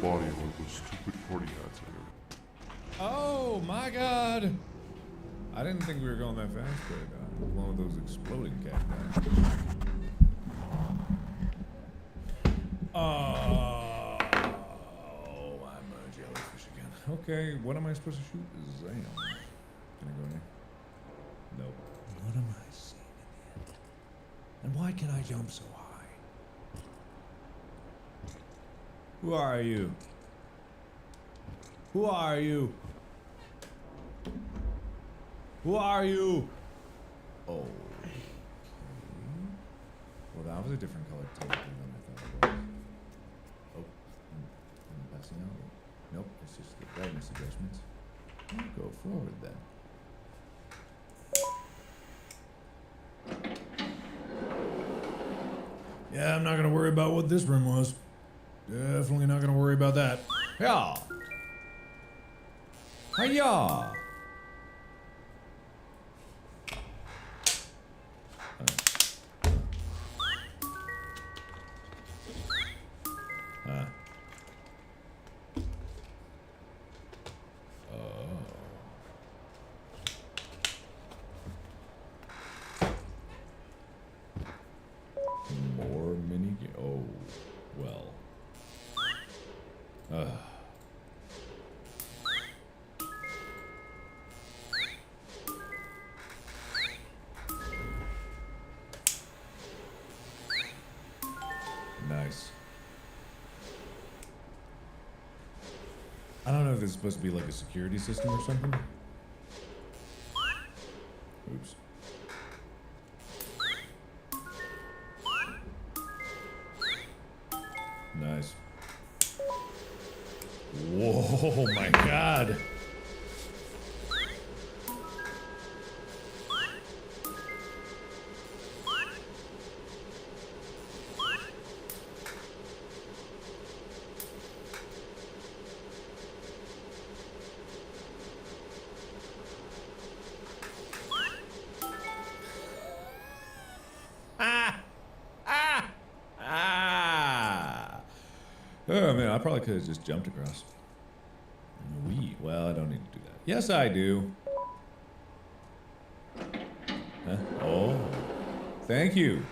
body like those stupid party hats I got. Oh my god! I didn't think we were going that fast, but one of those exploding cacti. Oh, I'm a jellyfish again. Okay, what am I supposed to shoot? Zam. Can I go in there? Nope. What am I seeing in the end? And why can I jump so high? Who are you? Who are you? Who are you? Oh. Okay. Well, that was a different color totally than I thought it was. Oh, I'm passing out. Nope, it's just the brightness adjustments. I'll go forward then. Yeah, I'm not gonna worry about what this room was. Definitely not gonna worry about that. Yeah. Hiya. More mini game. Oh, well. Nice. I don't know if this is supposed to be like a security system or something. Oops. Nice. Whoa, my God. Oh man, I probably could have just jumped across. Well, I don't need to do that. Yes, I do. Huh? Oh, thank you.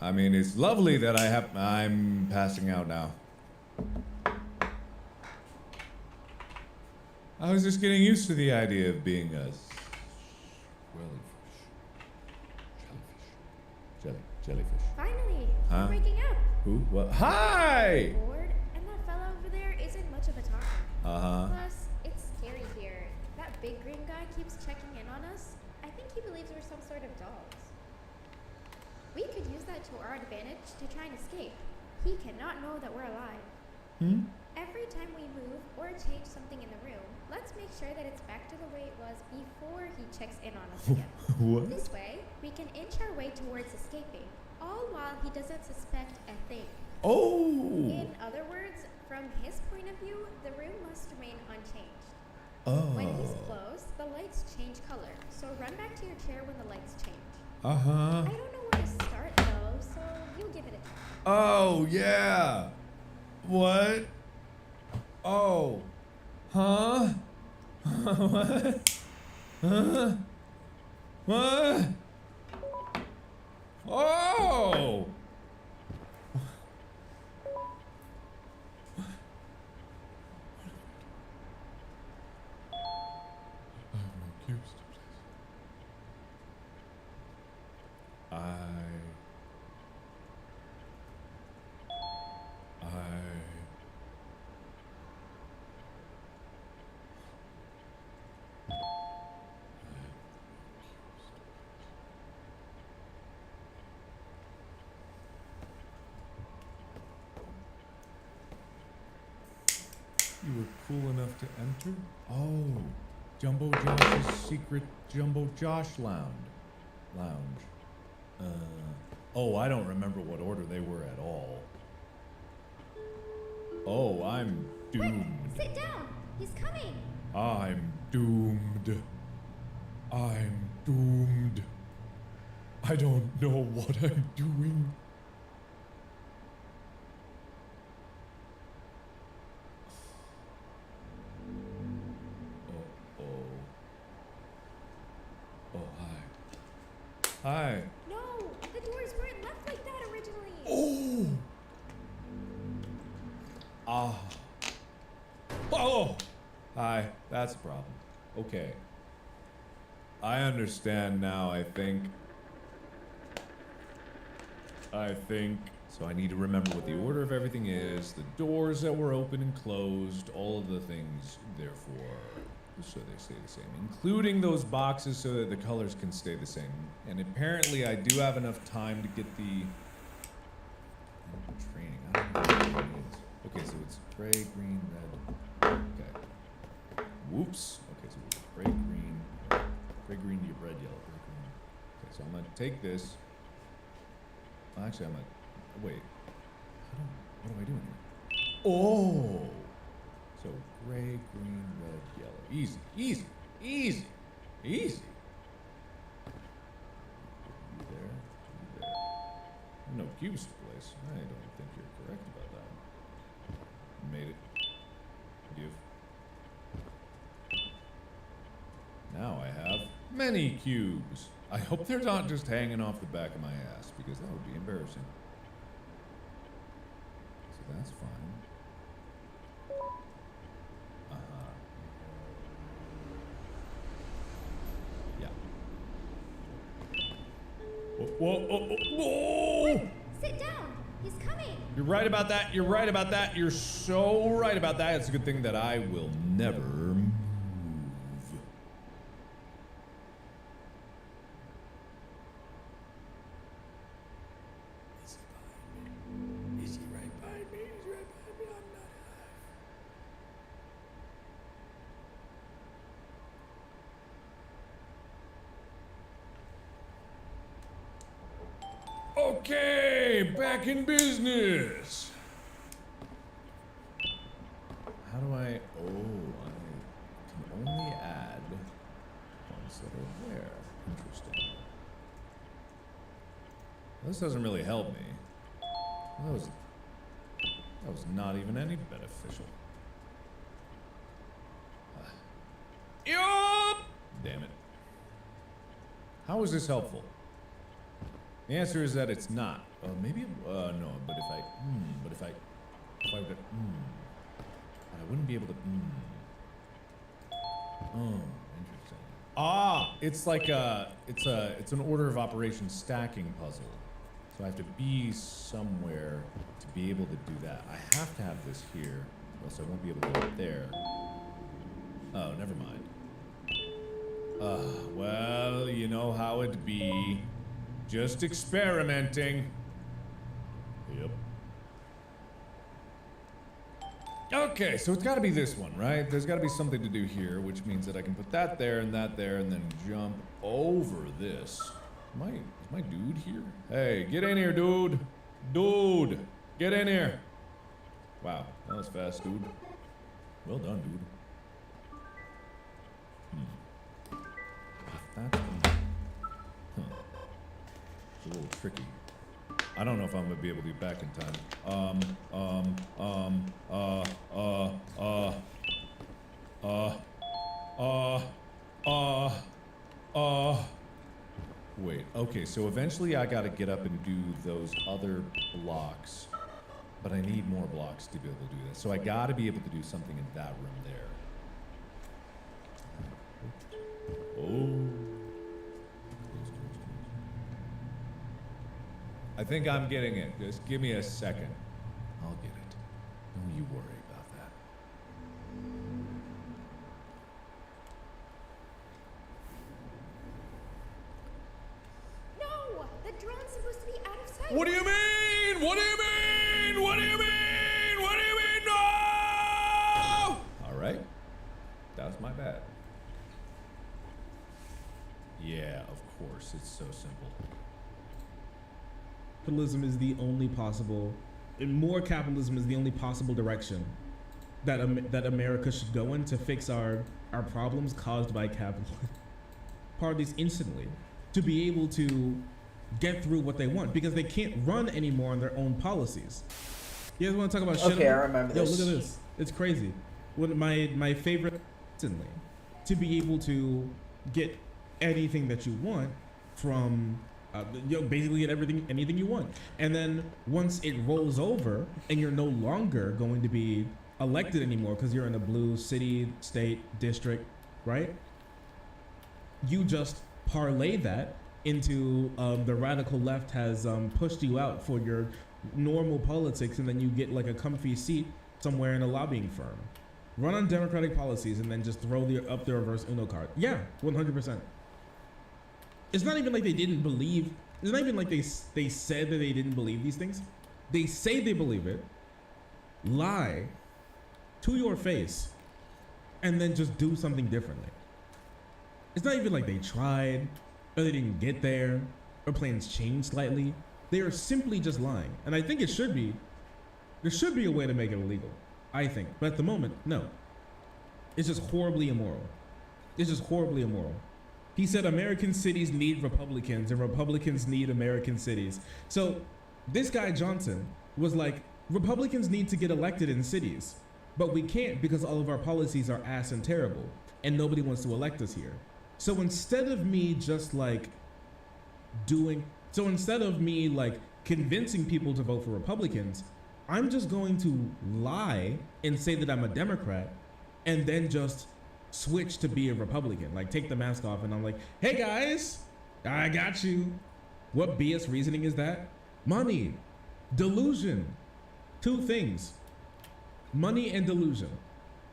I mean, it's lovely that I'm passing out now. I was just getting used to the idea of being a jellyfish. Finally, Huh? you're waking up. Who? What? Hi! Bored, and that fella over there isn't much of a talker. Plus, it's scary here. That big green guy keeps checking in on us. I think he believes we're some sort of dogs. We could use that to our advantage to try and escape. He cannot know that we're alive. Every time we move or change something in the room, let's make sure that it's back to the way it was before he checks in on us again. What? This way, we can inch our way towards escaping, all while he doesn't suspect a thing. Oh! In other words, from his point of view, the room must remain unchanged. Oh. When he's close, the lights change color, so run back to your chair when the lights change. Uh-huh. I don't know where to start though, so you give it a try. Oh, yeah. What? Oh. Huh? What? Huh? What? Oh! You were cool enough to enter? Oh, Jumbo Josh's secret Jumbo Josh lounge. Oh, I don't remember what order they were at all. Oh, I'm doomed. Quick, sit down. He's coming. I'm doomed. I'm doomed. I don't know what I'm doing. Hi. No, the doors weren't left like that originally. Oh. Ah. Oh. Hi. That's a problem. Okay. I understand now, I think. So I need to remember what the order of everything is, the doors that were open and closed, all of the things, therefore, so they stay the same, including those boxes so that the colors can stay the same. And apparently I do have enough time to get the training. I don't know what that means. Okay, so it's gray, green, red. Okay. Whoops. Okay, so it's gray, green, red, yellow, gray, green. Okay, so I'm gonna take this. Actually, I'm gonna wait. What am I doing here? Oh! So gray, green, red, yellow. Easy, easy, easy, easy. You there, you there. No cubes to place. I don't think you're correct about that. Made it. Give. Now I have many cubes. I hope they're not just hanging off the back of my ass, because that would be embarrassing. So that's fine. Yeah. Whoa. Sit down. He's coming. You're right about that. You're right about that. You're so right about that. It's a good thing that I will never move. Is he right by me? He's right by me. I'm not alive. Okay, back in business. How do I? Oh, I can only add ones that are there. Interesting. This doesn't really help me. That was not even any beneficial. Yup! Damn it. How is this helpful? The answer is that it's not. Maybe, no, but if I would, I wouldn't be able to, Oh, interesting. Ah, it's like it's an order of operations stacking puzzle. So I have to be somewhere to be able to do that. I have to have this here, or else I won't be able to go up there. Oh, never mind. Well, you know how it be. Just experimenting. Yep. Okay, so it's gotta be this one, right? There's gotta be something to do here, which means that I can put that there, and then jump over this. Is my dude here? Hey, get in here, dude. Dude, get in here. Wow, that was fast, dude. Well done, dude. That's it's a little tricky. I don't know if I'm gonna be able to be back in time. Wait, okay, so eventually I gotta get up and do those other blocks, but I need more blocks to be able to do that. So I gotta be able to do something in that room there. Oh. I think I'm getting it. Just give me a second. I'll get it. Don't you worry about that. No! The drone's supposed to be out of sight. What do you mean? What do you mean? What do you mean? What do you mean? No! All right. That was my bad. Yeah, of course. It's so simple. Capitalism is the only possible, and more capitalism is the only possible direction that that America should go in to fix our problems caused by capitalism. Parties instantly to be able to get through what they want, because they can't run anymore on their own policies. You guys want to talk about shit? Okay, I remember Yo, this. look at this. It's crazy. One of my favorite instantly to be able to get anything that you want from Basically get anything you want. And then once it rolls over and you're no longer going to be elected anymore because you're in a blue city, state, district, right? You just parlay that into the radical left has pushed you out for your normal politics, and then you get like a comfy seat somewhere in a lobbying firm. Run on democratic policies and then just throw up the reverse Uno card. Yeah, 100%. It's not even like they didn't believe. It's not even like they said that they didn't believe these things. They say they believe it, lie to your face, and then just do something differently. It's not even like they tried, or they didn't get there, or plans changed slightly. They are simply just lying. And I think there should be a way to make it illegal, I think. But at the moment, no. It's just horribly immoral. It's just horribly immoral. He said American cities need Republicans and Republicans need American cities. So this guy Johnson was like, Republicans need to get elected in cities, but we can't because all of our policies are ass and terrible and nobody wants to elect us here. So instead of me just like convincing people to vote for Republicans, I'm just going to lie and say that I'm a Democrat and then just switch to be a Republican. Like take the mask off and I'm like, hey guys, I got you. What BS reasoning is that? Money, delusion, two things, money and delusion.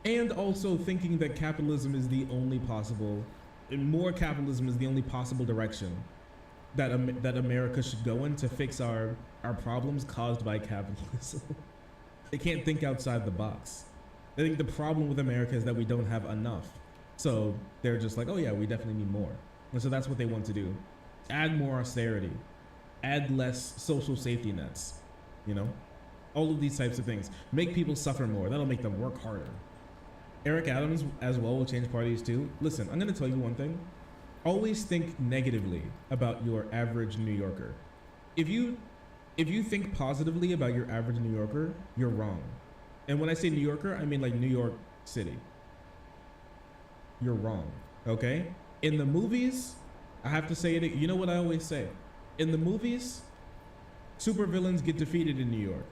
And also thinking that capitalism is the only possible, more capitalism is the only possible direction that America should go in to fix our problems caused by capitalism. They can't think outside the box. I think the problem with America is that we don't have enough. So they're just like, oh yeah, we definitely need more. And so that's what they want to do. Add more austerity, add less social safety nets, you know? All of these types of things. Make people suffer more. That'll make them work harder. Eric Adams as well will change parties too. Listen, I'm gonna tell you one thing. Always think negatively about your average New Yorker. If you think positively about your average New Yorker, you're wrong. And when I say New Yorker, I mean like New York City. You're wrong, okay? In the movies, I have to say it, you know what I always say? In the movies, supervillains get defeated in New York.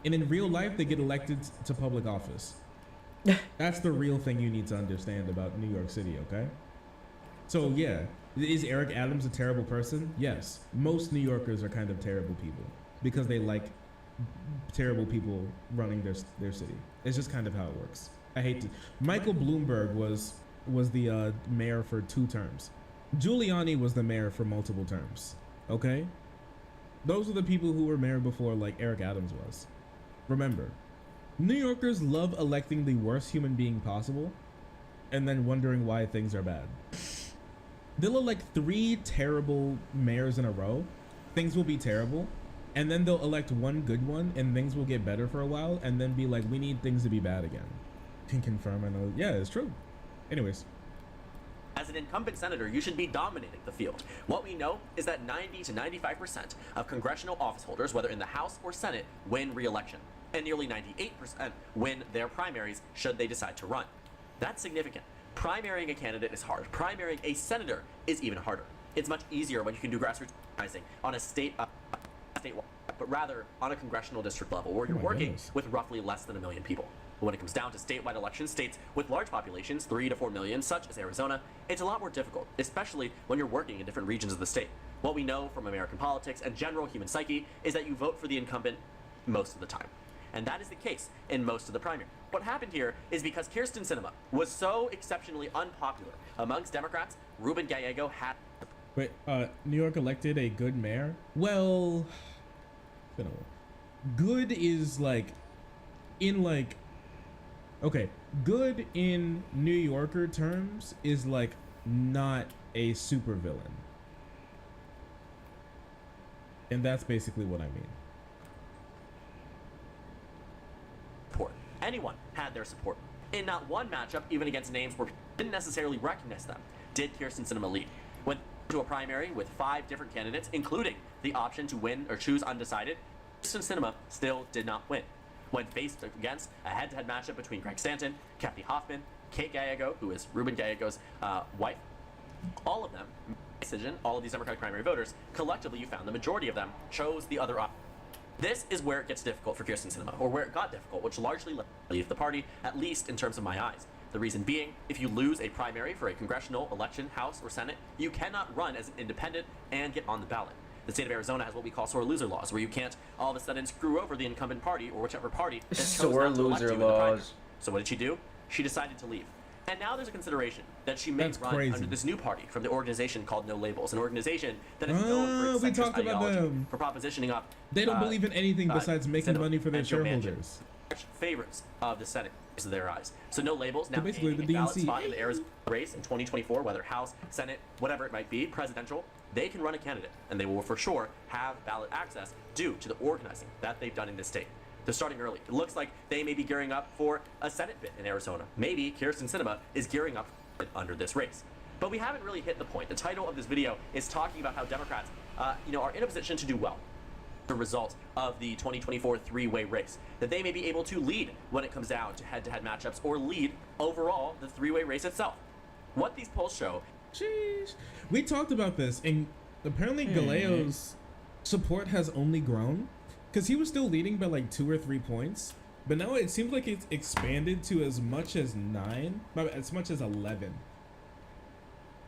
And in real life, they get elected to public office. That's the real thing you need to understand about New York City, okay? So yeah, is Eric Adams a terrible person? Yes. Most New Yorkers are kind of terrible people because they like terrible people running their city. It's just kind of how it works. I hate to. Michael Bloomberg was the mayor for 2 terms. Giuliani was the mayor for multiple terms. Okay? Those are the people who were mayor before, like Eric Adams was. Remember, New Yorkers love electing the worst human being possible and then wondering why things are bad. They'll elect 3 terrible mayors in a row. Things will be terrible. And then they'll elect 1 good one and things will get better for a while and then be like, we need things to be bad again. Can confirm, I know. Yeah, it's true. Anyways. As an incumbent senator, you should be dominating the field. What we know is that 90 to 95% of congressional office holders, whether in the House or Senate, win re-election. And nearly 98% win their primaries should they decide to run. That's significant. Primarying a candidate is hard. Primarying a senator is even harder. It's much easier when you can do grassroots organizing on a statewide, but rather on a congressional district level where you're working with roughly less than 1 million people. But when it comes down to statewide elections, states with large populations, 3 to 4 million, such as Arizona, it's a lot more difficult, especially when you're working in different regions of the state. What we know from American politics and general human psyche is that you vote for the incumbent most of the time. And that is the case in most of the primary. What happened here is because Kyrsten Sinema was so exceptionally unpopular amongst Democrats, Ruben Gallego had... Wait, New York elected a good mayor? Well, good is like, okay, good in New Yorker terms is like not a supervillain. And that's basically what I mean. Anyone had their support. In not one matchup, even against names where people didn't necessarily recognize them, did Kyrsten Sinema lead. Went to a primary with 5 different candidates, including the option to win or choose undecided, Kyrsten Sinema still did not win. When faced against a head-to-head matchup between Greg Stanton, Kathy Hoffman, Kate Gallego, who is Ruben Gallego's wife, all of them decision, all of these Democratic primary voters, collectively you found the majority of them chose the other option. This is where it gets difficult for Kirsten Sinema, or where it got difficult, which largely led her to leave the party, at least in terms of my eyes. The reason being, if you lose a primary for a congressional election, House or Senate, you cannot run as an independent and get on the ballot. The state of Arizona has what we call sore loser laws, where you can't all of a sudden screw over the incumbent party or whichever party that chose Sore not to elect you loser in the primary. laws. So what did she do? She decided to leave. And now there's a consideration that she may That's run crazy. under this new party from the organization called No Labels, an organization that is known for its we centrist talked about ideology, them. for propositioning up. They don't believe in anything besides making Sinema money for their and Joe Manchin, shareholders. favorites of the Senate in their eyes. So No Labels now basically gaining the a ballot DNC. spot in the Arizona race in 2024, whether House, Senate, whatever it might be, presidential, they can run a candidate, and they will for sure have ballot access due to the organizing that they've done in this state. They're starting early. It looks like they may be gearing up for a Senate bid in Arizona. Maybe Kirsten Sinema is gearing up under this race. But we haven't really hit the point. The title of this video is talking about how Democrats, are in a position to do well. The result of the 2024 three-way race, that they may be able to lead when it comes down to head-to-head matchups, or lead overall the three-way race itself. What these polls show. Sheesh. We talked about this, and apparently Galeo's support has only grown because he was still leading by like 2 or 3 points, but now it seems like it's expanded to as much as 9, as much as 11.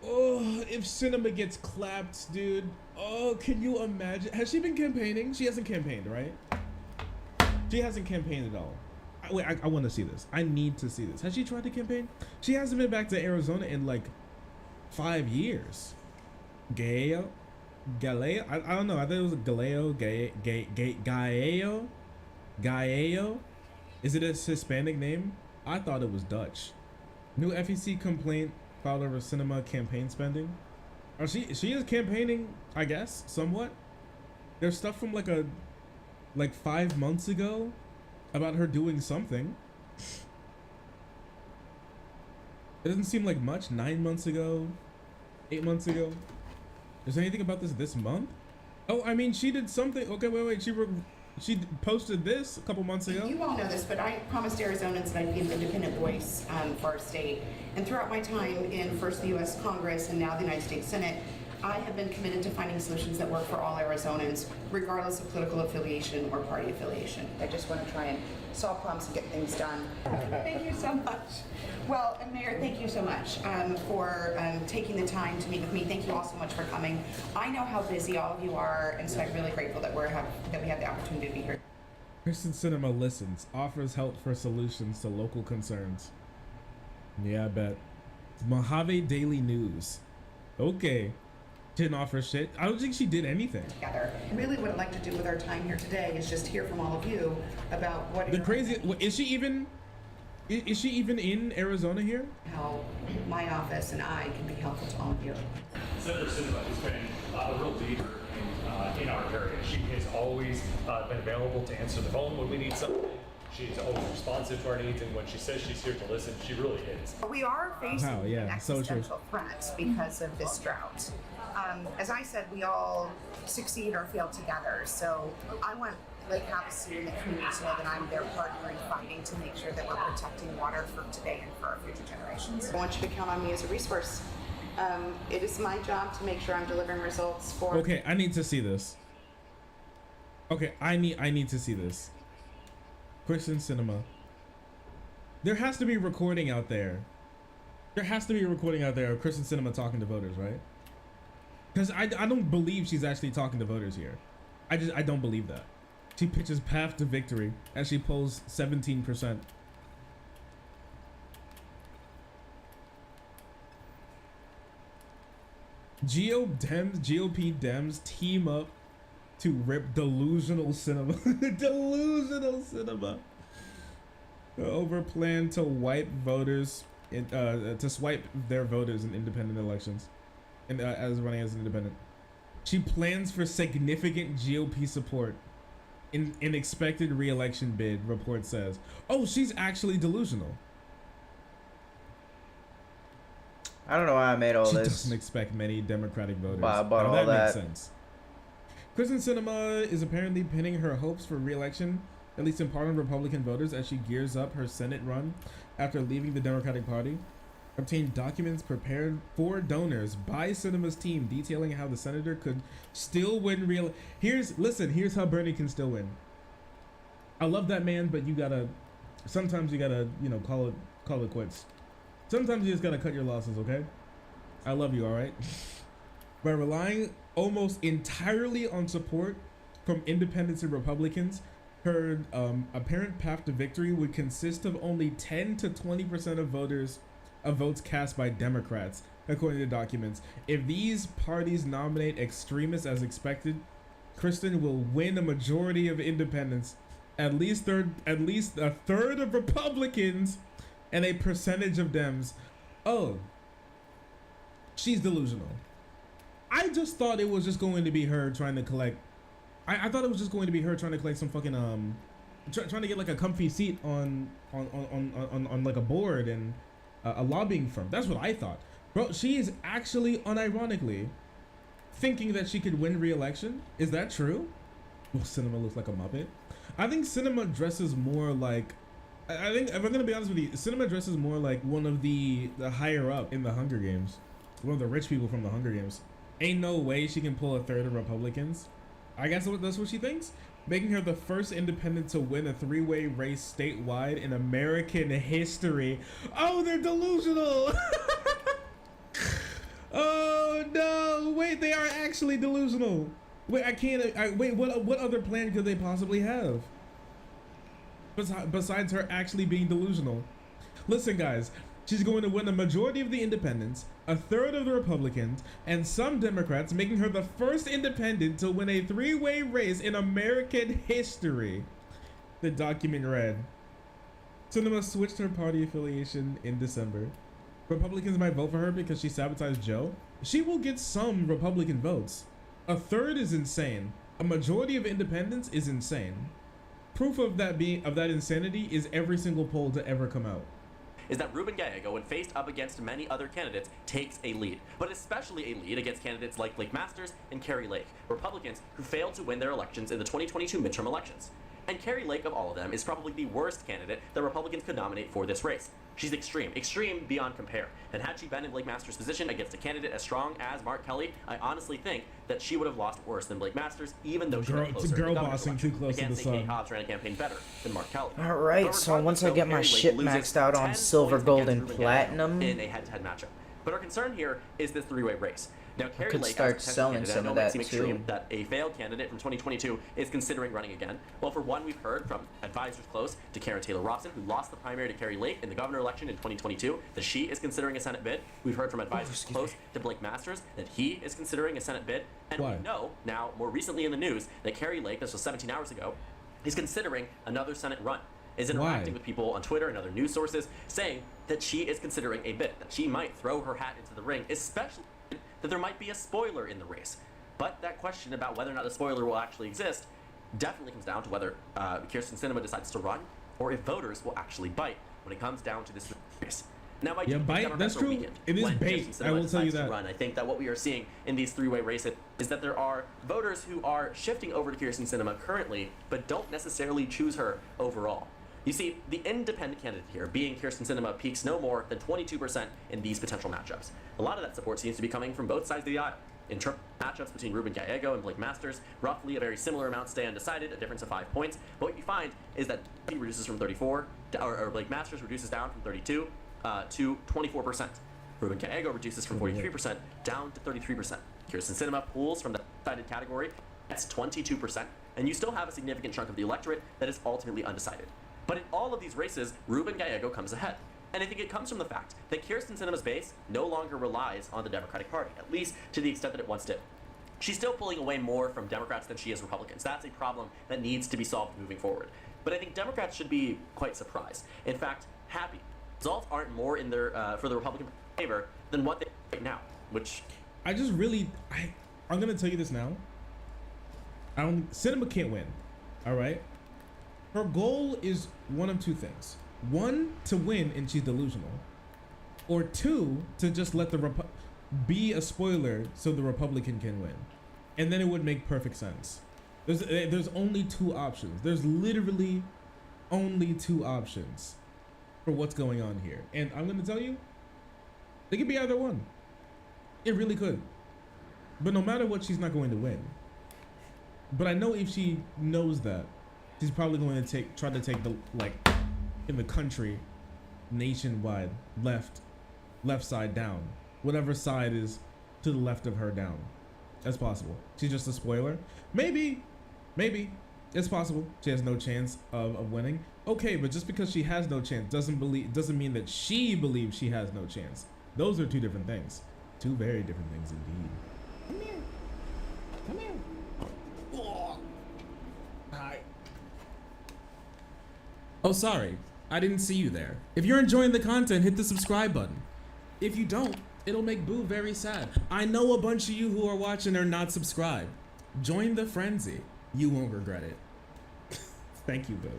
Oh, if Sinema gets clapped, dude. Oh, can you imagine? Has she been campaigning? She hasn't campaigned, right? She hasn't campaigned at all. Wait, I want to see this. I need to see this. Has she tried to campaign? She hasn't been back to Arizona in like 5 years. Galeo? I don't know. I thought it was Galeo. Galeo? Is it a Hispanic name? I thought it was Dutch. New FEC complaint filed over Sinema campaign spending. She is campaigning, I guess, somewhat. There's stuff from like 5 months ago about her doing something. It doesn't seem like much. 9 months ago, 8 months ago. Is there anything about this month? Oh, I mean, she did something. Okay, wait. She posted this a couple months ago. You all know this, but I promised Arizonans that I'd be an independent voice for our state. And throughout my time in first the U.S. Congress and now the United States Senate, I have been committed to finding solutions that work for all Arizonans, regardless of political affiliation or party affiliation. I just want to try and solve problems and get things done. Thank you so much. Well, and Mayor, thank you so much for taking the time to meet with me. Thank you all so much for coming. I know how busy all of you are, and so I'm really grateful that we have the opportunity to be here. Kirsten Sinema listens, offers help for solutions to local concerns. Yeah, I bet. Mojave Daily News. Okay. Didn't offer shit. I don't think she did anything. Together. Really what I'd like to do with our time here today is just hear from all of you about what The crazy, is she even in Arizona here? how my office and I can be helpful to all of you. Senator Sinema has been a real leader in our area. She has always been available to answer the phone when we need something. She's always responsive to our needs, and when she says she's here to listen, she really is. We are facing Wow, yeah, an so true. existential threat because of this drought. As I said, we all succeed or fail together. So I want Lake Havasu and the community to know that I'm their partner in fighting to make sure that we're protecting water for today and for our future generations. I want you to count on me as a resource. It is my job to make sure I'm delivering results for. Okay, I need to see this. Okay, I need to see this. Kirsten Sinema. There has to be recording out there. There has to be a recording out there of Kirsten Sinema talking to voters, right? Because I don't believe she's actually talking to voters here. I don't believe that. She pitches path to victory as she polls 17%. GOP Dems team up to rip delusional Sinema. Delusional Sinema. Over plan to wipe voters to swipe their voters in independent elections, and as running as an independent. She plans for significant GOP support in an expected re-election bid. Report says. Oh, she's actually delusional. I don't know why I made all She this. doesn't expect many Democratic voters. Why I bought Now, all makes that. sense. Kirsten Sinema is apparently pinning her hopes for re-election, at least in part, on Republican voters as she gears up her Senate run after leaving the Democratic Party. obtained documents prepared for donors by Cinema's team detailing how the senator could still win real. Here's how Bernie can still win. I love that man, but sometimes you gotta, call it quits. Sometimes you just gotta cut your losses, okay? I love you, all right? By relying almost entirely on support from independents and Republicans, her apparent path to victory would consist of only 10 to 20% of votes cast by Democrats, according to documents. If these parties nominate extremists as expected, Kristen will win a majority of independents, at least a third of Republicans, and a percentage of Dems. Oh, she's delusional. I just thought it was just going to be her trying to collect. I thought it was just going to be her trying to collect some fucking trying to get like a comfy seat on like a board and a lobbying firm. That's what I thought, bro. She is actually unironically thinking that she could win re-election. Is that true? Well, Cinema looks like a Muppet. I think Cinema dresses more like. I think if I'm gonna be honest with you, Cinema dresses more like one of the higher up in the Hunger Games, one of the rich people from the Hunger Games. Ain't no way she can pull a third of Republicans. I guess that's what she thinks, making her the first independent to win a three-way race statewide in American history. Oh, they're delusional. Oh no! Wait, they are actually delusional. Wait, I can't. Wait, what other plan could they possibly have? Besides her actually being delusional. Listen, guys, she's going to win a majority of the independents, a third of the Republicans, and some Democrats, making her the first independent to win a three-way race in American history. The document read. Cinema switched her party affiliation in December. Republicans might vote for her because she sabotaged Joe. She will get some Republican votes. A third is insane. A majority of independents is insane. Proof of that insanity is every single poll to ever come out. Is that Ruben Gallego, when faced up against many other candidates, takes a lead, but especially a lead against candidates like Blake Masters and Carrie Lake, Republicans who failed to win their elections in the 2022 midterm elections. And Carrie Lake, of all of them, is probably the worst candidate that Republicans could nominate for this race. She's extreme beyond compare. And had she been in Blake Masters' position against a candidate as strong as Mark Kelly, I honestly think that she would have lost worse than Blake Masters, even though she got closer girl to the bossing too close to the sun. Katie Hobbs ran a campaign better than Mark Kelly. All right, so once I get my shit maxed out on silver, gold, and platinum, in a head-to-head matchup. But our concern here is this three-way race. Now, Carrie could Lake start selling some of that too. That a failed candidate from 2022 is considering running again. Well, for one, we've heard from advisors close to Karen Taylor Robson, who lost the primary to Carrie Lake in the governor election in 2022, that she is considering a Senate bid. We've heard from advisors close to Blake Masters that he is considering a Senate bid. And we know now, more recently in the news, that Carrie Lake, this was 17 hours ago, is considering another Senate run. Is interacting with people on Twitter and other news sources, saying that she is considering a bid, that she might throw her hat into the ring, especially that there might be a spoiler in the race. But that question about whether or not the spoiler will actually exist definitely comes down to whether Kyrsten Sinema decides to run, or if voters will actually bite when it comes down to this race. Now, bite. That's true. It is bait. I will tell you that. I think that what we are seeing in these three-way races is that there are voters who are shifting over to Kyrsten Sinema currently, but don't necessarily choose her overall. You see, the independent candidate here, being Kyrsten Sinema, peaks no more than 22% in these potential matchups. A lot of that support seems to be coming from both sides of the aisle. In matchups between Ruben Gallego and Blake Masters, roughly a very similar amount stay undecided, a difference of 5 points. But what you find is that he reduces from 34, or Blake Masters reduces down from 32 to 24%. Ruben Gallego reduces from 43% down to 33%. Kyrsten Sinema pulls from the undecided category, that's 22%, and you still have a significant chunk of the electorate that is ultimately undecided. But in all of these races, Ruben Gallego comes ahead. And I think it comes from the fact that Kyrsten Sinema's base no longer relies on the Democratic Party, at least to the extent that it once did. She's still pulling away more from Democrats than she is Republicans. That's a problem that needs to be solved moving forward. But I think Democrats should be quite surprised. In fact, happy. Results aren't more in their for the Republican favor than what they are right now, which... I'm going to tell you this now. Sinema can't win, all right? Her goal is one of two things. One, to win and she's delusional. Or two, to just let be a spoiler so the Republican can win. And then it would make perfect sense. There's only two options. There's literally only two options for what's going on here. And I'm going to tell you, It could be either one. It really could. But no matter what, she's not going to win. But I know if she knows that, she's probably going to try to take the, like, in the country, nationwide, left side down. Whatever side is to the left of her down. That's possible. She's just a spoiler. Maybe. It's possible. She has no chance of winning. Okay, but just because she has no chance doesn't mean that she believes she has no chance. Those are two different things. Two very different things indeed. Come here. Come here. Oh. Hi. Oh, sorry. I didn't see you there. If you're enjoying the content, hit the subscribe button. If you don't, it'll make Boo very sad. I know a bunch of you who are watching are not subscribed. Join the frenzy. You won't regret it. Thank you, Boo.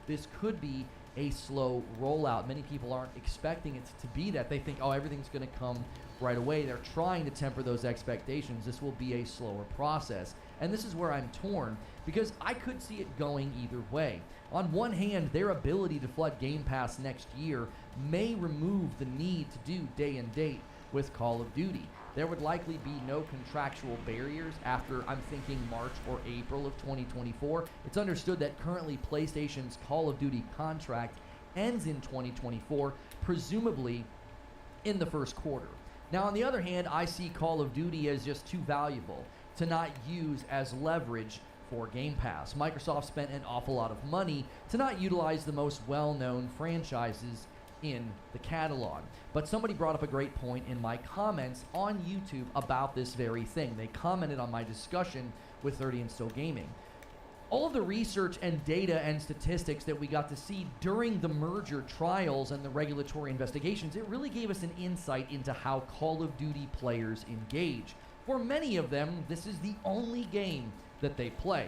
This could be a slow rollout. Many people aren't expecting it to be that. They think, oh, everything's going to come right away. They're trying to temper those expectations. This will be a slower process. And this is where I'm torn, because I could see it going either way. On one hand, their ability to flood Game Pass next year may remove the need to do day and date with Call of Duty. There would likely be no contractual barriers after, I'm thinking, March or April of 2024. It's understood that currently PlayStation's Call of Duty contract ends in 2024, presumably in the first quarter. Now, on the other hand, I see Call of Duty as just too valuable to not use as leverage for Game Pass. Microsoft spent an awful lot of money to not utilize the most well-known franchises in the catalog. But somebody brought up a great point in my comments on YouTube about this very thing. They commented on my discussion with 30 and Still Gaming. All of the research and data and statistics that we got to see during the merger trials and the regulatory investigations, it really gave us an insight into how Call of Duty players engage. For many of them, this is the only game that they play.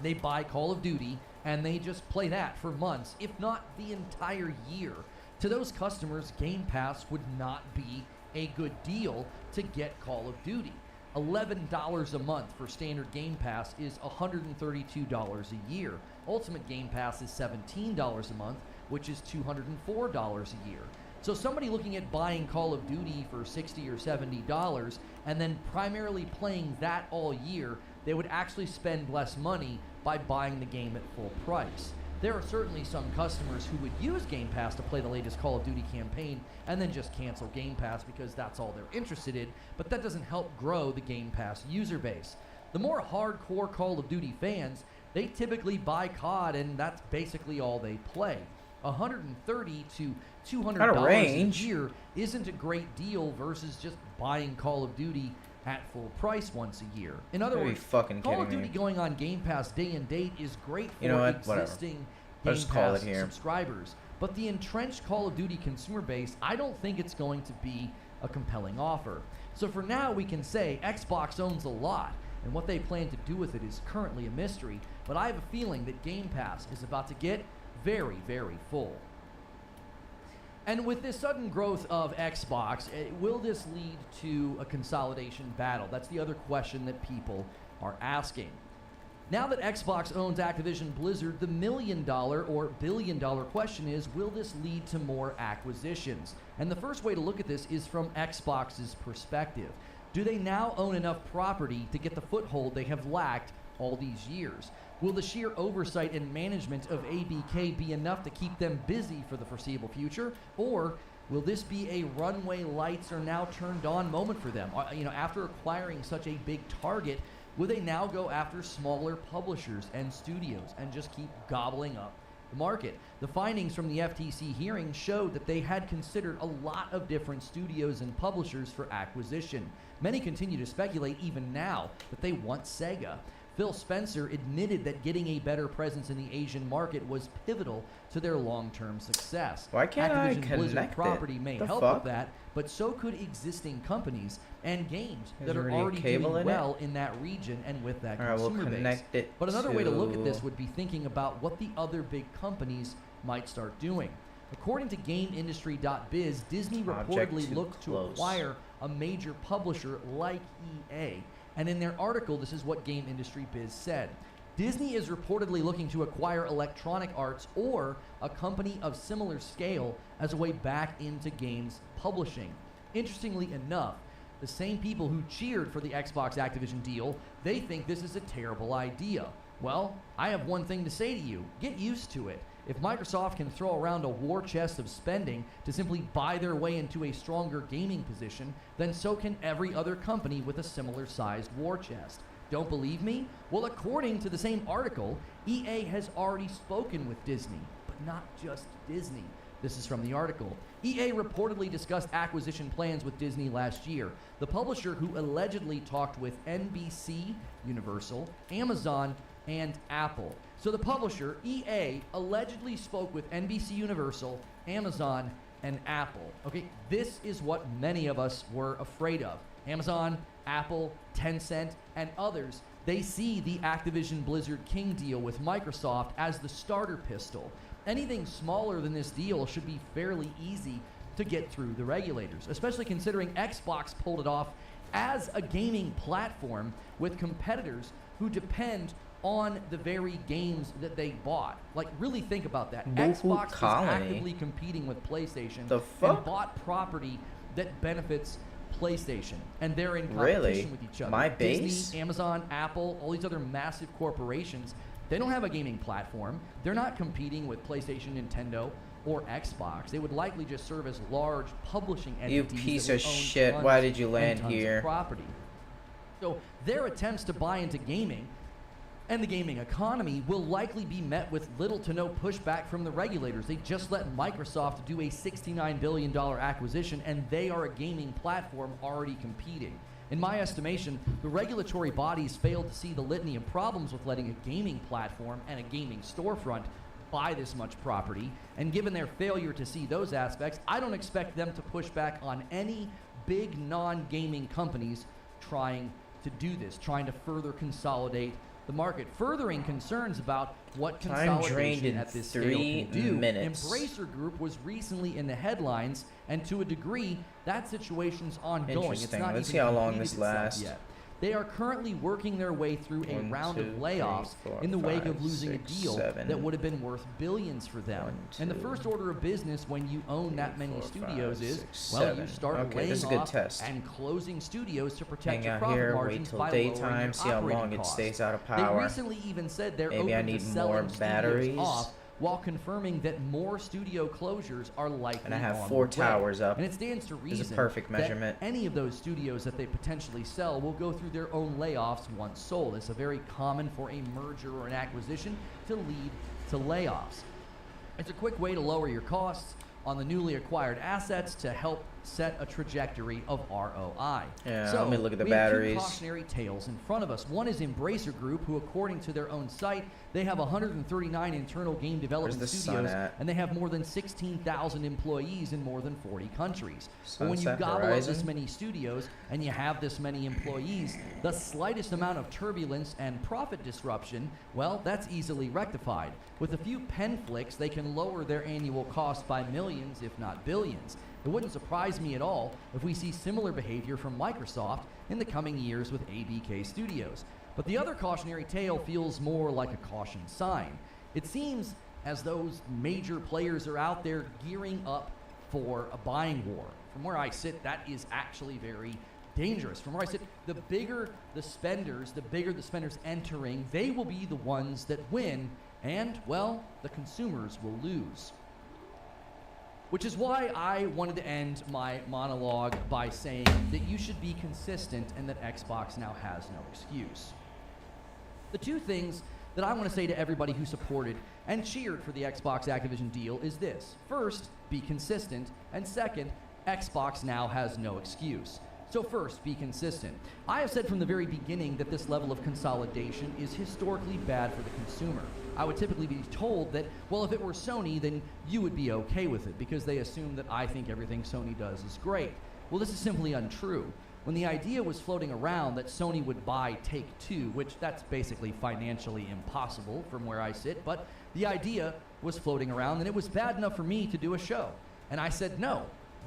They buy Call of Duty and they just play that for months, if not the entire year. To those customers, Game Pass would not be a good deal to get Call of Duty. $11 a month for standard Game Pass is $132 a year. Ultimate Game Pass is $17 a month, which is $204 a year. So somebody looking at buying Call of Duty for $60 or $70 and then primarily playing that all year, they would actually spend less money by buying the game at full price. There are certainly some customers who would use Game Pass to play the latest Call of Duty campaign and then just cancel Game Pass because that's all they're interested in, but that doesn't help grow the Game Pass user base. The more hardcore Call of Duty fans, they typically buy COD and that's basically all they play. $130 to $200 a year isn't a great deal versus just buying Call of Duty at full price once a year. In other words, Call of Duty going on Game Pass day and date is great for existing Game Pass subscribers. But the entrenched Call of Duty consumer base, I don't think it's going to be a compelling offer. So for now, we can say Xbox owns a lot, and what they plan to do with it is currently a mystery. But I have a feeling that Game Pass is about to get very, very full. And with this sudden growth of Xbox, will this lead to a consolidation battle? That's the other question that people are asking. Now that Xbox owns Activision Blizzard, the $1 million or $1 billion question is, will this lead to more acquisitions? And the first way to look at this is from Xbox's perspective. Do they now own enough property to get the foothold they have lacked all these years? Will the sheer oversight and management of ABK be enough to keep them busy for the foreseeable future? Or will this be a runway lights are now turned on moment for them? After acquiring such a big target, will they now go after smaller publishers and studios and just keep gobbling up the market? The findings from the FTC hearing showed that they had considered a lot of different studios and publishers for acquisition. Many continue to speculate even now that they want Sega. Phil Spencer admitted that getting a better presence in the Asian market was pivotal to their long-term success. Why can't I Activision Blizzard property may help with that, but so could existing companies and games that are already doing well in that region and with that consumer base. But another way to look at this would be thinking about what the other big companies might start doing. According to GameIndustry.biz, Disney reportedly looked to acquire a major publisher like EA. And in their article, this is what Game Industry Biz said. Disney is reportedly looking to acquire Electronic Arts or a company of similar scale as a way back into games publishing. Interestingly enough, the same people who cheered for the Xbox Activision deal, they think this is a terrible idea. Well, I have one thing to say to you. Get used to it. If Microsoft can throw around a war chest of spending to simply buy their way into a stronger gaming position, then so can every other company with a similar sized war chest. Don't believe me? Well, according to the same article, EA has already spoken with Disney, but not just Disney. This is from the article. EA reportedly discussed acquisition plans with Disney last year. The publisher who allegedly talked with NBC, Universal, Amazon, and Apple. So the publisher, EA, allegedly spoke with NBC Universal, Amazon, and Apple. Okay, this is what many of us were afraid of. Amazon, Apple, Tencent, and others, they see the Activision Blizzard King deal with Microsoft as the starter pistol. Anything smaller than this deal should be fairly easy to get through the regulators, especially considering Xbox pulled it off as a gaming platform with competitors who depend on the very games that they bought. Like, really think about that. Xbox is actively competing with PlayStation and bought property that benefits PlayStation, and they're in competition with each other. Disney, Amazon, Apple, all these other massive corporations, they don't have a gaming platform. They're not competing with PlayStation, Nintendo, or Xbox. They would likely just serve as large publishing entities. You piece of shit, why did you land here? Property. So their attempts to buy into gaming and the gaming economy will likely be met with little to no pushback from the regulators. They just let Microsoft do a $69 billion acquisition, and they are a gaming platform already competing. In my estimation, the regulatory bodies failed to see the litany of problems with letting a gaming platform and a gaming storefront buy this much property, and given their failure to see those aspects, I don't expect them to push back on any big non-gaming companies trying to do this, trying to further consolidate the market, furthering concerns about what consolidation at this scale can do. Embracer Group was recently in the headlines, and to a degree, that situation's ongoing. It's not Let's see how long this lasts. Yet. They are currently working their way through a round of layoffs in the wake of losing a deal that would have been worth billions for them. And the first order of business when you own that many studios is, well, you start laying off and closing studios to protect your profit margins by lowering your operating costs. See how long it stays out of power. They recently even said they're open to selling studios off, while confirming that more studio closures are likely and I have 4 towers up. And it stands to reason this is a perfect measurement. That any of those studios that they potentially sell will go through their own layoffs once sold. It's a very common for a merger or an acquisition to lead to layoffs. It's a quick way to lower your costs on the newly acquired assets to help set a trajectory of ROI. Yeah, so let me look at the we batteries. have 2 cautionary tales in front of us. One is Embracer Group, who according to their own site, they have 139 internal game development studios, and they have more than 16,000 employees in more than 40 countries. But when you gobble up this many studios and you have this many employees, the slightest amount of turbulence and profit disruption, well, that's easily rectified. With a few pen flicks, they can lower their annual cost by millions, if not billions. It wouldn't surprise me at all if we see similar behavior from Microsoft in the coming years with ABK Studios. But the other cautionary tale feels more like a caution sign. It seems as those major players are out there gearing up for a buying war. From where I sit, that is actually very dangerous. From where I sit, the bigger the spenders entering, they will be the ones that win, and, well, the consumers will lose. Which is why I wanted to end my monologue by saying that you should be consistent and that Xbox now has no excuse. The 2 things that I want to say to everybody who supported and cheered for the Xbox Activision deal is this. First, be consistent, and second, Xbox now has no excuse. So first, be consistent. I have said from the very beginning that this level of consolidation is historically bad for the consumer. I would typically be told that, well, if it were Sony, then you would be okay with it because they assume that I think everything Sony does is great. Well, this is simply untrue. When the idea was floating around that Sony would buy Take-Two, which that's basically financially impossible from where I sit, but the idea was floating around and it was bad enough for me to do a show. And I said, no,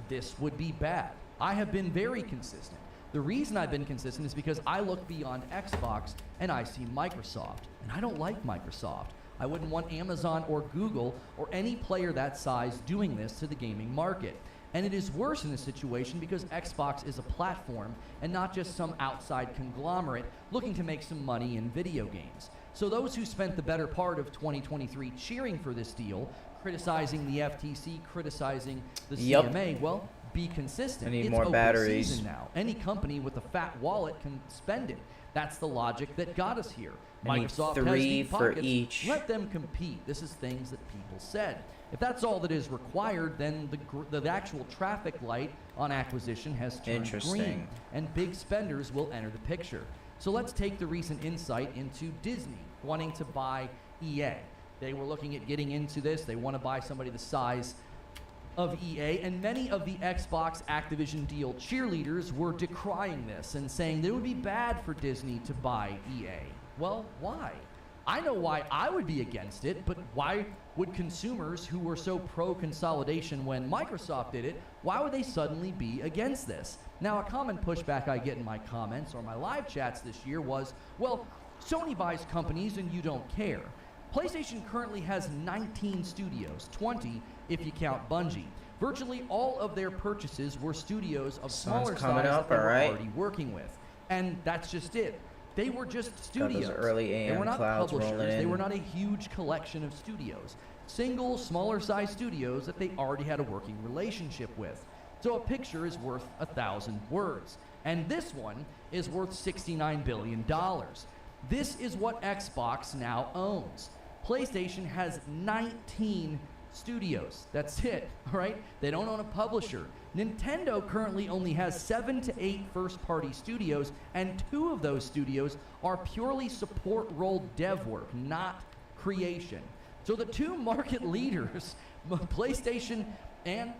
this would be bad. I have been very consistent. The reason I've been consistent is because I look beyond Xbox and I see Microsoft. And I don't like Microsoft. I wouldn't want Amazon or Google or any player that size doing this to the gaming market. And it is worse in this situation because Xbox is a platform and not just some outside conglomerate looking to make some money in video games. So those who spent the better part of 2023 cheering for this deal, criticizing the FTC, criticizing the CMA, well, be consistent. I need it's more open batteries. season now. Any company with a fat wallet can spend it. That's the logic that got us here. I need Microsoft 3 has deep for pockets. each. Let them compete. This is things that people said. If that's all that is required, then the actual traffic light on acquisition has turned green, and big spenders will enter the picture. So let's take the recent insight into Disney wanting to buy EA. They were looking at getting into this. They want to buy somebody the size of EA, and many of the Xbox Activision deal cheerleaders were decrying this and saying that it would be bad for Disney to buy EA. Well, why? I know why I would be against it, but why would consumers who were so pro-consolidation when Microsoft did it, why would they suddenly be against this? Now, a common pushback I get in my comments or my live chats this year was, well, Sony buys companies and you don't care. PlayStation currently has 19 studios, 20 if you count Bungie. Virtually all of their purchases were studios of smaller size that they were already working with. And that's just it. They were just studios. Early they were not clouds publishers. They were not a huge collection of studios. Single, smaller size studios that they already had a working relationship with. So a picture is worth 1,000 words. And this one is worth $69 billion. This is what Xbox now owns. PlayStation has 19 studios. That's it, all right? They don't own a publisher. Nintendo currently only has 7 to 8 first-party studios, and 2 of those studios are purely support role dev work, not creation. So the 2 market leaders, PlayStation and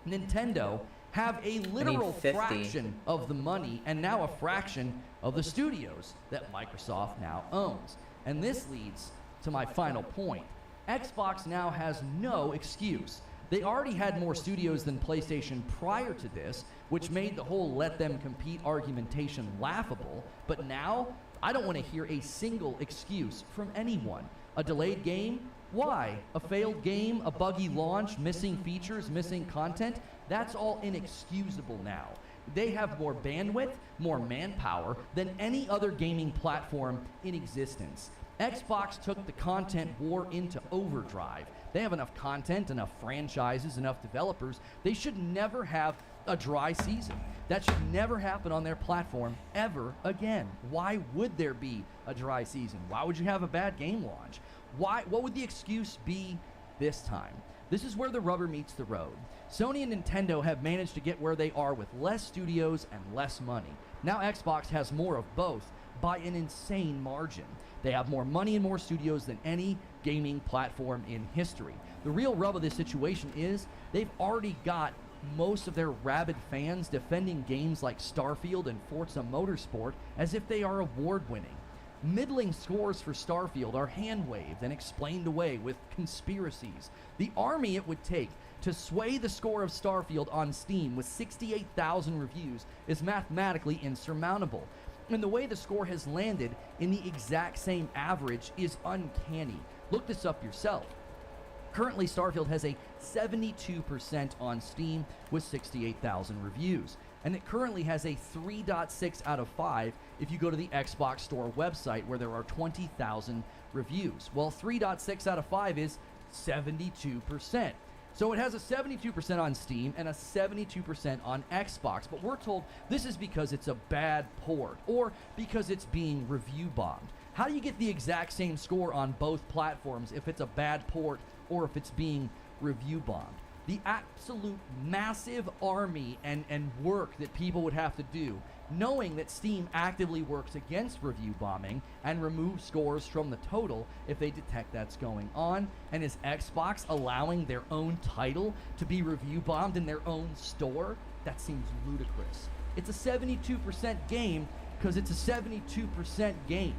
Nintendo, have a literal fraction of the money and now a fraction of the studios that Microsoft now owns. And this leads to my final point. Xbox now has no excuse. They already had more studios than PlayStation prior to this, which made the whole let them compete argumentation laughable. But now, I don't want to hear a single excuse from anyone. A delayed game? Why? A failed game? A buggy launch? Missing features? Missing content? That's all inexcusable now. They have more bandwidth, more manpower than any other gaming platform in existence. Xbox took the content war into overdrive. They have enough content, enough franchises, enough developers. They should never have a dry season. That should never happen on their platform ever again. Why would there be a dry season? Why would you have a bad game launch? What would the excuse be this time? This is where the rubber meets the road. Sony and Nintendo have managed to get where they are with less studios and less money. Now Xbox has more of both by an insane margin. They have more money and more studios than any gaming platform in history. The real rub of this situation is they've already got most of their rabid fans defending games like Starfield and Forza Motorsport as if they are award-winning. Middling scores for Starfield are hand-waved and explained away with conspiracies. The army it would take to sway the score of Starfield on Steam with 68,000 reviews is mathematically insurmountable. And the way the score has landed in the exact same average is uncanny. Look this up yourself. Currently, Starfield has a 72% on Steam with 68,000 reviews. And it currently has a 3.6 out of 5 if you go to the Xbox Store website where there are 20,000 reviews. Well, 3.6 out of 5 is 72%. So it has a 72% on Steam and a 72% on Xbox, but we're told this is because it's a bad port or because it's being review bombed. How do you get the exact same score on both platforms if it's a bad port or if it's being review bombed? The absolute massive army and work that people would have to do, knowing that Steam actively works against review bombing and removes scores from the total if they detect that's going on, and is Xbox allowing their own title to be review bombed in their own store? That seems ludicrous. It's a 72% game because it's a 72% game.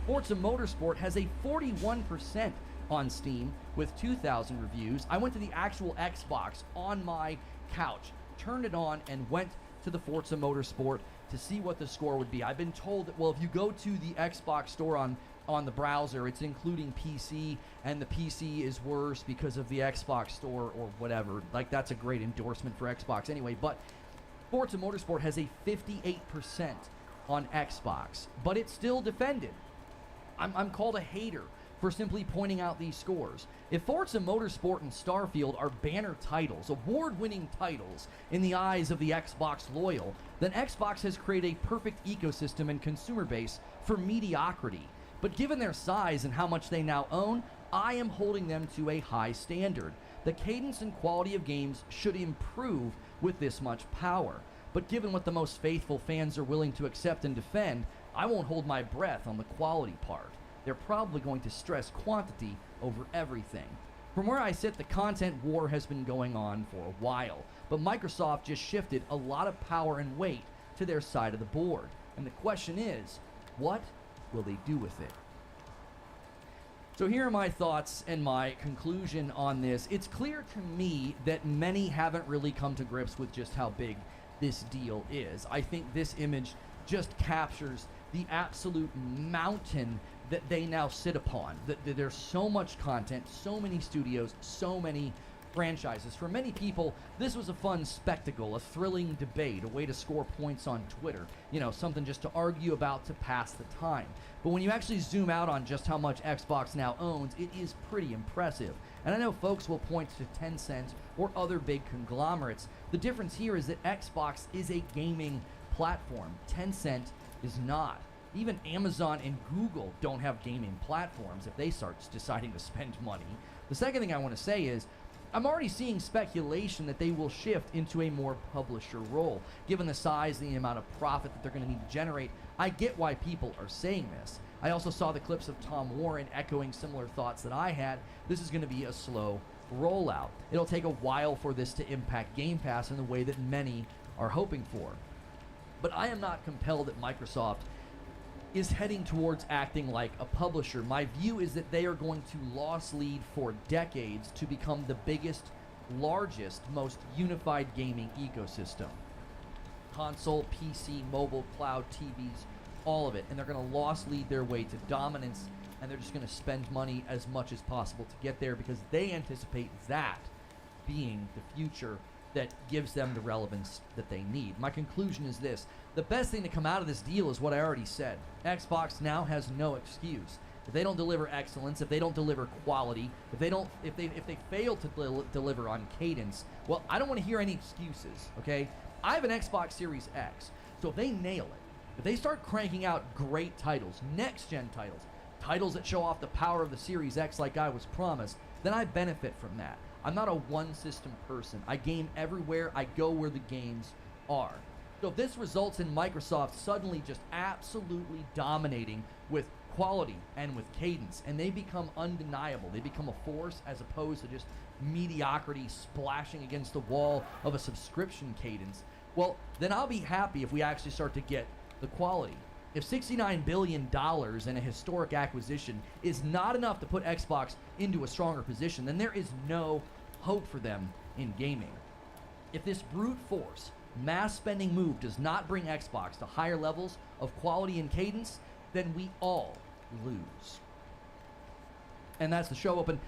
Forza Motorsport has a 41% on Steam with 2,000 reviews. I went to the actual Xbox on my couch, turned it on, and went to the Forza Motorsport to see what the score would be. I've been told that, well, if you go to the Xbox store on the browser, it's including PC, and the PC is worse because of the Xbox store or whatever. Like, that's a great endorsement for Xbox anyway. But Forza Motorsport has a 58% on Xbox, but it's still defended. I'm called a hater for simply pointing out these scores. If Forza Motorsport and Starfield are banner titles, award-winning titles in the eyes of the Xbox loyal, then Xbox has created a perfect ecosystem and consumer base for mediocrity. But given their size and how much they now own, I am holding them to a high standard. The cadence and quality of games should improve with this much power. But given what the most faithful fans are willing to accept and defend, I won't hold my breath on the quality part. They're probably going to stress quantity over everything. From where I sit, the content war has been going on for a while, but Microsoft just shifted a lot of power and weight to their side of the board. And the question is, what will they do with it? So here are my thoughts and my conclusion on this. It's clear to me that many haven't really come to grips with just how big this deal is. I think this image just captures the absolute mountain that they now sit upon. That there's so much content, so many studios, so many franchises. For many people, this was a fun spectacle, a thrilling debate, a way to score points on Twitter. You know, something just to argue about to pass the time. But when you actually zoom out on just how much Xbox now owns, it is pretty impressive. And I know folks will point to Tencent or other big conglomerates. The difference here is that Xbox is a gaming platform. Tencent is not. Even Amazon and Google don't have gaming platforms if they start deciding to spend money. The second thing I want to say is, I'm already seeing speculation that they will shift into a more publisher role. Given the size and the amount of profit that they're going to need to generate, I get why people are saying this. I also saw the clips of Tom Warren echoing similar thoughts that I had. This is going to be a slow rollout. It'll take a while for this to impact Game Pass in the way that many are hoping for. But I am not compelled that Microsoft is heading towards acting like a publisher. My view is that they are going to loss lead for decades to become the biggest, largest, most unified gaming ecosystem. Console, PC, mobile, cloud, TVs, all of it. And they're going to loss lead their way to dominance, and they're just going to spend money as much as possible to get there because they anticipate that being the future that gives them the relevance that they need. My conclusion is this. The best thing to come out of this deal is what I already said. Xbox now has no excuse. If they don't deliver excellence, if they don't deliver quality, if they fail to deliver on cadence, well, I don't want to hear any excuses, okay? I have an Xbox Series X, so if they nail it, if they start cranking out great titles, next-gen titles, titles that show off the power of the Series X like I was promised, then I benefit from that. I'm not a one-system person. I game everywhere. I go where the games are. So if this results in Microsoft suddenly just absolutely dominating with quality and with cadence, and they become undeniable, they become a force as opposed to just mediocrity splashing against the wall of a subscription cadence, well, then I'll be happy if we actually start to get the quality. If $69 billion in a historic acquisition is not enough to put Xbox into a stronger position, then there is no hope for them in gaming. If this brute force, mass spending move does not bring Xbox to higher levels of quality and cadence, then we all lose. And that's the show open.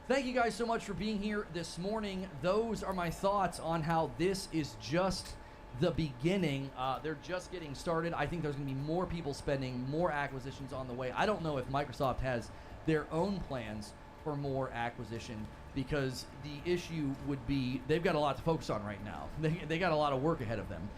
Thank you guys so much for being here this morning. Those are my thoughts on how this is just the beginning. They're just getting started. I think there's going to be more people spending, more acquisitions on the way. I don't know if Microsoft has their own plans for more acquisition, because the issue would be they've got a lot to focus on right now. They got a lot of work ahead of them.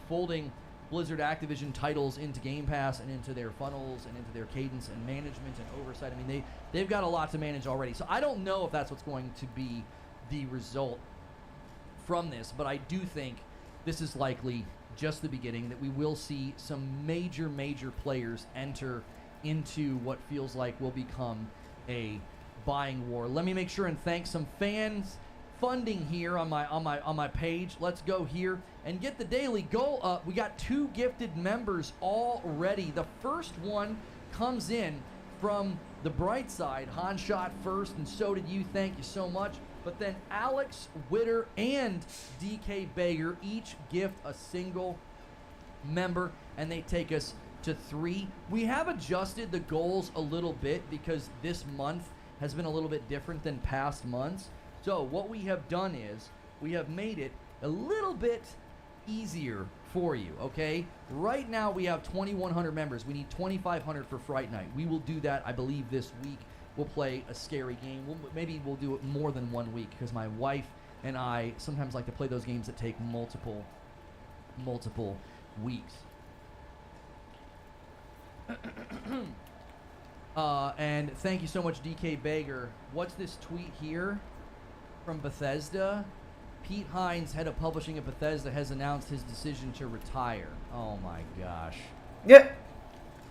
Folding Blizzard Activision titles into Game Pass and into their funnels and into their cadence and management and oversight. I mean, they've got a lot to manage already. So I don't know if that's what's going to be the result from this, but I do think this is likely just the beginning, that we will see some major players enter into what feels like will become a buying war. Let me make sure and thank some fans funding here on my page. Let's go here and get the daily goal up. We got 2 gifted members already. The first one comes in from the bright side. Han shot first, and so did you. Thank you so much. But then Alex Witter and DK Bager each gift a single member, and they take us to 3. We have adjusted the goals a little bit because this month has been a little bit different than past months. So what we have done is we have made it a little bit easier for you, okay? Right now we have 2,100 members. We need 2,500 for Fright Night. We will do that, I believe, this week. We'll play a scary game. Maybe we'll do it more than 1 week because my wife and I sometimes like to play those games that take multiple weeks. And thank you so much, DK Bager. What's this tweet here from Bethesda? Pete Hines, head of publishing at Bethesda, has announced his decision to retire. Oh my gosh. Yep.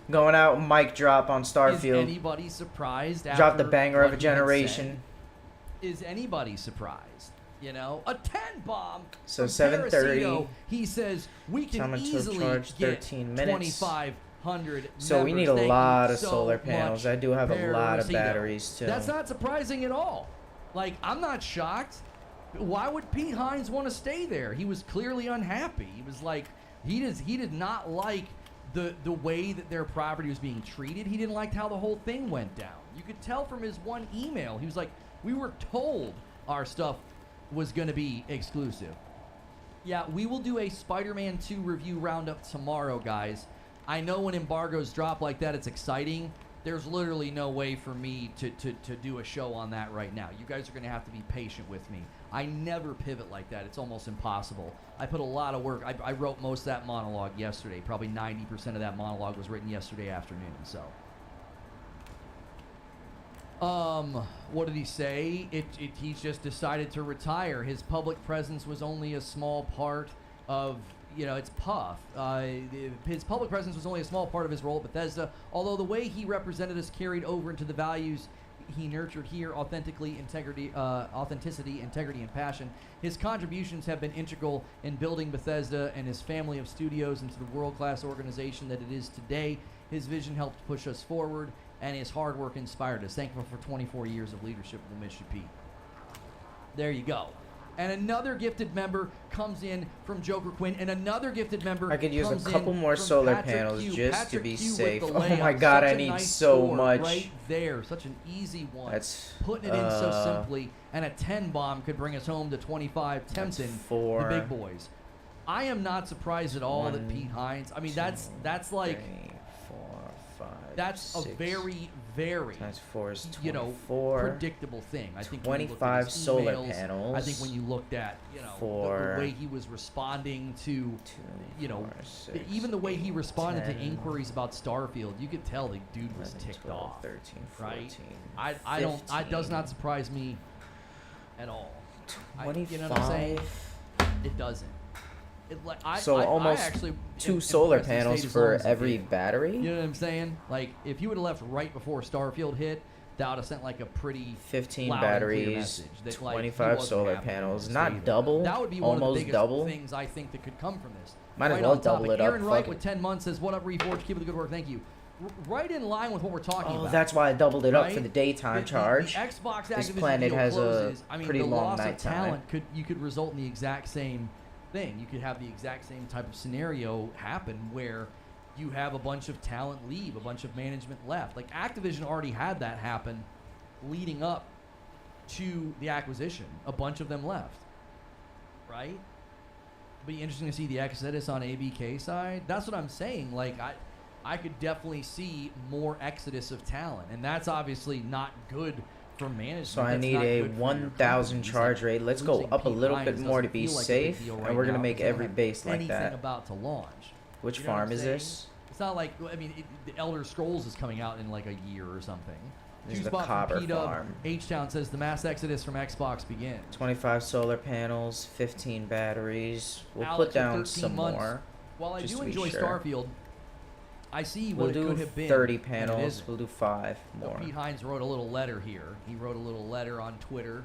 Going out, mic drop on Starfield. Is anybody surprised? Drop the after banger of what a he had generation. said? Is anybody surprised? You know, a 10 bomb. So from 7:30. Parasito. He says we can Time until easily charge, get 13 minutes. 2,500 So we members. need a Thank lot you of so solar panels. much, I do have a lot of Parasito. batteries too. That's not surprising at all. Like, I'm not shocked. Why would Pete Hines want to stay there? He was clearly unhappy. He was like, he did not like the way that their property was being treated. He didn't like how the whole thing went down. You could tell from his one email. He was like, we were told our stuff was going to be exclusive. Yeah, we will do a Spider-Man 2 review roundup tomorrow, guys. I know when embargoes drop like that, it's exciting. There's literally no way for me to do a show on that right now. You guys are going to have to be patient with me. I never pivot like that. It's almost impossible. I put a lot of work. I wrote most of that monologue yesterday. Probably 90% of that monologue was written yesterday afternoon. So, what did he say? He's just decided to retire. His public presence was only a small part of, it's Puff. His public presence was only a small part of his role at Bethesda, although the way he represented us carried over into the values he nurtured here: authenticity, integrity, and passion. His contributions have been integral in building Bethesda and his family of studios into the world-class organization that it is today. His vision helped push us forward, and his hard work inspired us. Thankful for 24 years of leadership. We'll miss you, Pete. There you go. And another gifted member comes in from Joker Quinn, and another gifted member I could use a comes couple in more from solar Patrick panels Q. just Patrick to be Q with safe. the Oh my layup. god, Such I a need nice so score much. right there. Such an easy one. That's putting it in so simply, and a 10 bomb could bring us home to 25, tempting the big boys. I am not surprised at all that Pete Hines. I mean, that's like 3, 4, 5. that's 6. a very, very Times 4 is 24. predictable thing. I think when you looked at 25 his solar emails, panels. I think when you looked at the way he was responding to 2, 4, 6, even the way he 8, responded 10, to inquiries about Starfield, you could tell the dude was 11, ticked 12, off. 13, 14, Right? I don't. It does not surprise me at all. 25. You know what I'm saying? It doesn't. Almost actually 2 solar impressed and panels stayed as for long as he every did. battery. You know what I'm saying? Like, if you would have left right before Starfield hit, that would have sent like a pretty 15 loud and clear batteries, message that, like, he 25 wasn't solar happy panels. to Not stay there. double, That would be one of the almost biggest double. things I think that could come from this. Might as Right well on double topic. it up, Aaron Wright fuck with it. 10 months says, "What up, Reforged? Keep up the good work. Thank you." Right in line with what we're talking Oh, about. that's why I doubled it up for right? the daytime The charge. Xbox This Activision planet deal has closes. a I mean, pretty the long loss of nighttime. talent could result in the exact same thing. You could have the exact same type of scenario happen where you have a bunch of talent leave, a bunch of management left. Like, Activision already had that happen leading up to the acquisition. A bunch of them left, right? Be interesting to see the exodus on ABK side. That's what I'm saying. Like, I could definitely see more exodus of talent, and that's obviously not good for management. So I That's need not a good for your 1,000 companies. charge Like, rate. Let's go losing up a Pete little Hines bit more to doesn't be feel like a big safe, deal and right we're gonna now make because they don't every have base like anything that. about to launch. Which You know what farm I'm is saying? this? It's not like, I mean, the Elder Scrolls is coming out in like a year or something. This is the Two-spot from Copper P-Dub. farm. H-Town says the mass exodus from Xbox begins. 25 solar panels, 15 batteries. We'll Alex put with down 13 some months. more. While I just do to be enjoy sure. Starfield, I see We'll what it do could have been. 30 and it panels. isn't. We'll do 5 So more. Pete Hines wrote a little letter here. He wrote a little letter on Twitter,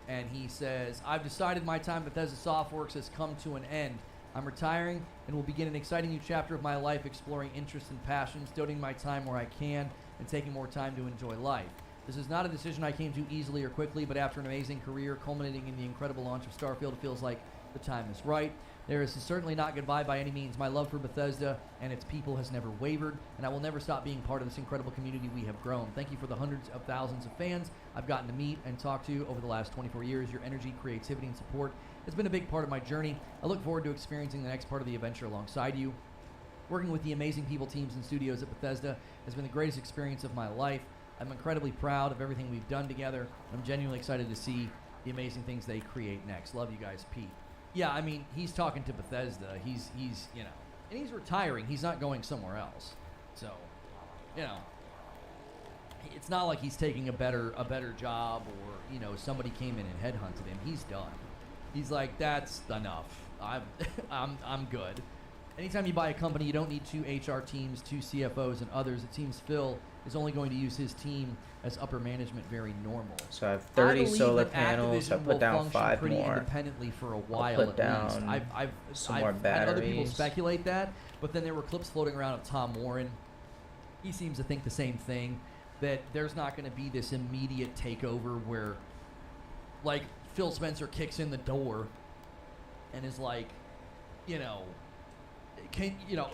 and he says, "I've decided my time at Bethesda Softworks has come to an end. I'm retiring and will begin an exciting new chapter of my life, exploring interests and passions, donating my time where I can, and taking more time to enjoy life. This is not a decision I came to easily or quickly, but after an amazing career culminating in the incredible launch of Starfield, it feels like the time is right. There is certainly not goodbye by any means. My love for Bethesda and its people has never wavered, and I will never stop being part of this incredible community we have grown. Thank you for the hundreds of thousands of fans I've gotten to meet and talk to over the last 24 years. Your energy, creativity, and support has been a big part of my journey. I look forward to experiencing the next part of the adventure alongside you. Working with the amazing people, teams, and studios at Bethesda has been the greatest experience of my life. I'm incredibly proud of everything we've done together. I'm genuinely excited to see the amazing things they create next. Love you guys, Pete. Yeah, I mean, he's talking to Bethesda. He's you know, and he's retiring. He's not going somewhere else. So, you know, it's not like he's taking a better job, or, you know, somebody came in and headhunted him. He's done. He's like, that's enough. I'm good. Anytime you buy a company, you don't need 2 HR teams, 2 CFOs, and others. It seems Phil is only going to use his team as upper management very normal. So I have 30 believe solar that panels. I Activision put will down function 5 pretty more. independently for a I'll while put at down least. I've some more had other people batteries. speculate that, but then there were clips floating around of Tom Warren. He seems to think the same thing, that there's not going to be this immediate takeover where, like, Phil Spencer kicks in the door and is like, you know,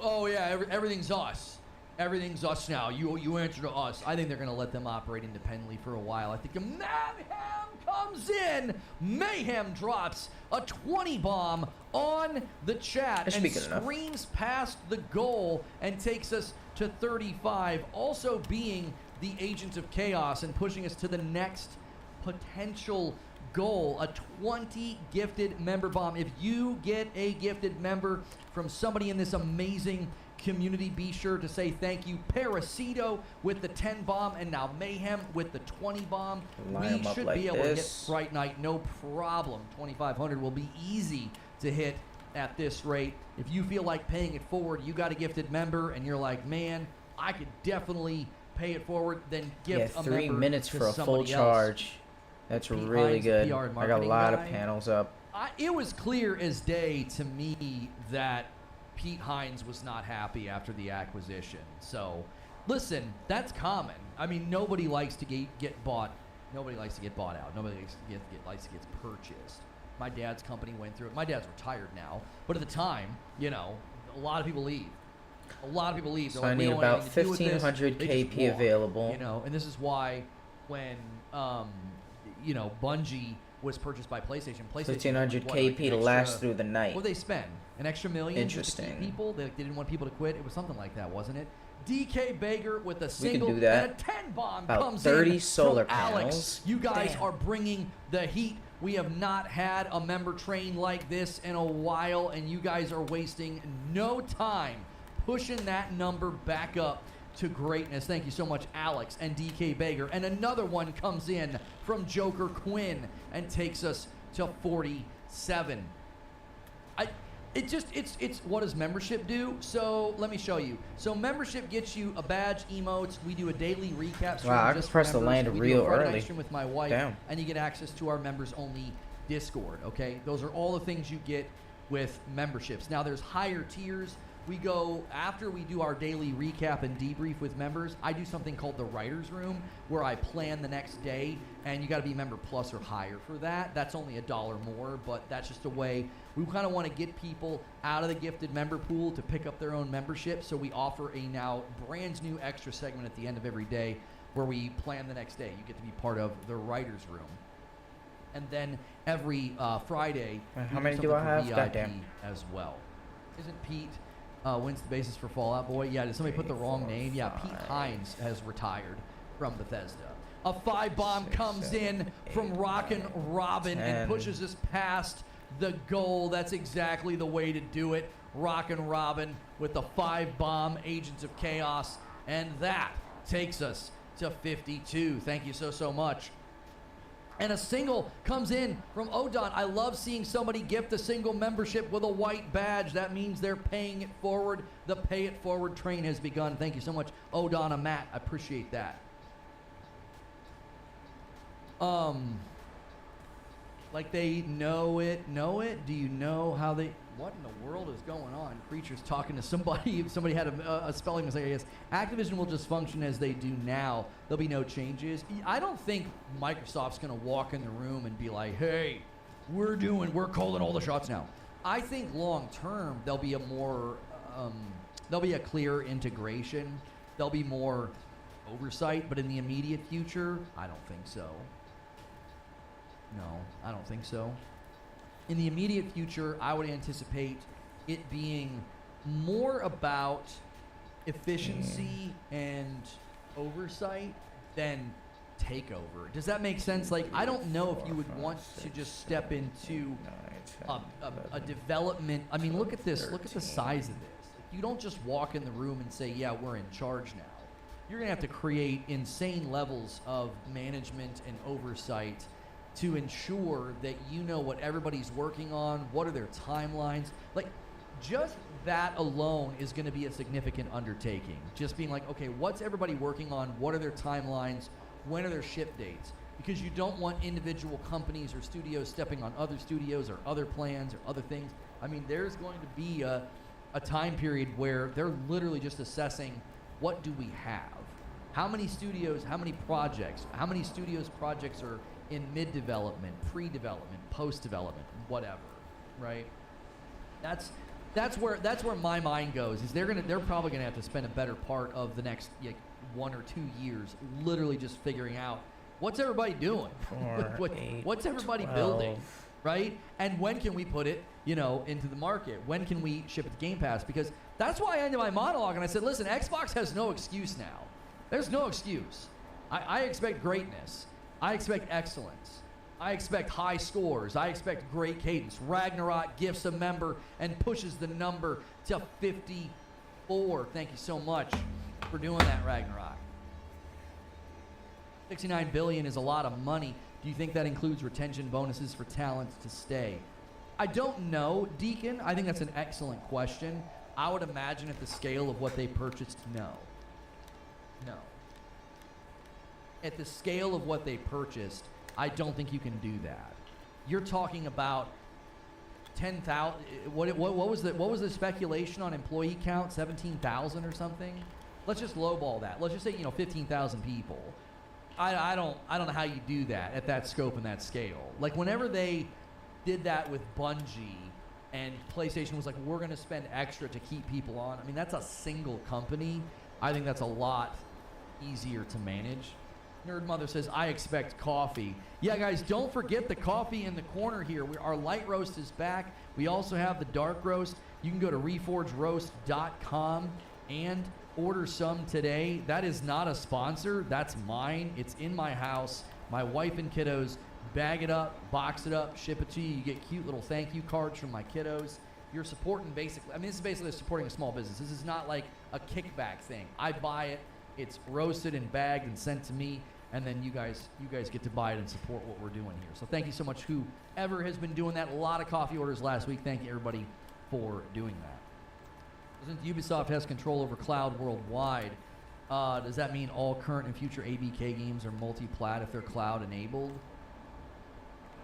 oh yeah, everything's us. Everything's us now. You answer to us. I think they're going to let them operate independently for a while. I think Mayhem comes in. Mayhem drops a 20 bomb on the chat That should and be good enough. screams past the goal and takes us to 35. Also being the agent of chaos and pushing us to the next potential goal, a 20 gifted member bomb. If you get a gifted member from somebody in this amazing community, be sure to say thank you. Parasito with the 10 bomb, and now Mayhem with the 20 bomb. Line We 'em up should like be able to hit this. Fright Night, no problem. 2,500 will be easy to hit at this rate. If you feel like paying it forward, you got a gifted member, and you're like, man, I could definitely pay it forward, then gift a 3 member minutes to for a full somebody else. charge. That's Pete really Hines, good. PR and I got a marketing lot of guy. panels up. It was clear as day to me that Pete Hines was not happy after the acquisition. So, listen, that's common. I mean, nobody likes to get bought. Nobody likes to get bought out. Nobody likes to get purchased. My dad's company went through it. My dad's retired now, but at the time, you know, a lot of people leave. A lot of people leave. So They're I like, we need don't want about anything to do with this. 1,500 They just KP walk, available. You know, and this is why when you know, Bungie was purchased by PlayStation. 1,500 what, KP to an last extra- through the night. What did they spend? An extra million? Just to keep Interesting. people? They didn't want people to quit. It was something like that, wasn't it? DK Baker with a We can single do that. and a 10 bomb About comes 30 in solar from Alex. panels. You guys Damn. are bringing the heat. We have not had a member train like this in a while, and you guys are wasting no time pushing that number back up to greatness. Thank you so much, Alex and DK Baker. And another one comes in from Joker Quinn and takes us to 47. It's what does membership do? So let me show you. So membership gets you a badge, emotes. We do a daily recap stream. Wow, I just can for press the members. land We do a real Friday night early. stream with my wife, Damn. and you get access to our members only Discord. Okay, those are all the things you get with memberships. Now there's higher tiers. We go after we do our daily recap and debrief with members. I do something called the writer's room where I plan the next day, and you got to be member plus or higher for that. That's only $1 more, but that's just a way we kind of want to get people out of the gifted member pool to pick up their own membership. So we offer a now brand new extra segment at the end of every day where we plan the next day. You get to be part of the writer's room. And then every Friday, we How many do something I for have? VIP Goddamn. as well. Isn't Pete wins the basis for Fallout Boy? Yeah, did somebody put the wrong name? Yeah, Pete Hines has retired from Bethesda. A 5 bomb comes in from Rockin' Robin and 10. pushes us past the goal. That's exactly the way to do it. Rockin' Robin with the 5 bomb, Agents of Chaos, and that takes us to 52. Thank you so much. And a single comes in from Odon. I love seeing somebody gift a single membership with a white badge. That means they're paying it forward. The pay it forward train has begun. Thank you so much, Odon and Matt. I appreciate that. Like they know it. Do you know how they... What in the world is going on? Creatures talking to somebody. If somebody had a spelling mistake, I guess. Activision will just function as they do now. There'll be no changes. I don't think Microsoft's going to walk in the room and be like, hey, we're calling all the shots now. I think long term there'll be a clear integration. There'll be more oversight, but in the immediate future, I don't think so. No, I don't think so. In the immediate future, I would anticipate it being more about efficiency and oversight than takeover. Does that make sense? Like, I don't know if you would want to just step into a development. I mean, look at this. Look at the size of this. You don't just walk in the room and say, yeah, we're in charge now. You're going to have to create insane levels of management and oversight to ensure that you know what everybody's working on, what are their timelines. Like, just that alone is going to be a significant undertaking. Just being like, okay, what's everybody working on? What are their timelines? When are their ship dates? Because you don't want individual companies or studios stepping on other studios or other plans or other things. I mean, there's going to be a time period where they're literally just assessing, what do we have? How many studios, how many projects, how many studios projects are in mid-development, pre-development, post-development, whatever, right? That's where my mind goes. Is they're probably gonna have to spend a better part of the next 1 or 2 years literally just figuring out what's everybody doing, what's everybody building, right? And when can we put it, into the market? When can we ship it to Game Pass? Because that's why I ended my monologue and I said, listen, Xbox has no excuse now. There's no excuse. I expect greatness. I expect excellence. I expect high scores. I expect great cadence. Ragnarok gifts a member and pushes the number to 54. Thank you so much for doing that, Ragnarok. 69 billion is a lot of money. Do you think that includes retention bonuses for talent to stay? I don't know, Deacon. I think that's an excellent question. I would imagine at the scale of what they purchased, no. No. At the scale of what they purchased, I don't think you can do that. You're talking about 10,000. What was the speculation on employee count? 17,000 or something. Let's just lowball that. Let's just say 15,000 people. I don't know how you do that at that scope and that scale. Like whenever they did that with Bungie and PlayStation was like, we're going to spend extra to keep people on. I mean, that's a single company. I think that's a lot easier to manage. Nerd Mother says, I expect coffee. Yeah, guys, don't forget the coffee in the corner here. Our light roast is back. We also have the dark roast. You can go to reforgeroast.com and order some today. That is not a sponsor. That's mine. It's in my house. My wife and kiddos bag it up, box it up, ship it to you. You get cute little thank you cards from my kiddos. You're supporting basically, this is basically supporting a small business. This is not like a kickback thing. I buy it. It's roasted and bagged and sent to me, and then you guys get to buy it and support what we're doing here. So thank you so much, whoever has been doing that. A lot of coffee orders last week. Thank you, everybody, for doing that. Since Ubisoft has control over cloud worldwide, does that mean all current and future ABK games are multi-plat if they're cloud enabled?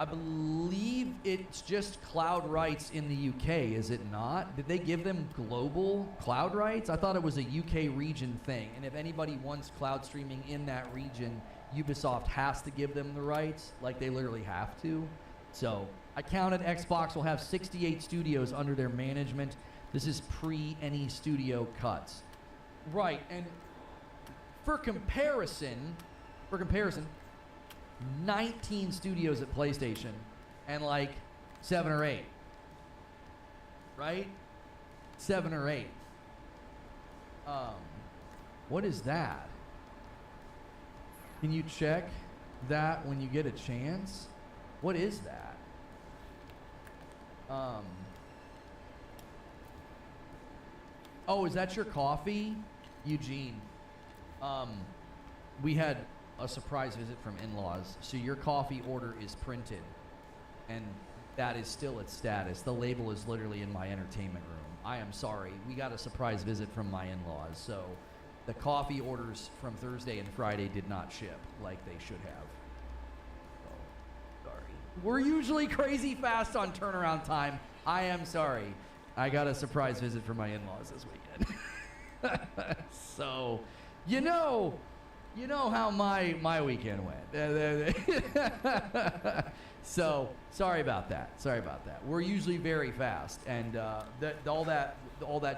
I believe it's just cloud rights in the UK, is it not? Did they give them global cloud rights? I thought it was a UK region thing, and if anybody wants cloud streaming in that region, Ubisoft has to give them the rights, like they literally have to. So I counted Xbox will have 68 studios under their management. This is pre any studio cuts. Right, and for comparison, 19 studios at PlayStation and like 7 or 8. Right? 7 or 8. What is that? Can you check that when you get a chance? What is that? Oh, is that your coffee? Eugene. We had a surprise visit from in-laws. So your coffee order is printed, and that is still its status. The label is literally in my entertainment room. I am sorry. We got a surprise visit from my in-laws, so the coffee orders from Thursday and Friday did not ship like they should have. So, sorry. We're usually crazy fast on turnaround time. I am sorry. I got a surprise visit from my in-laws this weekend. So, You know how my weekend went. So sorry about that. We're usually very fast, and all that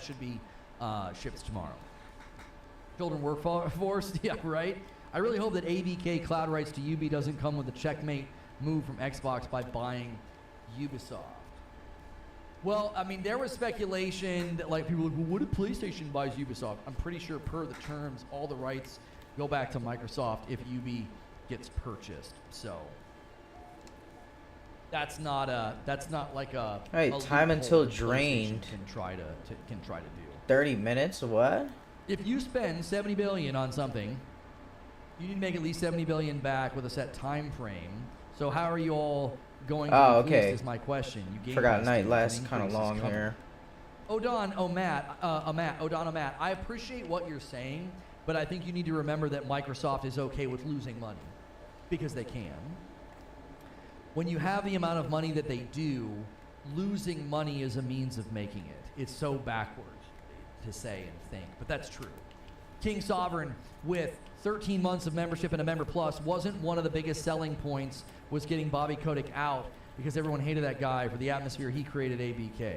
should be shipped tomorrow. Children workforce, yeah, right. I really hope that ABK cloud rights to Ubi doesn't come with a checkmate move from Xbox by buying Ubisoft. Well, I mean, there was speculation that like people were like, well, what if PlayStation buys Ubisoft? I'm pretty sure per the terms, all the rights go back to Microsoft if Ubi gets purchased. So that's not like a Hey, a time loophole until that PlayStation drained. can try to do. 30 minutes? What? If you spend $70 billion on something, you need to make at least $70 billion back with a set time frame. So how are you all going to Oh, be fleeced okay. is my question. You game Forgot tested, night an lasts kind of increase is long coming. here. Matt, I appreciate what you're saying, but I think you need to remember that Microsoft is okay with losing money because they can. When you have the amount of money that they do, losing money is a means of making it. It's so backwards to say and think, but that's true. King Sovereign with 13 months of membership and a Member Plus wasn't one of the biggest selling points was getting Bobby Kotick out because everyone hated that guy for the atmosphere he created ABK.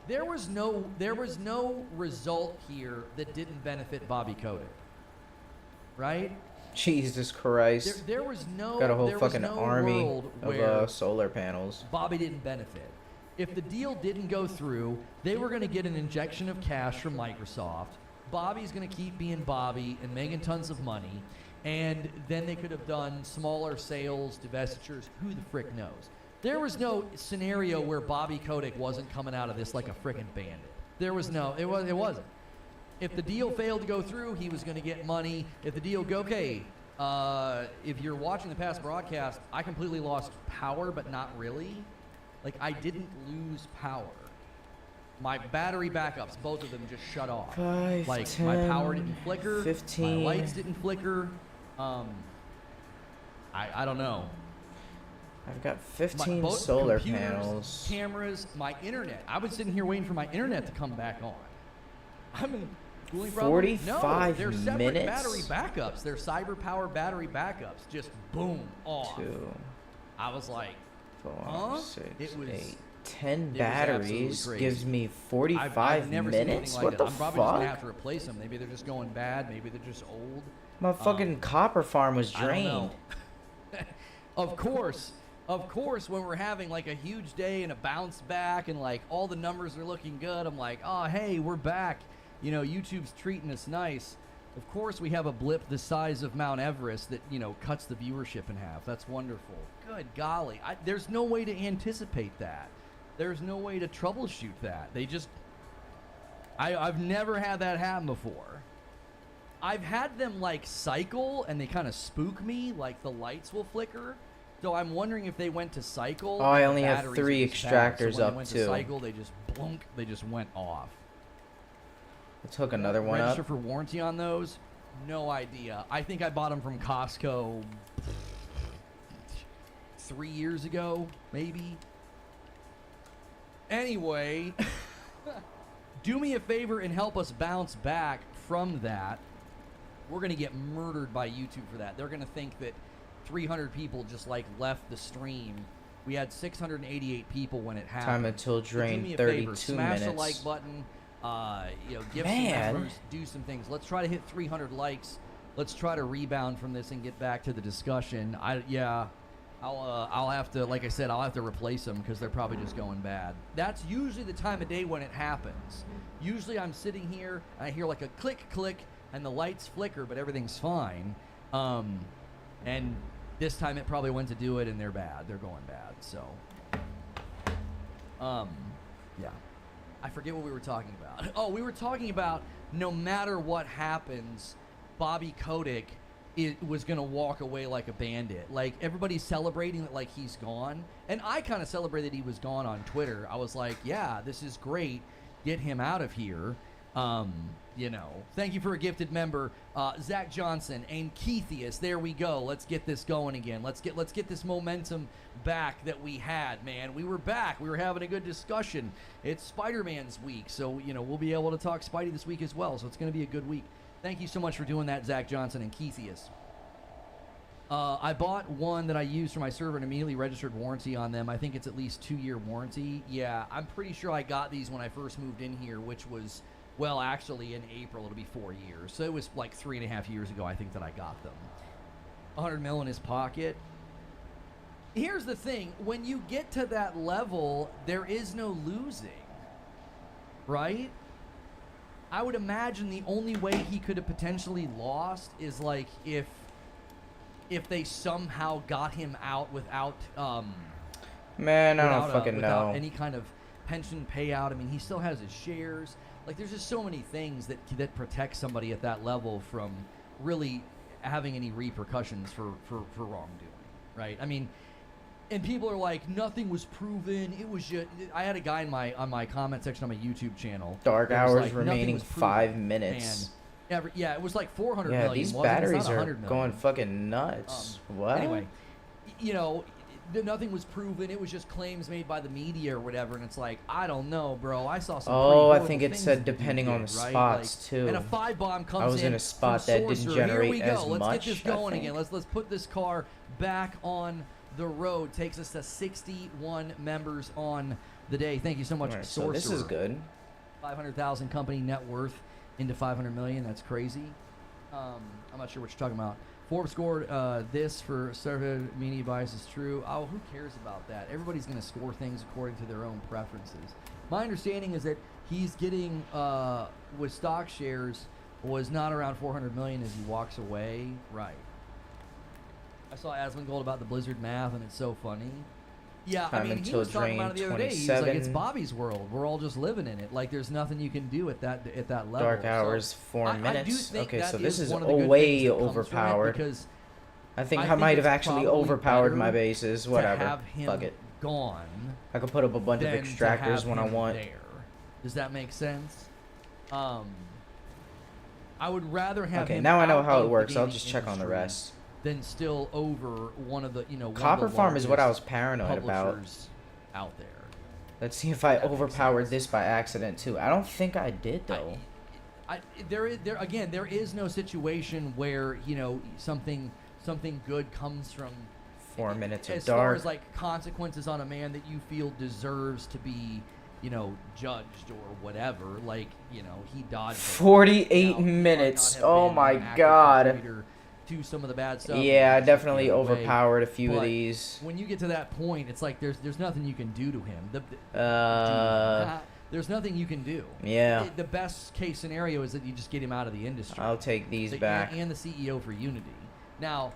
There was no result here that didn't benefit Bobby Kotick, right? Jesus Christ. There was no Got a whole there was fucking no army world where of solar panels. Bobby didn't benefit. If the deal didn't go through, they were going to get an injection of cash from Microsoft. Bobby's going to keep being Bobby and making tons of money, and then they could have done smaller sales, divestitures. Who the frick knows? There was no scenario where Bobby Kotick wasn't coming out of this like a frickin' bandit. There was no, it wasn't. If the deal failed to go through, he was going to get money. If the deal okay, if you're watching the past broadcast, I completely lost power, but not really. Like I didn't lose power. My battery backups, both of them just shut off. 5, like 10, my power didn't flicker, 15. my lights didn't flicker. I don't know. I've got 15 solar panels. Cameras, my internet. I was sitting here waiting for my internet to come back on. I'm in cooling problem. 45 No, they're separate minutes? battery backups. They're cyber power battery backups. Just boom, off. 2, I was like, 4, huh? 6, It was- 8, 10 it was batteries absolutely gives crazy. me 45 I've never seen anything minutes? like What it. the I'm probably just gonna fuck? have to replace them. Maybe they're just going bad. Maybe they're just old. My fucking copper farm was I don't drained. know. Of course, when we're having like a huge day and a bounce back and like all the numbers are looking good, I'm like, oh, hey, we're back. You know, YouTube's treating us nice. Of course, we have a blip the size of Mount Everest that, you know, cuts the viewership in half. That's wonderful. Good golly. There's no way to anticipate that. There's no way to troubleshoot that. They just... I've never had that happen before. I've had them like cycle and they kind of spook me, like the lights will flicker. So I'm wondering if they went to cycle. Oh, I and the only have batteries 3 are just bad. extractors so when up, they went too. To cycle, they just blunk. They just went off. Let's hook another one Register up. for warranty on those? No idea. I think I bought them from Costco 3 years ago, maybe. Anyway, do me a favor and help us bounce back from that. We're going to get murdered by YouTube for that. They're going to think that 300 people just like left the stream. We had 688 people when it happened. Time until So do drain, me a 32 favor, smash minutes. the like button. You know, give Man. some numbers, do some things. Let's try to hit 300 likes. Let's try to rebound from this and get back to the discussion. I'll have to, like I said, I'll have to replace them because they're probably just going bad. That's usually the time of day when it happens. Usually I'm sitting here and I hear like a click, click, and the lights flicker, but everything's fine. And this time it probably went to do it and they're bad. They're going bad. So, yeah. I forget what we were talking about. Oh, we were talking about no matter what happens, Bobby Kotick was going to walk away like a bandit. Like, everybody's celebrating that, like, he's gone. And I kind of celebrated he was gone on Twitter. I was like, yeah, this is great. Get him out of here. You know, thank you for a gifted member, Zach Johnson and Keithius. There we go. Let's get this going again. Let's get this momentum back that we had, man. We were back. We were having a good discussion. It's Spider-Man's week, so you know we'll be able to talk Spidey this week as well. So it's going to be a good week. Thank you so much for doing that, Zach Johnson and Keithius. I bought one that I used for my server and immediately registered warranty on them. I think it's at least 2-year warranty. Yeah, I'm pretty sure I got these when I first moved in here, which was, well, actually in April it'll be 4 years. So it was like 3.5 years ago, I think, that I got them. 100 mil in his pocket. Here's the thing. When you get to that level, there is no losing. Right? I would imagine the only way he could have potentially lost is like if they somehow got him out without Man, I don't fucking without know. any kind of pension payout. I mean, he still has his shares. Like, there's just so many things that protect somebody at that level from really having any repercussions for wrongdoing, right? I mean, and people are like, nothing was proven. It was just. I had a guy on my comment section on my YouTube channel. Dark that was hours like, remaining "Nothing was proven." 5 minutes. And yeah, it was like 400 Yeah, million. these wasn't it? It's batteries not are 100 million. going fucking nuts. What? Anyway, you know, nothing was proven. It was just claims made by the media or whatever. And it's like, I don't know, bro. I saw some. Oh, pretty I think it horrible said things that depending you on did, the right? spots, Like, too. And a 5-bomb comes in. I was in a spot from that didn't Sorcerer. generate Here we as go. Let's much, get this I going think. again. Let's put this car back on the road. Takes us to 61 members on the day. Thank you so much, Alright, so Sorcerer. this is good. 500,000 company net worth into 500 million. That's crazy. I'm not sure what you're talking about. Forbes scored this for Servo Mini bias is true. Oh, who cares about that? Everybody's going to score things according to their own preferences. My understanding is that he's getting, with stock shares, was not around 400 million as he walks away. Right. I saw Asmongold about the Blizzard math, and it's so funny. Yeah, I Time mean, he until was talking about it the other day. He was like, it's 27. Bobby's world. We're all just living in it. Like, there's nothing you can do at that level. Dark So, hours, 4 I do minutes. think Okay, that so this is one of the good way things that comes from it overpowered. because I think I I think might have it's actually probably overpowered my better bases. to Whatever. have him Fuck it. gone I could put up a bunch of than to extractors have when I him want. there. Does that make sense? I would rather have Okay, him now I know out how of it the works. I'll gaming just check on the industry rest. than still over one of the, one of the Copper Farm is what I was largest paranoid about. publishers out there. Let's see if I That makes overpowered sense. this by accident too. I don't think I did though. There is no situation where something good comes from 4 minutes of as far dark. as like consequences on a man that you feel deserves to be judged or whatever. Like he dodged 48 Now, he might minutes. not have Oh been my an active God. contributor to some of the bad stuff. Yeah, I It's just definitely the other way. overpowered a few of But these. When you get to that point, it's like there's nothing you can do to him. There's nothing you can do. Yeah. The best case scenario is that you just get him out of the industry. I'll take these The- back. And the CEO for Unity. Now,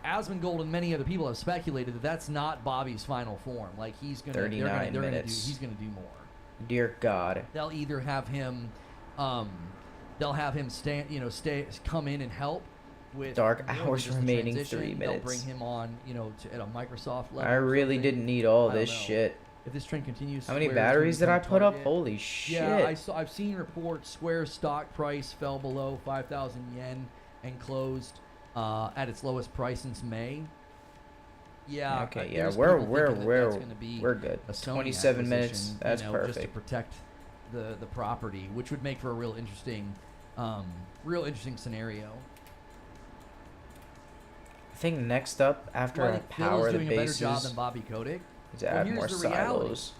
Asmongold and many other people have speculated that that's not Bobby's final form. Like he's gonna, 39 minutes. He's gonna do more. Dear God. They'll either have him, come in and help with Dark more than hours just the remaining, transition. 3 They'll minutes. bring him on, at a Microsoft level. I or really something. didn't need all I don't this know. shit. If this trend continues, How many Square is gonna batteries did I become put up? target. Holy shit. Yeah, I've seen reports Square's stock price fell below 5,000 yen and closed at its lowest price since May. Yeah. Okay, yeah, there's we're people thinking that that's gonna be good. a Sony 27 minutes. acquisition, That's just to perfect. protect the property, which would make for a real interesting scenario. I think next up after Do I I think Phil power is the doing a better job bases than Bobby Kotick? is add here's more the reality. silos.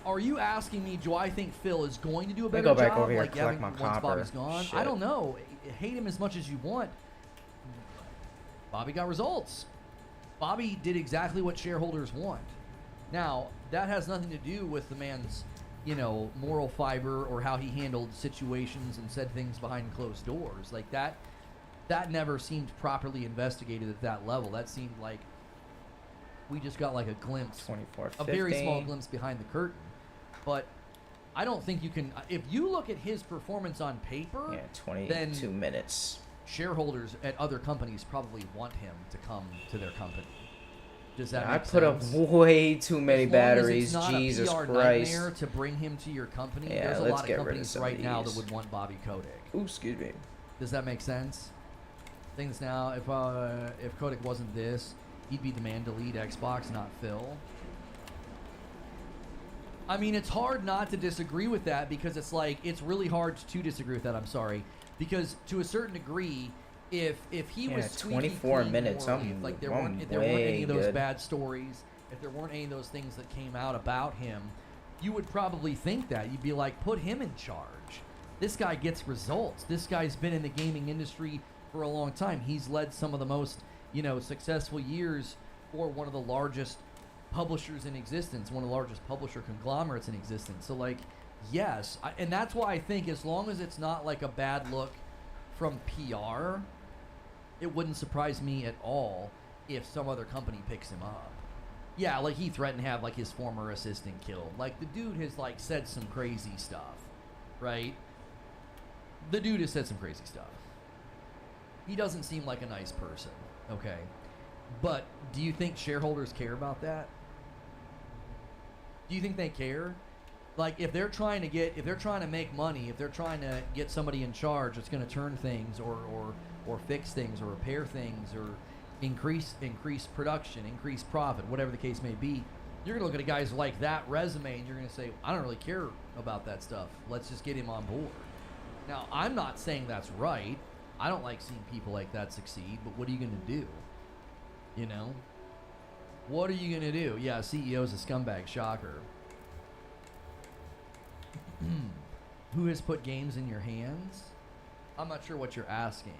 Are you asking me, do I think Phil is going to do a Let me better go back job over here, like collect having my once copper. Bobby's gone? I Shit. don't know. Hate him as much as you want. Bobby got results. Bobby did exactly what shareholders want. Now, that has nothing to do with the man's, moral fiber or how he handled situations and said things behind closed doors. Like that never seemed properly investigated at that level. That seemed like we just got like a glimpse, 24:50. a very small glimpse behind the curtain. But I don't think you can. If you look at his performance on paper, Yeah, 22 minutes. shareholders at other companies probably want him to come to their company. Does that I make put up sense? way too many As long as batteries. it's not Jesus a PR Christ. nightmare to bring him to your company. Yeah, There's a let's lot of get rid of companies some right of now that these. would want Bobby Kotick. Ooh, excuse me. Does that make sense? Things now, if Kotick wasn't this, he'd be the man to lead Xbox, not Phil. I mean, it's hard not to disagree with that because it's like it's really hard to disagree with that. I'm sorry, because to a certain degree, if he was squeaky 24 clean minutes, morally, if, like there weren't any of those bad stories, if there weren't any of those things that came out about him, you would probably think that you'd be like, put him in charge. This guy gets results. This guy's been in the gaming industry for a long time. He's led some of the most, successful years for one of the largest publishers in existence, one of the largest publisher conglomerates in existence. So like, yes, and that's why I think as long as it's not like a bad look from PR, it wouldn't surprise me at all if some other company picks him up. Yeah, like he threatened to have like his former assistant killed. Like the dude has like said some crazy stuff, right? The dude has said some crazy stuff. He doesn't seem like a nice person, okay? But do you think shareholders care about that? Do you think they care? Like if they're trying to make money, if they're trying to get somebody in charge that's going to turn things or fix things or repair things or increase production, increase profit, whatever the case may be, you're going to look at a guy's like that resume and you're going to say, I don't really care about that stuff. Let's just get him on board. Now, I'm not saying that's right. I don't like seeing people like that succeed, but what are you going to do? What are you going to do? Yeah, CEO's a scumbag, shocker. Who has put games in your hands? I'm not sure what you're asking.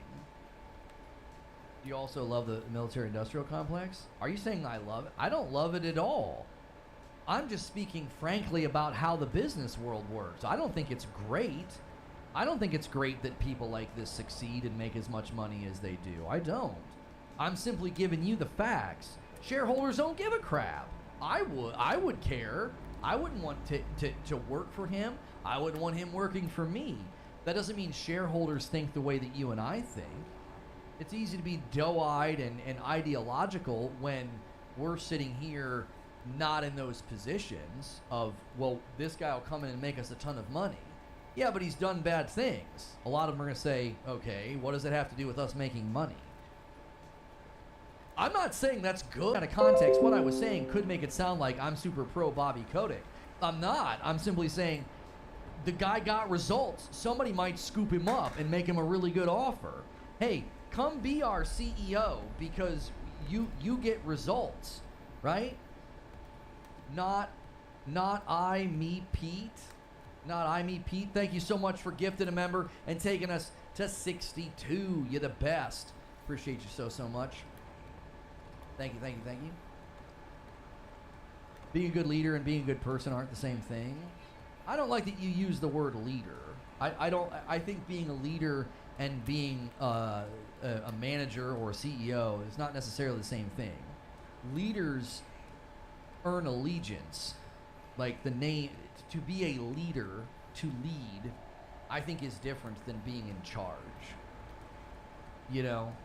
Do you also love the military-industrial complex? Are you saying I love it? I don't love it at all. I'm just speaking frankly about how the business world works. I don't think it's great. I don't think it's great that people like this succeed and make as much money as they do. I don't. I'm simply giving you the facts. Shareholders don't give a crap. I would care. I wouldn't want to work for him. I wouldn't want him working for me. That doesn't mean shareholders think the way that you and I think. It's easy to be doe-eyed and ideological when we're sitting here not in those positions of, well, this guy will come in and make us a ton of money. Yeah, but he's done bad things. A lot of them are going to say, okay, what does it have to do with us making money? I'm not saying that's good. Out of context, what I was saying could make it sound like I'm super pro Bobby Kotick. I'm not. I'm simply saying the guy got results. Somebody might scoop him up and make him a really good offer. Hey, come be our CEO because you get results, right? Not I, me, Pete. Not I, me, Pete. Thank you so much for gifting a member and taking us to 62. You're the best. Appreciate you so much. Thank you. Being a good leader and being a good person aren't the same thing. I don't like that you use the word leader. I think being a leader and being a manager or a CEO is not necessarily the same thing. Leaders earn allegiance. Like the name, to be a leader, to lead, I think is different than being in charge.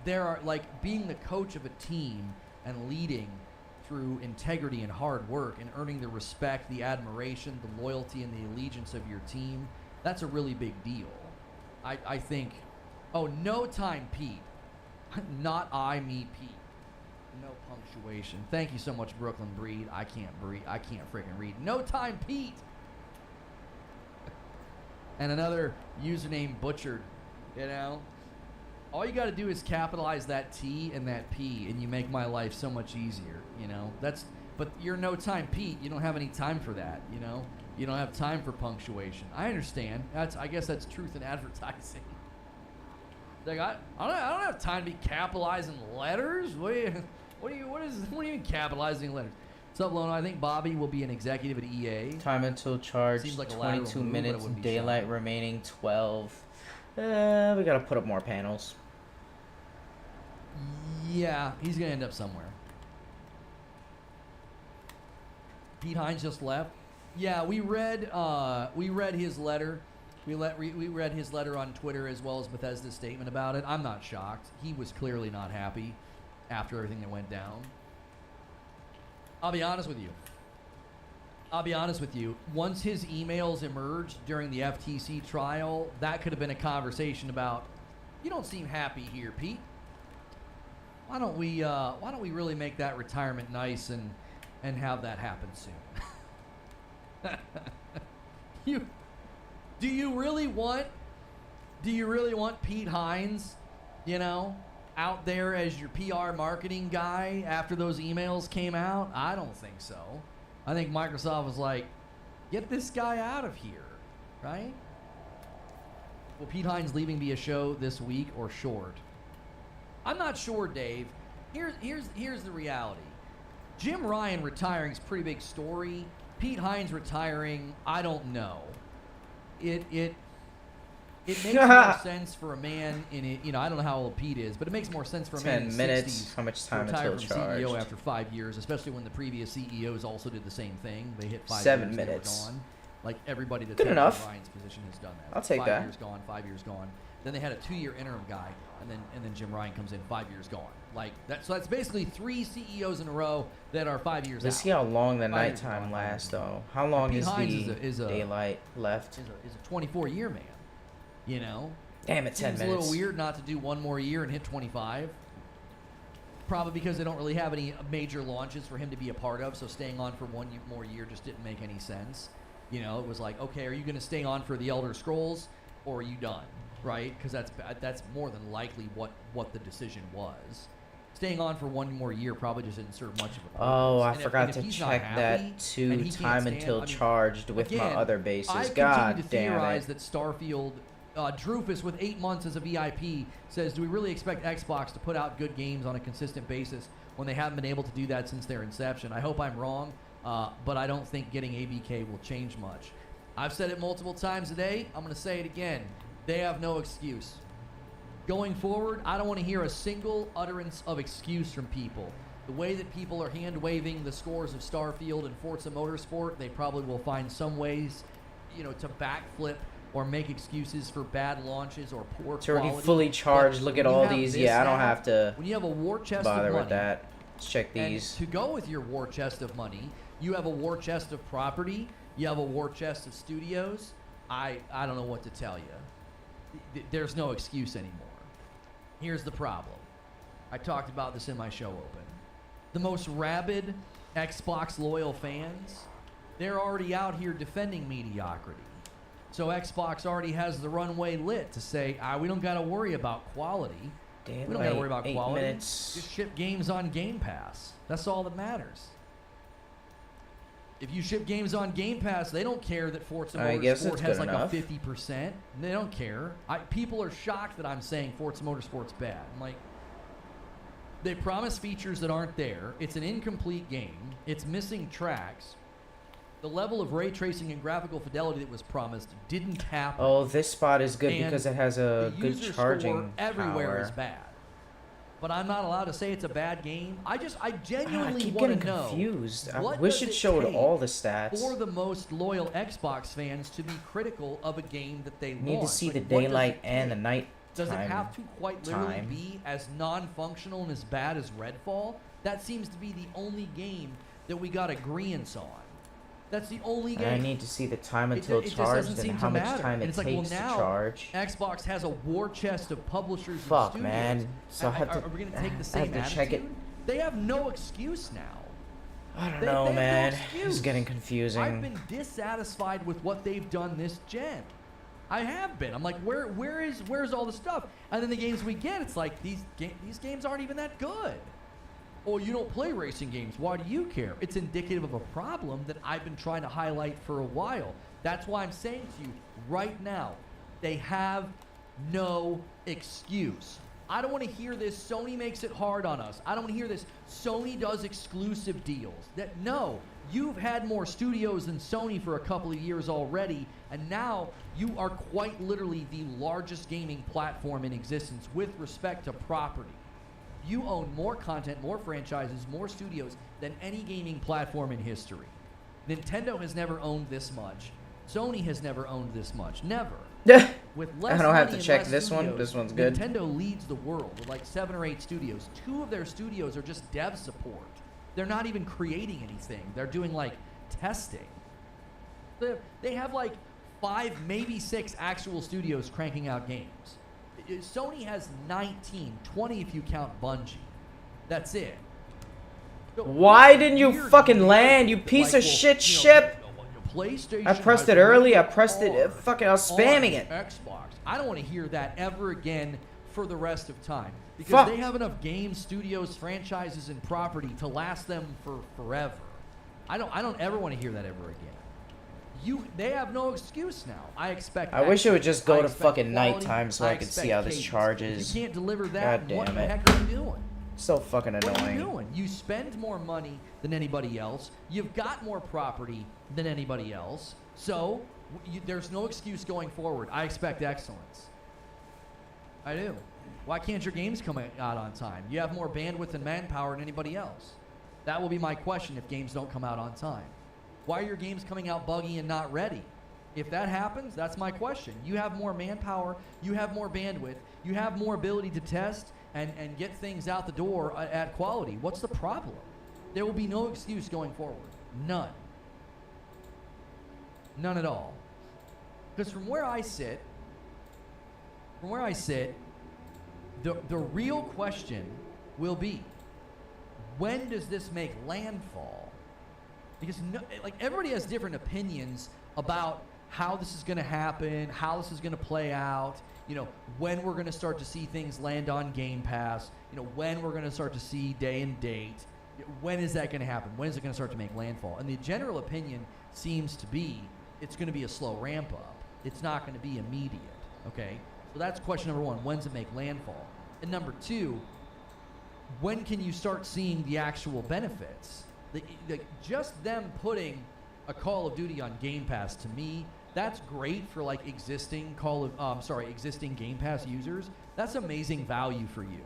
There are like being the coach of a team and leading through integrity and hard work and earning the respect, the admiration, the loyalty, and the allegiance of your team. That's a really big deal. I think, no time, Pete. Not I, me, Pete. No punctuation. Thank you so much, Brooklyn Breed. I can't freaking read. No time, Pete. And another username butchered. All you got to do is capitalize that T and that P, and you make my life so much easier. But you're no time, Pete. You don't have any time for that. You don't have time for punctuation. I understand. I guess that's truth in advertising. Like I don't have time to be capitalizing letters. What do you mean capitalizing letters? What's up, Lono? I think Bobby will be an executive at EA. Time until charge. Seems like a 22 move, minutes. Daylight remaining 12. We gotta put up more panels. Yeah, he's gonna end up somewhere. Pete Hines just left. Yeah, we read his letter. We read his letter on Twitter as well as Bethesda's statement about it. I'm not shocked. He was clearly not happy after everything that went down. I'll be honest with you. Once his emails emerged during the FTC trial, that could have been a conversation about, you don't seem happy here, Pete. Why don't we really make that retirement nice and have that happen soon? Do you really want Pete Hines, you know, out there as your PR marketing guy after those emails came out? I don't think so. I think Microsoft was like, get this guy out of here, right? Will Pete Hines leaving be a show this week or short? I'm not sure, Dave. Here's the reality. Jim Ryan retiring is a pretty big story. Pete Hines retiring, I don't know. It makes more sense for a man in it. You know, I don't know how old Pete is, but it makes more sense for a man in 10 his minutes. 60s How much to time retire until from charged? CEO after 5 years, especially when the previous CEOs also did the same thing. They hit 5 7 years, minutes. they were gone. Like everybody that's Good held enough. Ryan's position has done that. I'll take 5 that. years gone, 5 years gone. Then they had a 2-year interim guy, and then Jim Ryan comes in, 5 years gone. Like that. So that's basically 3 CEOs in a row that are 5 years Let's out. see how long the 5 years nighttime gone, lasts, 5 years though. How long Pete is Hines the is a daylight left? Is a 24-year man. You know. Damn it, 10 Seems a minutes. little weird not to do one more year and hit 25. Probably because they don't really have any major launches for him to be a part of, so staying on for one more year just didn't make any sense. You know, it was like, okay, are you going to stay on for the Elder Scrolls, or are you done, right? Because that's more than likely what the decision was. Staying on for one more year probably just didn't serve much of a purpose. Oh, I And if- forgot and if to he's not check happy that and to he can't time stand- until I mean, charged with my again, other bases. I God continue to damn theorize it. that Starfield, Drufus with 8 months as a VIP says, do we really expect Xbox to put out good games on a consistent basis when they haven't been able to do that since their inception? I hope I'm wrong, but I don't think getting ABK will change much. I've said it multiple times today. I'm going to say it again. They have no excuse. Going forward, I don't want to hear a single utterance of excuse from people. The way that people are hand-waving the scores of Starfield and Forza Motorsport, they probably will find some ways, you know, to backflip or make excuses for bad launches or poor It's already quality. fully charged. But Look at when you all have these. this Yeah, I don't now, have to when you have a war chest bother of money, with that. Let's check and these. to go with your war chest of money, you have a war chest of property, you have a war chest of studios. I don't know what to tell you. There's no excuse anymore. Here's the problem. I talked about this in my show open. The most rabid Xbox loyal fans, they're already out here defending mediocrity. So Xbox already has the runway lit to say, we don't got to worry about quality. Damn, We don't got to worry about 8 quality. minutes. Just ship games on Game Pass. That's all that matters. If you ship games on Game Pass, they don't care that Forza I guess Motorsport it's has good like enough. a 50%. They don't care. People are shocked that I'm saying Forza Motorsport's bad. I'm like, they promise features that aren't there. It's an incomplete game. It's missing tracks. The level of ray tracing and graphical fidelity that was promised didn't happen. Oh, this spot is good And because it has a the good user charging score everywhere power. is bad. But I'm not allowed to say it's a bad game. I I genuinely keep want getting to know. confused. I what wish does it it showed take all the stats. for the most loyal Xbox fans to be critical of a game that they You need to launch. see Like, the what does daylight it and the take? night Does it time. have to quite literally time. be as non-functional and as bad as Redfall? That seems to be the only game that we got agreeance on. That's the only game. I need to see the time It- until it just charged doesn't and seem how to much matter. time And it it's like, well, takes now to charge. Xbox has a war chest of publishers Fuck, and studios. man. So I have to. Are we going to take the I same have to check it. attitude? They have no excuse now. I don't They know, have no man. excuse. It's getting confusing. I've been dissatisfied with what they've done this gen. I have been. I'm like, where's all the stuff? And then the games we get, it's like these games aren't even that good. Oh, you don't play racing games. Why do you care? It's indicative of a problem that I've been trying to highlight for a while. That's why I'm saying to you right now, they have no excuse. I don't want to hear this. Sony makes it hard on us. I don't want to hear this. Sony does exclusive deals. No, you've had more studios than Sony for a couple of years already, and now you are quite literally the largest gaming platform in existence with respect to property. You own more content, more franchises, more studios than any gaming platform in history. Nintendo has never owned this much. Sony has never owned this much. Never. With less I don't have money to and check less this one. studios, This one's good. Nintendo leads the world with like 7 or 8 studios. 2 of their studios are just dev support. They're not even creating anything. They're doing like testing. They have like 5, maybe 6 actual studios cranking out games. Sony has 19, 20 if you count Bungie. That's it. So Why didn't you weird fucking narrative land, you that, piece like, of well, shit you know, ship? PlayStation. I pressed has it early. I rated pressed it. R Fucking, I was spamming on it. Xbox. I don't want to hear that ever again for the rest of time because Fuck. they have enough games, studios, franchises, and property to last them for forever. I don't ever want to hear that ever again. They have no excuse now. I expect. I wish it would just go I to expect fucking quality, nighttime so I could expect see how this cadence. charges. If you can't deliver that, God what damn the it. heck are you doing? So fucking What are you annoying. doing? You spend more money than anybody else. You've got more property than anybody else. So there's no excuse going forward. I expect excellence. I do. Why can't your games come out on time? You have more bandwidth and manpower than anybody else. That will be my question if games don't come out on time. Why are your games coming out buggy and not ready? If that happens, that's my question. You have more manpower, you have more bandwidth, you have more ability to test and get things out the door at quality. What's the problem? There will be no excuse going forward. None. None at all. Because from where I sit, the real question will be, when does this make landfall? Because everybody has different opinions about how this is going to happen, how this is going to play out, when we're going to start to see things land on Game Pass, when we're going to start to see day and date. When is that going to happen? When is it going to start to make landfall? And the general opinion seems to be it's going to be a slow ramp up. It's not going to be immediate, okay? So that's question number one. When's it make landfall? And number two, when can you start seeing the actual benefits? Just them putting a Call of Duty on Game Pass, to me, that's great for existing existing Game Pass users. That's amazing value for you.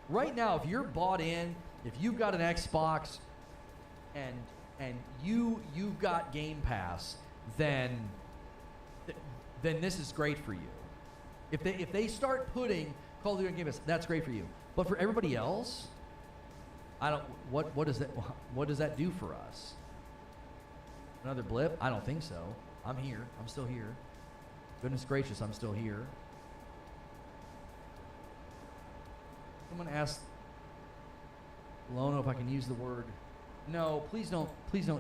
Right now, if you're bought in, if you've got an Xbox and you've got Game Pass, then this is great for you. If they start putting Call of Duty on Game Pass, that's great for you. But for everybody else, what does that do for us? Another blip? I don't think so. I'm here. I'm still here. Goodness gracious, I'm still here. Someone asked Lono if I can use the word. No, please don't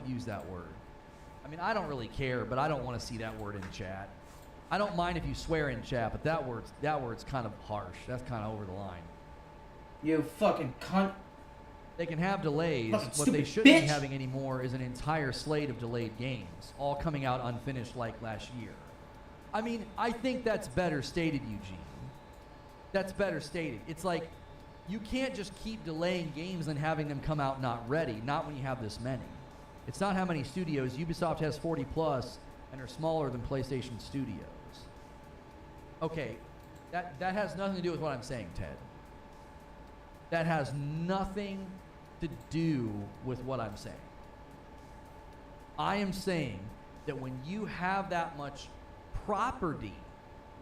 use that word. I mean, I don't really care, but I don't want to see that word in chat. I don't mind if you swear in chat, but that word's kind of harsh. That's kind of over the line. You fucking cunt. They can have delays. Fucking What they stupid shouldn't bitch. be having anymore is an entire slate of delayed games, all coming out unfinished like last year. I mean, I think that's better stated, Eugene. That's better stated. It's like, you can't just keep delaying games and having them come out not ready, not when you have this many. It's not how many studios. Ubisoft has 40 plus and are smaller than PlayStation Studios. Okay, that has nothing to do with what I'm saying, Ted. That has nothing to do with what I'm saying. I am saying that when you have that much property,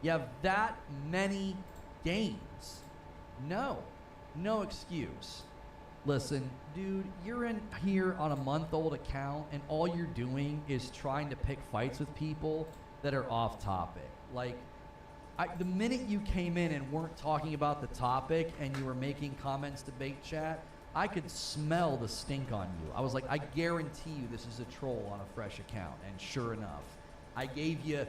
you have that many games, no excuse. Listen, dude, you're in here on a month-old account and all you're doing is trying to pick fights with people that are off topic. The minute you came in and weren't talking about the topic and you were making comments to bait chat, I could smell the stink on you. I was like, I guarantee you this is a troll on a fresh account. And sure enough, I gave you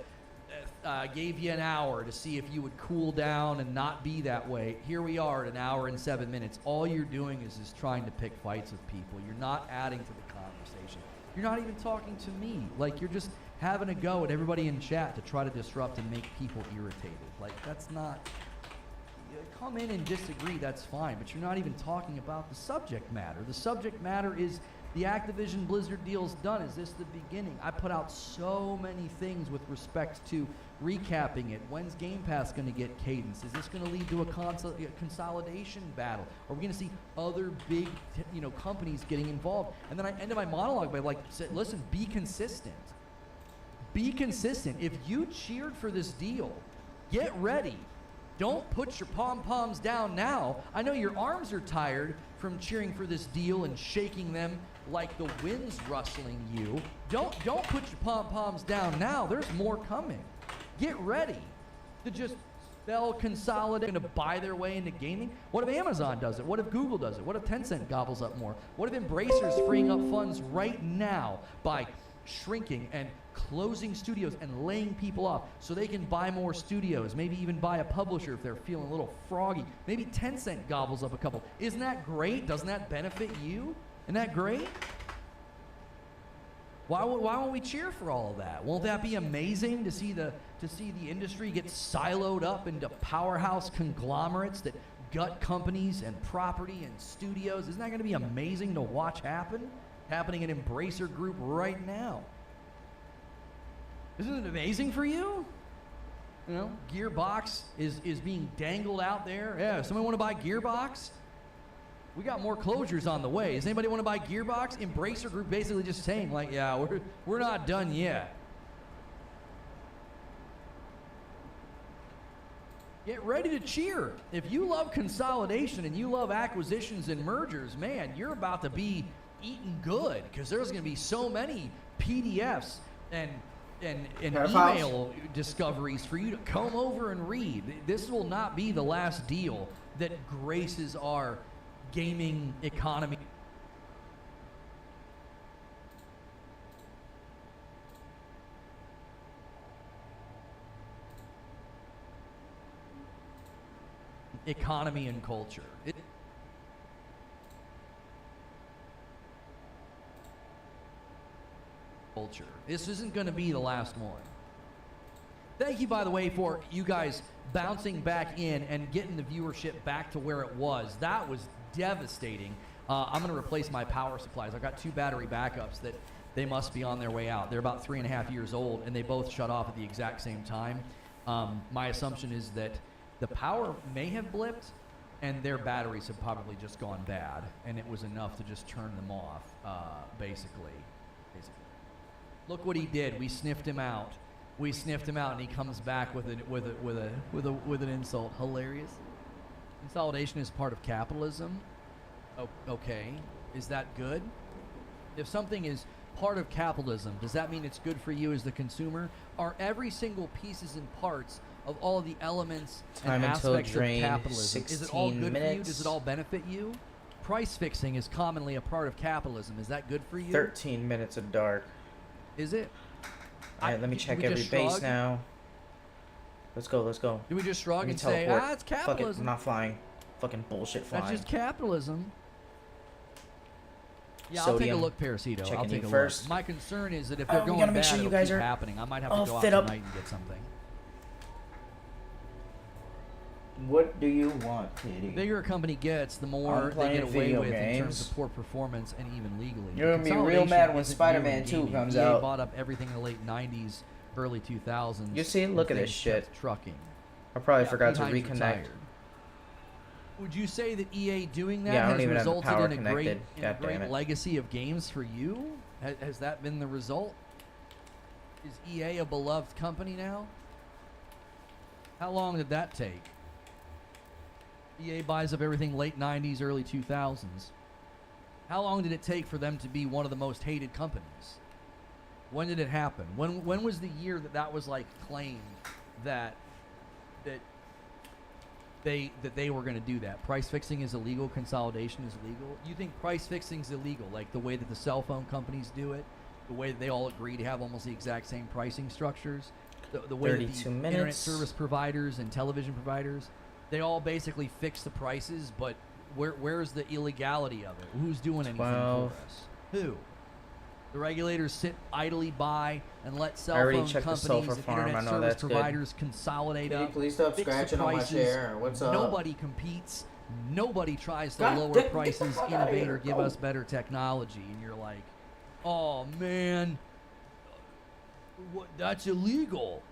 an hour to see if you would cool down and not be that way. Here we are at an hour and 7 minutes. All you're doing is trying to pick fights with people. You're not adding to the conversation. You're not even talking to me. You're just having a go at everybody in chat to try to disrupt and make people irritated. That's not... Come in and disagree, that's fine, but you're not even talking about the subject matter. The subject matter is the Activision Blizzard deal's done. Is this the beginning? I put out so many things with respect to recapping it. When's Game Pass going to get cadence? Is this going to lead to a consolidation battle? Are we going to see other big companies getting involved? And then I ended my monologue by listen, be consistent. Be consistent. If you cheered for this deal, get ready. Don't put your pom-poms down now. I know your arms are tired from cheering for this deal and shaking them like the wind's rustling you. Don't put your pom-poms down now. There's more coming. Get ready to just spell consolidate, going to buy their way into gaming. What if Amazon does it? What if Google does it? What if Tencent gobbles up more? What if Embracer's freeing up funds right now by shrinking and closing studios and laying people off so they can buy more studios, maybe even buy a publisher if they're feeling a little froggy. Maybe Tencent gobbles up a couple. Isn't that great? Doesn't that benefit you? Isn't that great? Why won't we cheer for all of that? Won't that be amazing to see the industry get siloed up into powerhouse conglomerates that gut companies and property and studios? Isn't that going to be amazing to watch happening at Embracer Group right now? Isn't it amazing for you? You know, Gearbox is being dangled out there. Yeah, somebody want to buy Gearbox? We got more closures on the way. Does anybody want to buy Gearbox? Embracer Group basically just saying, like, yeah, we're not done yet. Get ready to cheer. If you love consolidation and you love acquisitions and mergers, man, you're about to be eating good, because there's going to be so many PDFs and email discoveries for you to come over and read. This will not be the last deal that graces our gaming economy. Economy and culture. Culture. This isn't going to be the last one. Thank you, by the way, for you guys bouncing back in and getting the viewership back to where it was. That was devastating. I'm going to replace my power supplies. I've got 2 battery backups that they must be on their way out. They're about 3.5 years old, and they both shut off at the exact same time. My assumption is that the power may have blipped, and their batteries have probably just gone bad, and it was enough to just turn them off, basically. Look what he did. We sniffed him out. And he comes back with an insult. Hilarious. Consolidation is part of capitalism. Okay, is that good? If something is part of capitalism, does that mean it's good for you as the consumer? Are every single pieces and parts of all the elements and aspects of capitalism, is it all good for you? Does it all benefit you? Price fixing is commonly a part of capitalism. Is that good for you? 13 minutes of dark. Is it? Alright, let me check every base now. Let's go. Do we just shrug and say, it's capitalism? Fuck it, I'm not flying. Fucking bullshit flying. That's just capitalism. Yeah, I'll take a look, Parasito. I'll take a look. My concern is that if they're going bad, it'll keep happening. I might have to go out tonight and get something. What do you want, Kitty? The bigger a company gets, the more they get away with in terms of poor performance and even legally. You're going to be real mad when Spider-Man 2 comes out. EA bought up everything in the late 90s, early 2000s. You see? Look at this shit. Trucking. I probably forgot to reconnect. Would you say that EA doing that has resulted in a great legacy of games for you? Has that been the result? Is EA a beloved company now? How long did that take? EA buys up everything late 90s, early 2000s. How long did it take for them to be one of the most hated companies? When did it happen? When was the year that was like claimed that they were going to do that? Price fixing is illegal, consolidation is illegal. You think price fixing is illegal, like the way that the cell phone companies do it, the way that they all agree to have almost the exact same pricing structures, the way that the internet service providers and television providers, they all basically fix the prices, but where's the illegality of it? Who's doing anything for us? Who? The regulators sit idly by and let cell phone companies and internet service providers consolidate up. Please stop scratching on my chair. What's up? Nobody competes. Nobody tries to lower prices, innovate, or give us better technology. And you're like, oh man, that's illegal.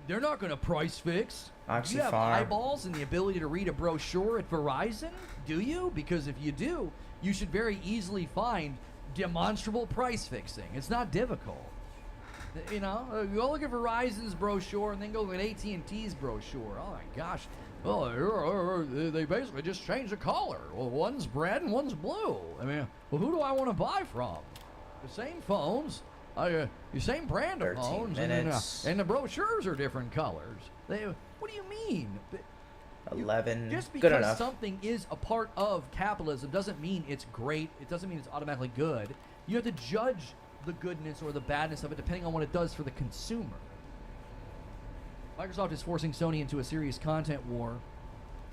They're not going to price fix. Do you have eyeballs and the ability to read a brochure at Verizon? Do you? Because if you do, you should very easily find demonstrable price fixing. It's not difficult. You know, go look at Verizon's brochure and then go look at AT&T's brochure. Oh my gosh. Well, they basically just changed the color. Well, one's red and one's blue. I mean, well, who do I want to buy from? The same phones. The same brand of phones, and the brochures are different colors. What do you mean? 11. Just because something is a part of capitalism doesn't mean it's great. It doesn't mean it's automatically good. You have to judge the goodness or the badness of it, depending on what it does for the consumer. Microsoft is forcing Sony into a serious content war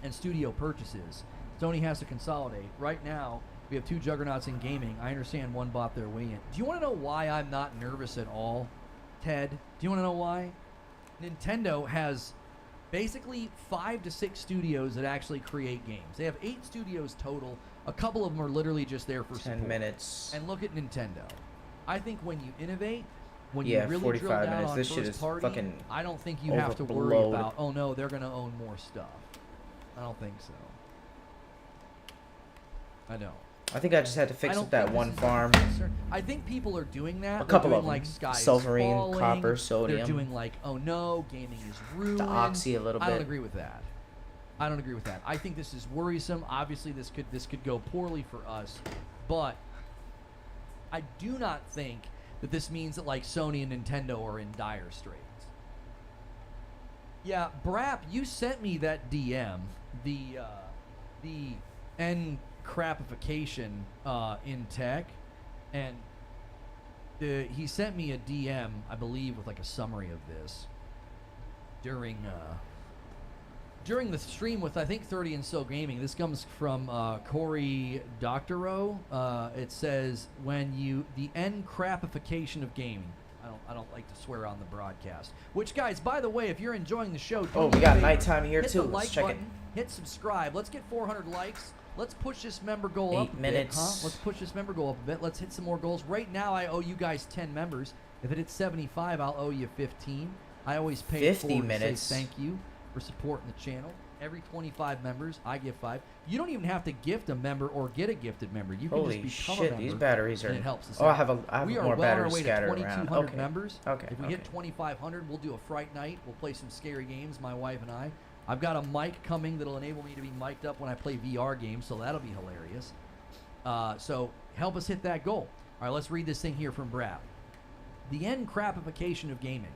and studio purchases. Sony has to consolidate. Right now, we have two juggernauts in gaming. I understand one bought their way in. Do you want to know why I'm not nervous at all, Ted? Do you want to know why? Nintendo has basically 5 to 6 studios that actually create games. They have 8 studios total. A couple of them are literally just there for 10 support. minutes. And look at Nintendo. I think when you innovate, when Yeah, you really 45 drill down minutes. on This shit first is party, fucking I don't think you have to worry overblown. about, oh no, they're going to own more stuff. I don't think so. I don't. I think I just had to fix up that one farm. I think people are doing that. A couple They're of doing them. like Sky is Silverine, Falling. copper, sodium. They're doing like, oh no, gaming is ruined. The Oxy a little I don't bit. agree with that. I don't agree with that. I think this is worrisome. Obviously, this could go poorly for us, but I do not think that this means that like Sony and Nintendo are in dire straits. Yeah, Brap, you sent me that DM, the N crapification in tech, and he sent me a DM, I believe, with like a summary of this during the stream with I think 30 and So Gaming. This comes from Corey Doctorow. It says the N crapification of gaming. I don't like to swear on the broadcast. Which, guys, by the way, if you're enjoying the show, Oh, do we me a got favor. nighttime here Hit too. the Let's like check it. button. Hit subscribe. Let's get 400 likes. Let's push this member goal 8 up a minutes. bit, huh? Let's push this member goal up a bit. Let's hit some more goals. Right now, I owe you guys 10 members. If it hits 75, I'll owe you 15. I always pay 50 4 to minutes. say thank you for supporting the channel. Every 25 members, I give 5. You don't even have to gift a member or get a gifted member. You can Holy just become a shit, member. these batteries are. And it helps us Oh, I out. have We are more well on our batteries way to scattered around. 2,200 Okay. members. Okay. If we hit 2,500, we'll do a fright night. We'll play some scary games, my wife and I. I've got a mic coming that'll enable me to be mic'd up when I play VR games, so that'll be hilarious. So help us hit that goal. All right, let's read this thing here from Brad. The end crapification of gaming.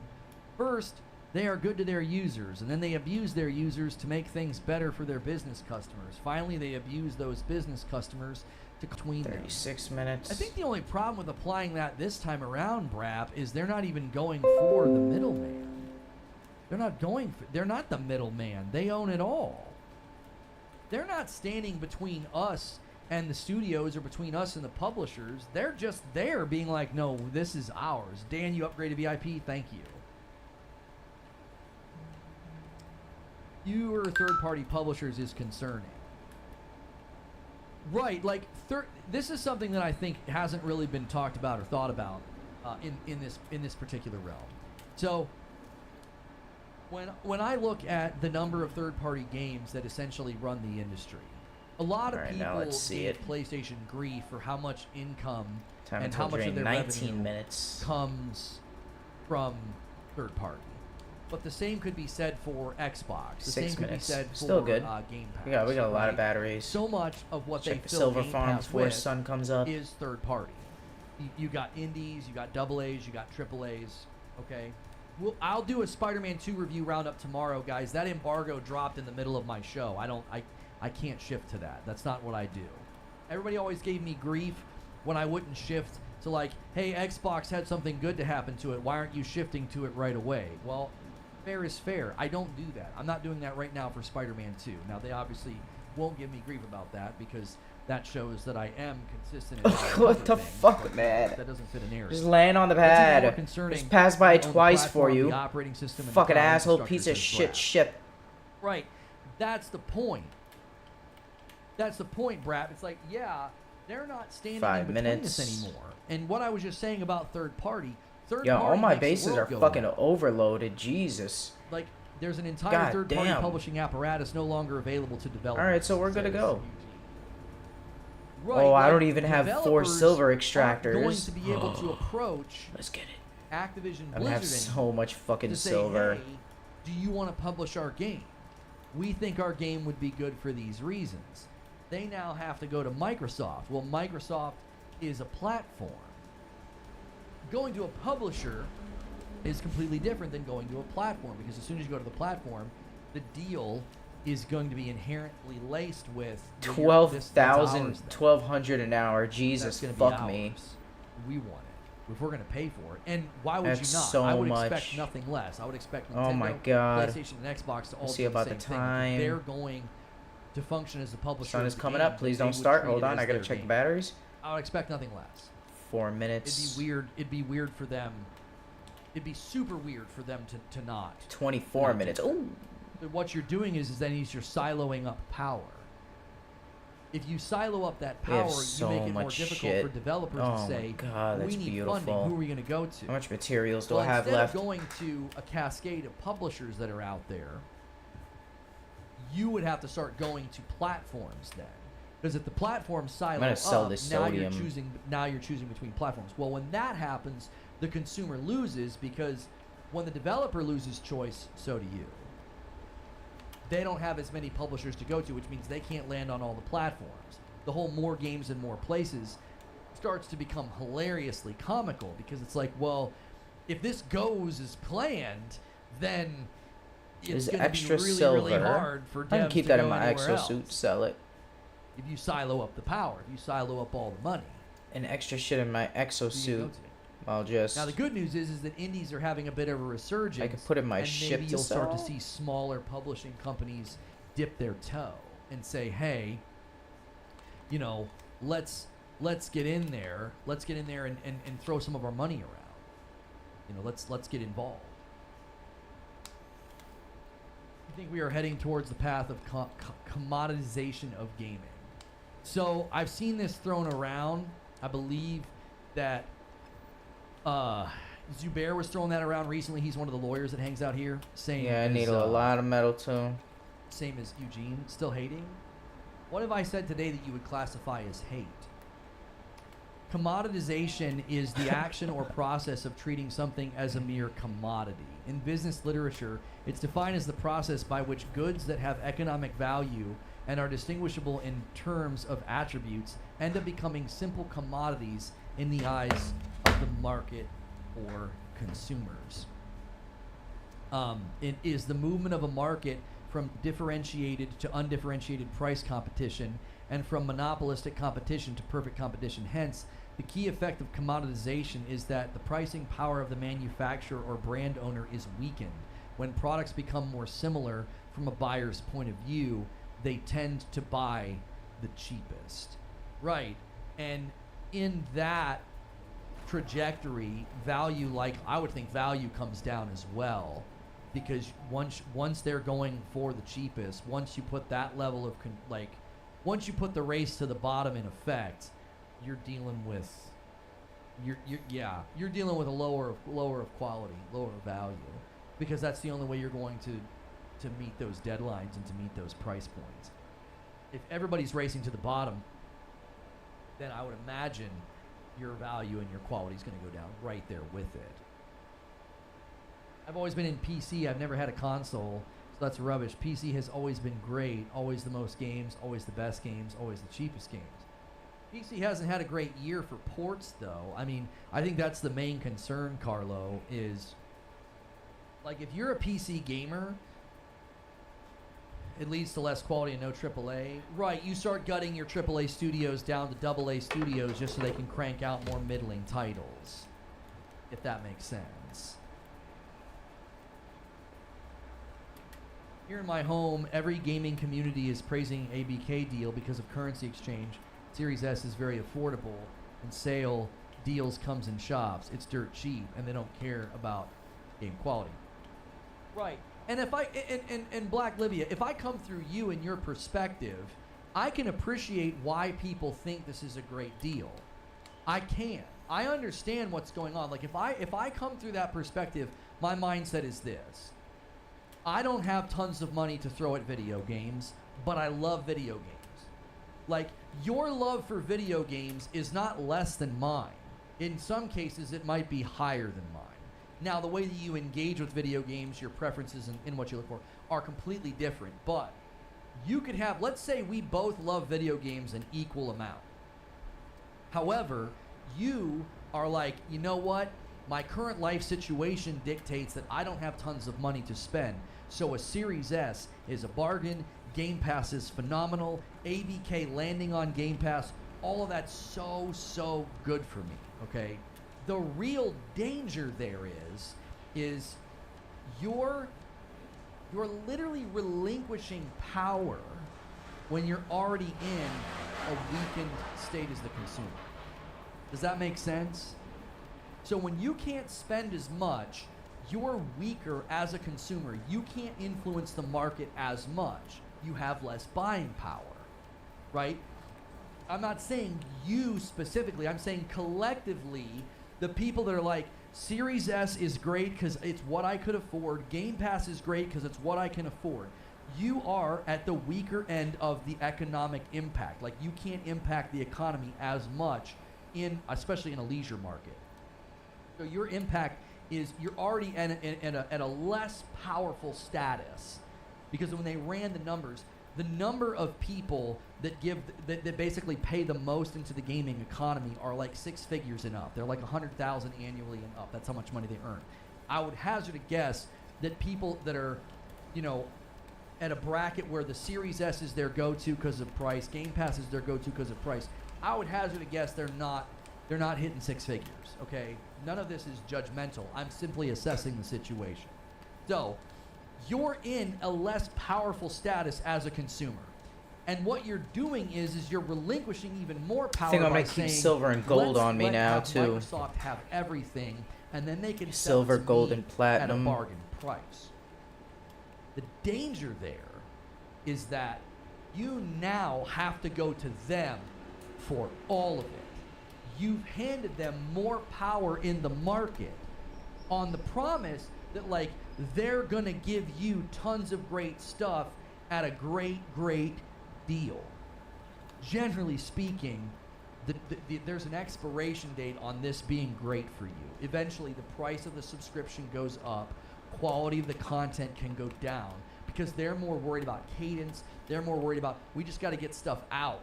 First, they are good to their users, and then they abuse their users to make things better for their business customers. Finally, they abuse those business customers to between them. 36 minutes. I think the only problem with applying that this time around, Brap, is they're not even going for the middleman. They're not the middleman. They own it all. They're not standing between us and the studios or between us and the publishers. They're just there being like, no, this is ours. Dan, you upgraded VIP. Thank you. Fewer third-party publishers is concerning. Right, like this is something that I think hasn't really been talked about or thought about in this particular realm. So when I look at the number of third-party games that essentially run the industry, a lot of Alright, now people let's see give it. PlayStation grief for how much income Time and until how much of drain, their 19 revenue minutes. comes from third party. But the same could be said for Xbox. The 6 same could minutes. be said for Still good. Game Pass. We got a lot right? of batteries. So much of what Check they the fill Silver Game Farm Pass before with sun comes up. is third party. You got indies, you got double A's, you got triple A's. Okay, I'll do a Spider-Man 2 review roundup tomorrow, guys. That embargo dropped in the middle of my show. I can't shift to that. That's not what I do. Everybody always gave me grief when I wouldn't shift to like, hey, Xbox had something good to happen to it. Why aren't you shifting to it right away? Well, fair is fair. I don't do that. I'm not doing that right now for Spider-Man 2. Now, they obviously won't give me grief about that because that shows that I am consistent. In What the fuck, man? That doesn't fit a narrative. Just land on the What's even more pad. concerning Just pass by on the twice for platform, you. the operating system and Fucking cloud asshole infrastructure piece of says shit Brad. ship. Right. That's the point. That's the point, Brad. It's like, yeah, they're not standing 5 in between minutes. us anymore. And what I was just saying about third party Yo, all my makes the bases are world go fucking round. overloaded. Jesus. Like, there's an entire God third-party damn. publishing apparatus no longer available to develop. Alright, so we're good to says go. Right, Oh, I like, don't even have 4 developers silver aren't extractors. going to be able to approach Let's get it. Activision I'm gonna have Blizzard so much fucking to say, silver. hey, do you want to publish our game? We think our game would be good for these reasons. They now have to go to Microsoft. Well, Microsoft is a platform. Going to a publisher is completely different than going to a platform, because as soon as you go to the platform, the deal is going to be inherently laced with well, that's 12,000, ours then. 1,200 an hour. That's Jesus, gonna be fuck me. ours. We want it. if we're going to pay for it. And why would That's you not? so I would much. expect nothing less. I would expect Nintendo, Oh my God. PlayStation, and Xbox to all Let's see do about the the same time. thing. If they're going to function as the publisher. Sun of is the coming game, up. Please they don't would start. treat Hold it on. as I gotta their check the game. batteries. I would expect nothing less. 4 minutes. It'd be weird. It'd be weird for them. It'd be super weird for them to not. 24 not minutes. do it. Ooh. But what you're doing is then you're siloing up power. If you silo up that We have power, so you make it more much difficult shit. for developers Oh to my say, God, we that's need beautiful. funding. Who are we going to go to? How much materials do Well, I have instead left? of going to a cascade of publishers that are out there, you would have to start going to platforms then. Because if the platforms silo gonna sell up, this now sodium. you're choosing between platforms. Well, when that happens, the consumer loses because when the developer loses choice, so do you. They don't have as many publishers to go to, which means they can't land on all the platforms. The whole more games in more places starts to become hilariously comical because it's like, well, if this goes as planned, then it's Is going to be extra really, silver. really hard for devs I can keep to that go in my anywhere exosuit. else. Sell it. If you silo up the power, if you silo up all the money, And extra shit in my who do you go exosuit. to? I'll just. Now the good news is that indies are having a bit of a resurgence. I could put in my and ship maybe to you'll start to sell. see smaller publishing companies dip their toe and say, "Hey, you know, let's get in there. Let's get in there and throw some of our money around. You know, let's get involved." I think we are heading towards the path of commoditization of gaming. So I've seen this thrown around. I believe that Zubair was throwing that around recently. He's one of the lawyers that hangs out here. Same Yeah, I as, need a lot of metal too. Same as Eugene. Still hating? What have I said today that you would classify as hate? Commoditization is the action or process of treating something as a mere commodity. In business literature, it's defined as the process by which goods that have economic value and are distinguishable in terms of attributes end up becoming simple commodities in the eyes of the market or consumers. It is the movement of a market from differentiated to undifferentiated price competition and from monopolistic competition to perfect competition. Hence, the key effect of commoditization is that the pricing power of the manufacturer or brand owner is weakened. When products become more similar from a buyer's point of view, they tend to buy the cheapest. Right. And in that trajectory, value, like I would think value comes down as well, because once they're going for the cheapest, once you put that level of once you put the race to the bottom in effect, you're dealing with you're dealing with a lower of quality, lower of value, because that's the only way you're going to meet those deadlines and to meet those price points. If everybody's racing to the bottom, then I would imagine your value and your quality is going to go down right there with it. I've always been in PC. I've never had a console, so that's rubbish. PC has always been great. Always the most games, always the best games, always the cheapest games. PC hasn't had a great year for ports, though. I mean, I think that's the main concern, Carlo, is like if you're a PC gamer, it leads to less quality and no AAA. Right, you start gutting your AAA studios down to AA studios just so they can crank out more middling titles, if that makes sense. Here in my home, every gaming community is praising ABK deal because of currency exchange. Series S is very affordable, and sale deals comes in shops. It's dirt cheap, and they don't care about game quality. Right. And if I and Black Libya, if I come through you and your perspective, I can appreciate why people think this is a great deal. I can. I understand what's going on. Like if I come through that perspective, my mindset is this. I don't have tons of money to throw at video games, but I love video games. Like, your love for video games is not less than mine. In some cases, it might be higher than mine. Now, the way that you engage with video games, your preferences and what you look for are completely different. But you could have, let's say we both love video games an equal amount. However, you are like, you know what? My current life situation dictates that I don't have tons of money to spend. So a Series S is a bargain. Game Pass is phenomenal. ABK landing on Game Pass, all of that's so good for me, okay? The real danger there is you're literally relinquishing power when you're already in a weakened state as the consumer. Does that make sense? So when you can't spend as much, you're weaker as a consumer. You can't influence the market as much. You have less buying power, right? I'm not saying you specifically. I'm saying collectively, the people that are like, Series S is great because it's what I could afford. Game Pass is great because it's what I can afford. You are at the weaker end of the economic impact. Like, you can't impact the economy as much especially in a leisure market. So your impact is you're already at a less powerful status, because when they ran the numbers, the number of people that basically pay the most into the gaming economy are like 6 figures and up. They're like 100,000 annually and up. That's how much money they earn. I would hazard a guess that people that are, at a bracket where the Series S is their go-to because of price, Game Pass is their go-to because of price, I would hazard a guess they're not hitting 6 figures, okay? None of this is judgmental. I'm simply assessing the situation. So, you're in a less powerful status as a consumer. And what you're doing is you're relinquishing even more power. I think I'm by gonna keep saying, silver and gold on me let's now have too. Microsoft have everything, and then they can sell Silver, it to gold, me and platinum. at a bargain price. The danger there is that you now have to go to them for all of it. You've handed them more power in the market on the promise that, like, they're gonna give you tons of great stuff at a great deal. Generally speaking, there's an expiration date on this being great for you. Eventually, the price of the subscription goes up, quality of the content can go down, because they're more worried about cadence. They're more worried about, we just got to get stuff out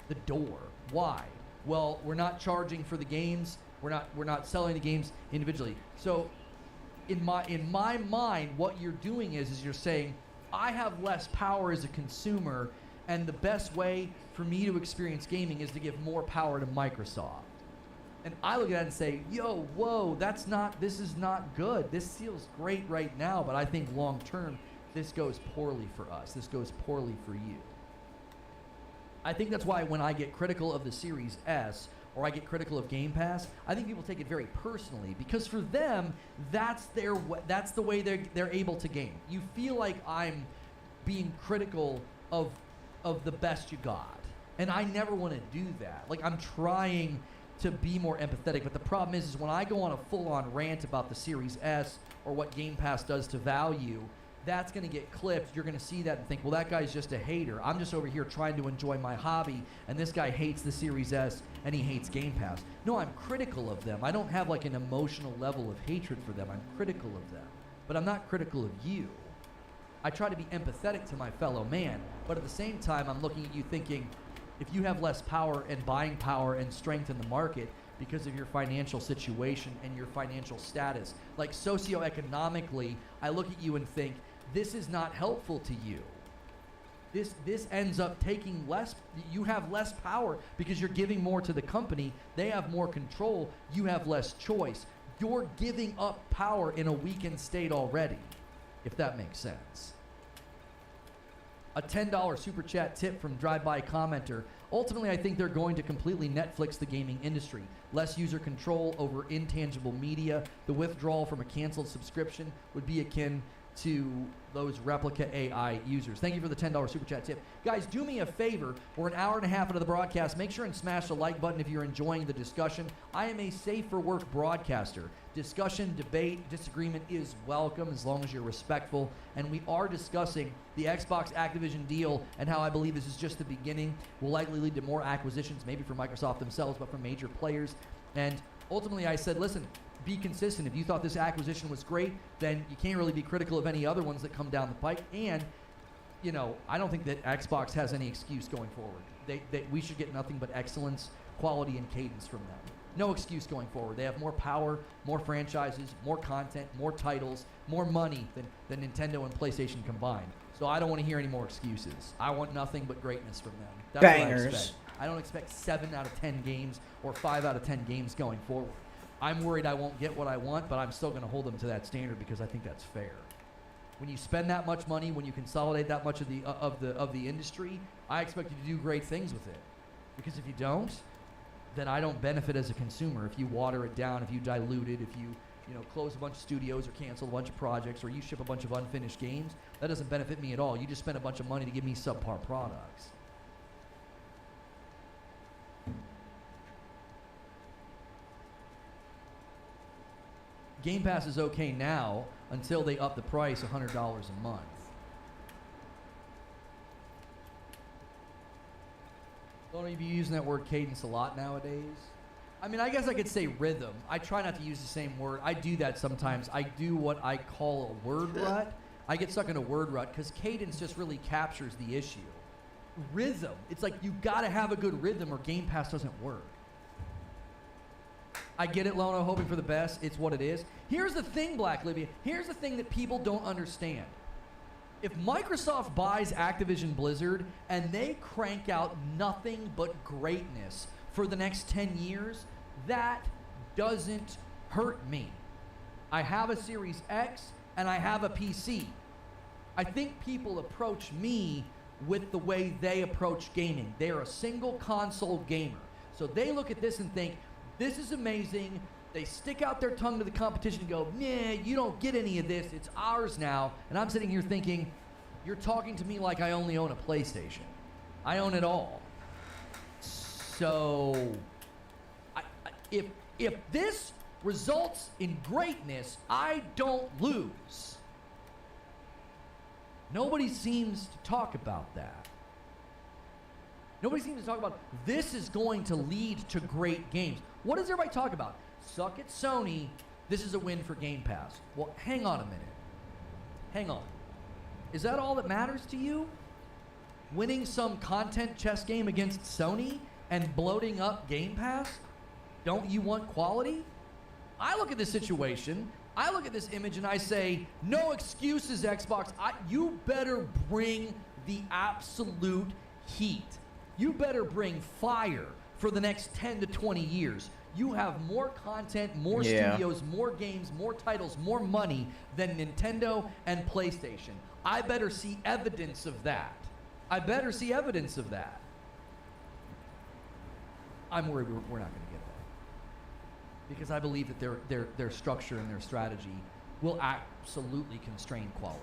the door. Why? Well, we're not charging for the games. We're not selling the games individually. So in my mind, what you're doing is you're saying, I have less power as a consumer, and the best way for me to experience gaming is to give more power to Microsoft. And I look at that and say, whoa, this is not good. This feels great right now, but I think long term, this goes poorly for us. This goes poorly for you. I think that's why when I get critical of the Series S, or I get critical of Game Pass, I think people take it very personally, because for them, that's the way they're able to game. You feel like I'm being critical of the best you got, and I never want to do that. Like, I'm trying to be more empathetic, but the problem is when I go on a full-on rant about the Series S or what Game Pass does to value, that's going to get clipped. You're going to see that and think, well, that guy's just a hater. I'm just over here trying to enjoy my hobby, and this guy hates the Series S and he hates Game Pass. No, I'm critical of them. I don't have like an emotional level of hatred for them. I'm critical of them, but I'm not critical of you. I try to be empathetic to my fellow man, but at the same time, I'm looking at you thinking, if you have less power and buying power and strength in the market because of your financial situation and your financial status, like socioeconomically, I look at you and think, this is not helpful to you. This ends up taking less, you have less power because you're giving more to the company. They have more control. You have less choice. You're giving up power in a weakened state already, if that makes sense. A $10 super chat tip from Drive-By Commenter. Ultimately, I think they're going to completely Netflix the gaming industry. Less user control over intangible media. The withdrawal from a canceled subscription would be akin to those replica AI users. Thank you for the $10 super chat tip. Guys, do me a favor. We're an hour and a half into the broadcast. Make sure and smash the like button if you're enjoying the discussion. I am a safe for work broadcaster. Discussion, debate, disagreement is welcome as long as you're respectful. And we are discussing the Xbox Activision deal and how I believe this is just the beginning. Will likely lead to more acquisitions, maybe from Microsoft themselves, but from major players. And ultimately I said, listen, be consistent. If you thought this acquisition was great, then you can't really be critical of any other ones that come down the pike. And, I don't think that Xbox has any excuse going forward. We should get nothing but excellence, quality, and cadence from them. No excuse going forward. They have more power, more franchises, more content, more titles, more money than Nintendo and PlayStation combined. So I don't want to hear any more excuses. I want nothing but greatness from them. That's Bangers. what I expect. I don't expect 7 out of 10 games or 5 out of 10 games going forward. I'm worried I won't get what I want, but I'm still going to hold them to that standard because I think that's fair. When you spend that much money, when you consolidate that much of the industry, I expect you to do great things with it. Because if you don't, then I don't benefit as a consumer. If you water it down, if you dilute it, if you close a bunch of studios or cancel a bunch of projects, or you ship a bunch of unfinished games, that doesn't benefit me at all. You just spend a bunch of money to give me subpar products. Game Pass is okay now until they up the price $100 a month. Don't you be using that word cadence a lot nowadays? I mean, I guess I could say rhythm. I try not to use the same word. I do that sometimes. I do what I call a word rut. I get stuck in a word rut because cadence just really captures the issue. Rhythm. It's like you gotta have a good rhythm or Game Pass doesn't work. I get it, Lono, hoping for the best. It's what it is. Here's the thing, Black Libya. Here's the thing that people don't understand. If Microsoft buys Activision Blizzard and they crank out nothing but greatness for the next 10 years, that doesn't hurt me. I have a Series X and I have a PC. I think people approach me with the way they approach gaming. They're a single console gamer. So they look at this and think, this is amazing. They stick out their tongue to the competition and go, nah, you don't get any of this. It's ours now. And I'm sitting here thinking, you're talking to me like I only own a PlayStation. I own it all. So, if this results in greatness, I don't lose. Nobody seems to talk about that. Nobody seems to talk about this is going to lead to great games. What does everybody talk about? Suck it, Sony. This is a win for Game Pass. Well, hang on a minute. Hang on. Is that all that matters to you? Winning some content chess game against Sony and bloating up Game Pass? Don't you want quality? I look at this situation, I look at this image and I say, no excuses, Xbox. You better bring the absolute heat. You better bring fire for the next 10 to 20 years. You have more content, more studios, more games, more titles, more money than Nintendo and PlayStation. I better see evidence of that. I better see evidence of that. I'm worried we're not going to get that. Because I believe that their structure and their strategy will absolutely constrain quality.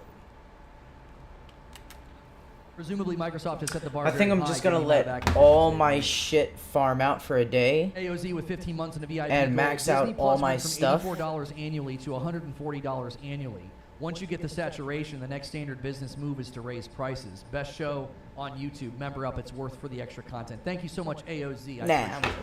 Presumably, Microsoft has set the bar. I think I'm just gonna let all my shit farm out for a day. AOZ with 15 months in the VIP and max out all my stuff. $84 annually to $140 annually. Once you get the saturation, the next standard business move is to raise prices. Best show on YouTube. Member up. It's worth for the extra content. Thank you so much, AOZ. I appreciate that.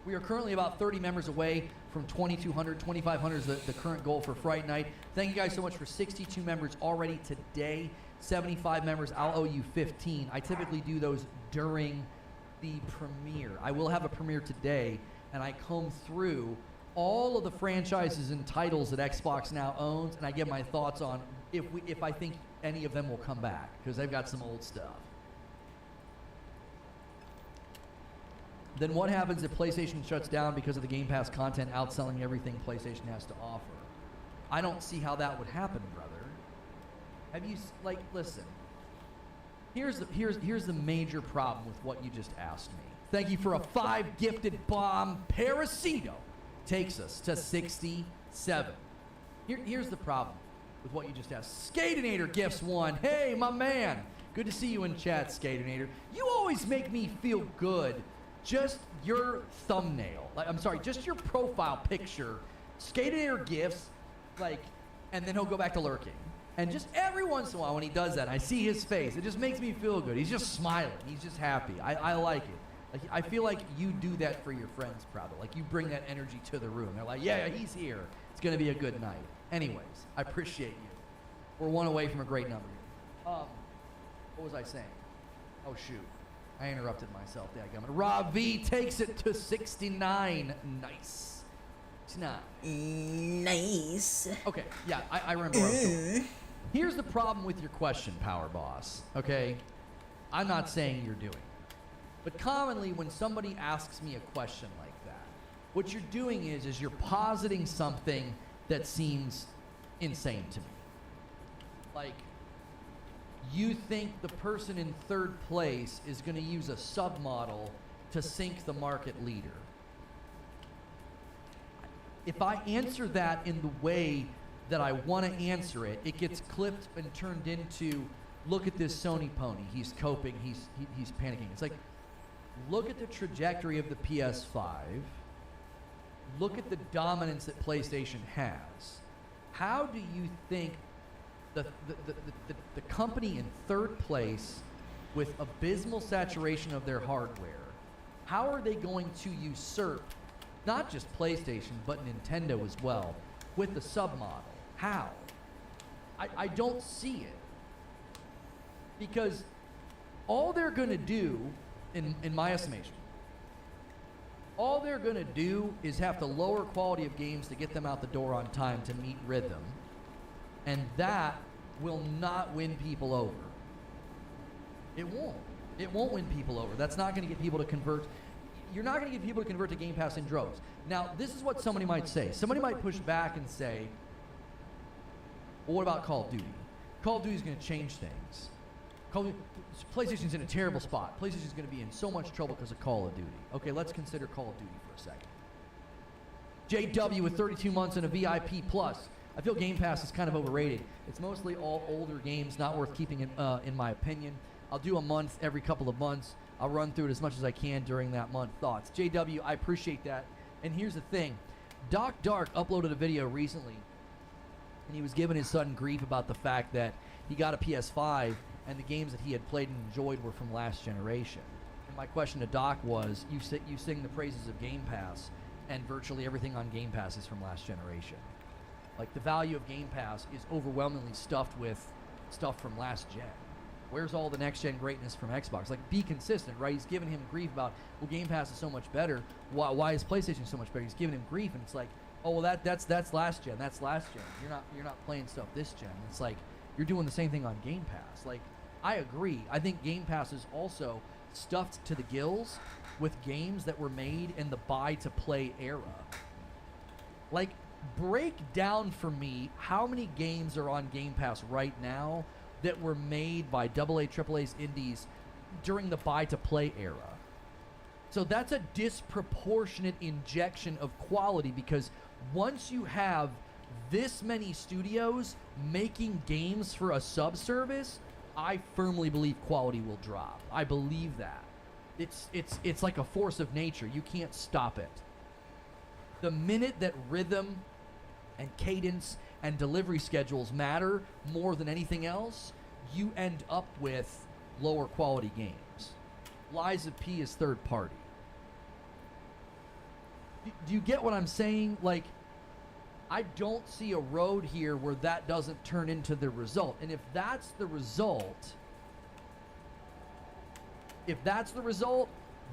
We are currently about 30 members away from 2,200. 2,500 is the current goal for Fright Night. Thank you guys so much for 62 members already today. 75 members, I'll owe you 15. I typically do those during the premiere. I will have a premiere today, and I comb through all of the franchises and titles that Xbox now owns, and I give my thoughts on if I think any of them will come back, because they've got some old stuff. Then what happens if PlayStation shuts down because of the Game Pass content outselling everything PlayStation has to offer? I don't see how that would happen, brother. Have you, listen. Here's the major problem with what you just asked me. Thank you for a 5 gifted bomb. Parasito takes us to 67. Here's the problem with what you just asked. Skatinator gifts 1. Hey, my man. Good to see you in chat, Skatinator. You always make me feel good. Just your thumbnail, just your profile picture, Skatinator gifts, and then he'll go back to lurking. And just every once in a while when he does that, I see his face. It just makes me feel good. He's just smiling. He's just happy. I like it. I feel like you do that for your friends, probably. Like you bring that energy to the room. They're like, yeah, he's here. It's going to be a good night. Anyways, I appreciate you. We're one away from a great number here. What was I saying? Oh, shoot. I interrupted myself. Rob V takes it to 69. Nice. 69. Nice. Okay, yeah, I remember where I was going. Here's the problem with your question, Power Boss. Okay? I'm not saying you're doing it. But commonly, when somebody asks me a question like that, What you're doing is you're positing something that seems insane to me. Like, you think the person in third place is going to use a submodel to sink the market leader. If I answer that in the way that I want to answer it, it gets clipped and turned into, look at this Sony pony. He's coping. He's panicking. It's like, look at the trajectory of the PS5. Look at the dominance that PlayStation has. How do you think the company in third place with abysmal saturation of their hardware, how are they going to usurp not just PlayStation, but Nintendo as well, with the submodel? How? I don't see it. Because all they're going to do, in my estimation, all they're going to do is have to lower quality of games to get them out the door on time to meet rhythm. And that will not win people over. It won't. It won't win people over. That's not going to get people to convert. You're not going to get people to convert to Game Pass in droves. Now, this is what somebody might say. Somebody might push back and say, well, what about Call of Duty? Call of Duty is going to change things. PlayStation's in a terrible spot. PlayStation's going to be in so much trouble because of Call of Duty. Okay, let's consider Call of Duty for a second. JW with 32 months and a VIP plus. I feel Game Pass is kind of overrated. It's mostly all older games, not worth keeping in my opinion. I'll do a month every couple of months. I'll run through it as much as I can during that month. Thoughts? JW, I appreciate that. And here's the thing. Doc Dark uploaded a video recently, and he was giving his son grief about the fact that he got a PS5 and the games that he had played and enjoyed were from last generation. And my question to Doc was, you sing the praises of Game Pass, and virtually everything on Game Pass is from last generation. Like, the value of Game Pass is overwhelmingly stuffed with stuff from last gen. Where's all the next-gen greatness from Xbox? Like, be consistent, right? He's giving him grief about, well, Game Pass is so much better. Why is PlayStation so much better? He's giving him grief, and it's like, oh, well, that's last gen. That's last gen. You're not playing stuff this gen. It's like, you're doing the same thing on Game Pass. Like, I agree. I think Game Pass is also stuffed to the gills with games that were made in the buy-to-play era. Like, break down for me how many games are on Game Pass right now that were made by AA, AAA's indies during the buy-to-play era. So that's a disproportionate injection of quality, because once you have this many studios making games for a subservice, I firmly believe quality will drop. I believe that. It's like a force of nature. You can't stop it. The minute that rhythm and cadence and delivery schedules matter more than anything else, you end up with lower quality games. Liza P is third party. Do you get what I'm saying? Like, I don't see a road here where that doesn't turn into the result. And if that's the result,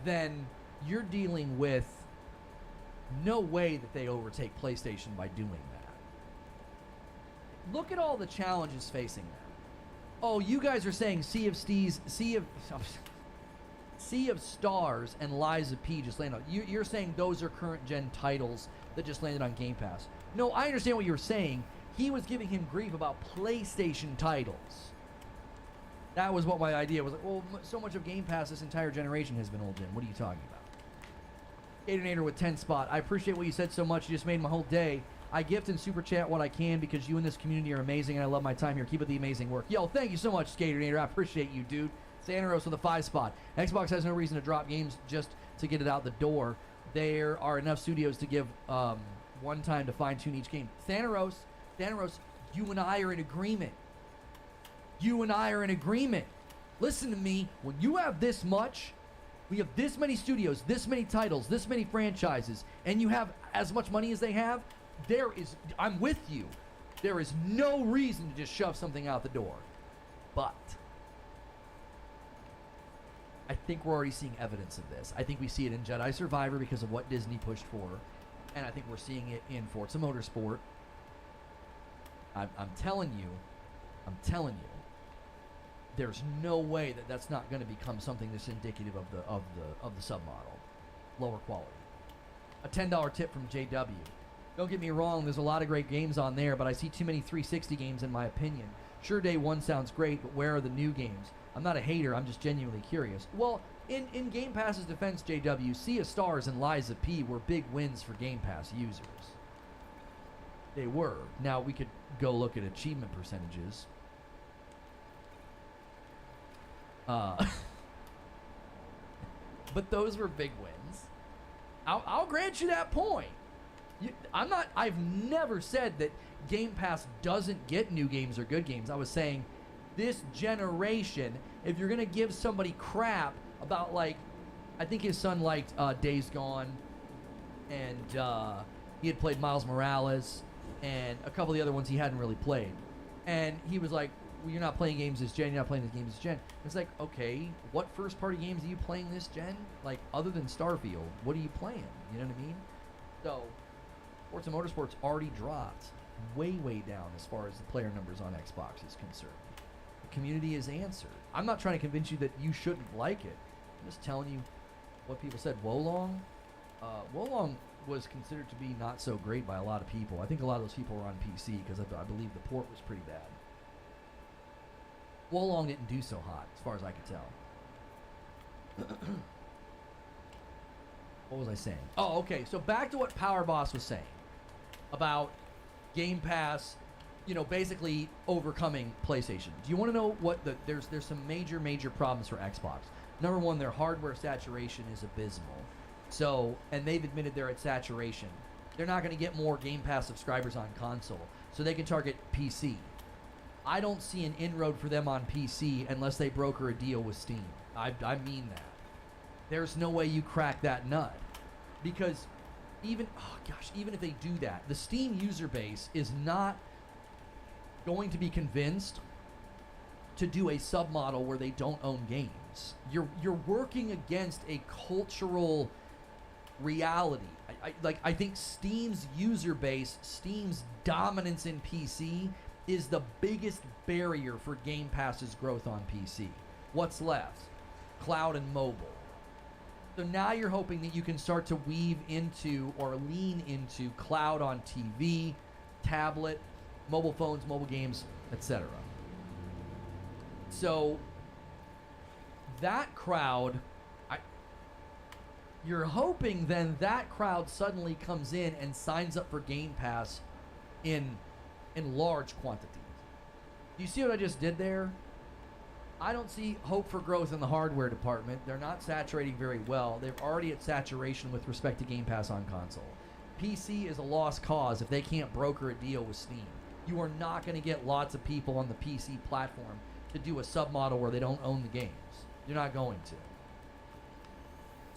then you're dealing with no way that they overtake PlayStation by doing that. Look at all the challenges facing them. Oh, you guys are saying Sea of Stars and Liza P just landed on. You're saying those are current gen titles that just landed on Game Pass. No, I understand what you're saying. He was giving him grief about PlayStation titles. That was what my idea was. Like, well, so much of Game Pass this entire generation has been old gen. What are you talking about? Gatornator with 10 spot. I appreciate what you said so much. You just made my whole day. I gift and super chat what I can because you and this community are amazing and I love my time here. Keep up the amazing work. Yo, thank you so much, Gatornator. I appreciate you, dude. Thanaros with a 5 spot. Xbox has no reason to drop games just to get it out the door. There are enough studios to give one time to fine-tune each game. Thanaros, you and I are in agreement. Listen to me. When you have this much, we have this many studios, this many titles, this many franchises, and you have as much money as they have, I'm with you. There is no reason to just shove something out the door. But I think we're already seeing evidence of this. I think we see it in Jedi Survivor because of what Disney pushed for, and I think we're seeing it in Forza Motorsport. I'm telling you, there's no way that that's not going to become something that's indicative of the submodel, lower quality. A $10 tip from JW. Don't get me wrong, there's a lot of great games on there, but I see too many 360 games in my opinion. Sure, Day 1 sounds great, but where are the new games? I'm not a hater, I'm just genuinely curious. Well, in Game Pass's defense, JW, Sea of Stars and Lies of P were big wins for Game Pass users. They were. Now, we could go look at achievement percentages. But those were big wins. I'll grant you that point. I've never said that Game Pass doesn't get new games or good games. I was saying this generation, if you're going to give somebody crap about, like, I think his son liked Days Gone, and he had played Miles Morales, and a couple of the other ones he hadn't really played. And he was like, well, you're not playing games this gen, you're not playing this games this gen. It's like, okay, what first-party games are you playing this gen? Like, other than Starfield, what are you playing? You know what I mean? So, Forza Motorsports already dropped way down as far as the player numbers on Xbox is concerned. The community has answered. I'm not trying to convince you that you shouldn't like it. I'm just telling you what people said. Wolong was considered to be not so great by a lot of people. I think a lot of those people were on PC because I believe the port was pretty bad. Wolong didn't do so hot, as far as I could tell. What was I saying? Oh, okay. So back to what Power Boss was saying about Game Pass, basically overcoming PlayStation. Do you want to know what there's some major problems for Xbox. Number one, their hardware saturation is abysmal. So, and they've admitted they're at saturation. They're not going to get more Game Pass subscribers on console, so they can target PC. I don't see an inroad for them on PC unless they broker a deal with Steam. I mean that. There's no way you crack that nut. Because even if they do that, the Steam user base is not going to be convinced to do a submodel where they don't own games. You're working against a cultural reality. I think Steam's user base, Steam's dominance in PC is the biggest barrier for Game Pass's growth on PC. What's left? Cloud and mobile. So now you're hoping that you can start to weave into or lean into cloud on TV, tablet, mobile phones, mobile games, etc. So that crowd, you're hoping then that crowd suddenly comes in and signs up for Game Pass in large quantities. Do you see what I just did there? I don't see hope for growth in the hardware department. They're not saturating very well. They're already at saturation with respect to Game Pass on console. PC is a lost cause if they can't broker a deal with Steam. You are not going to get lots of people on the PC platform to do a submodel where they don't own the games. You're not going to.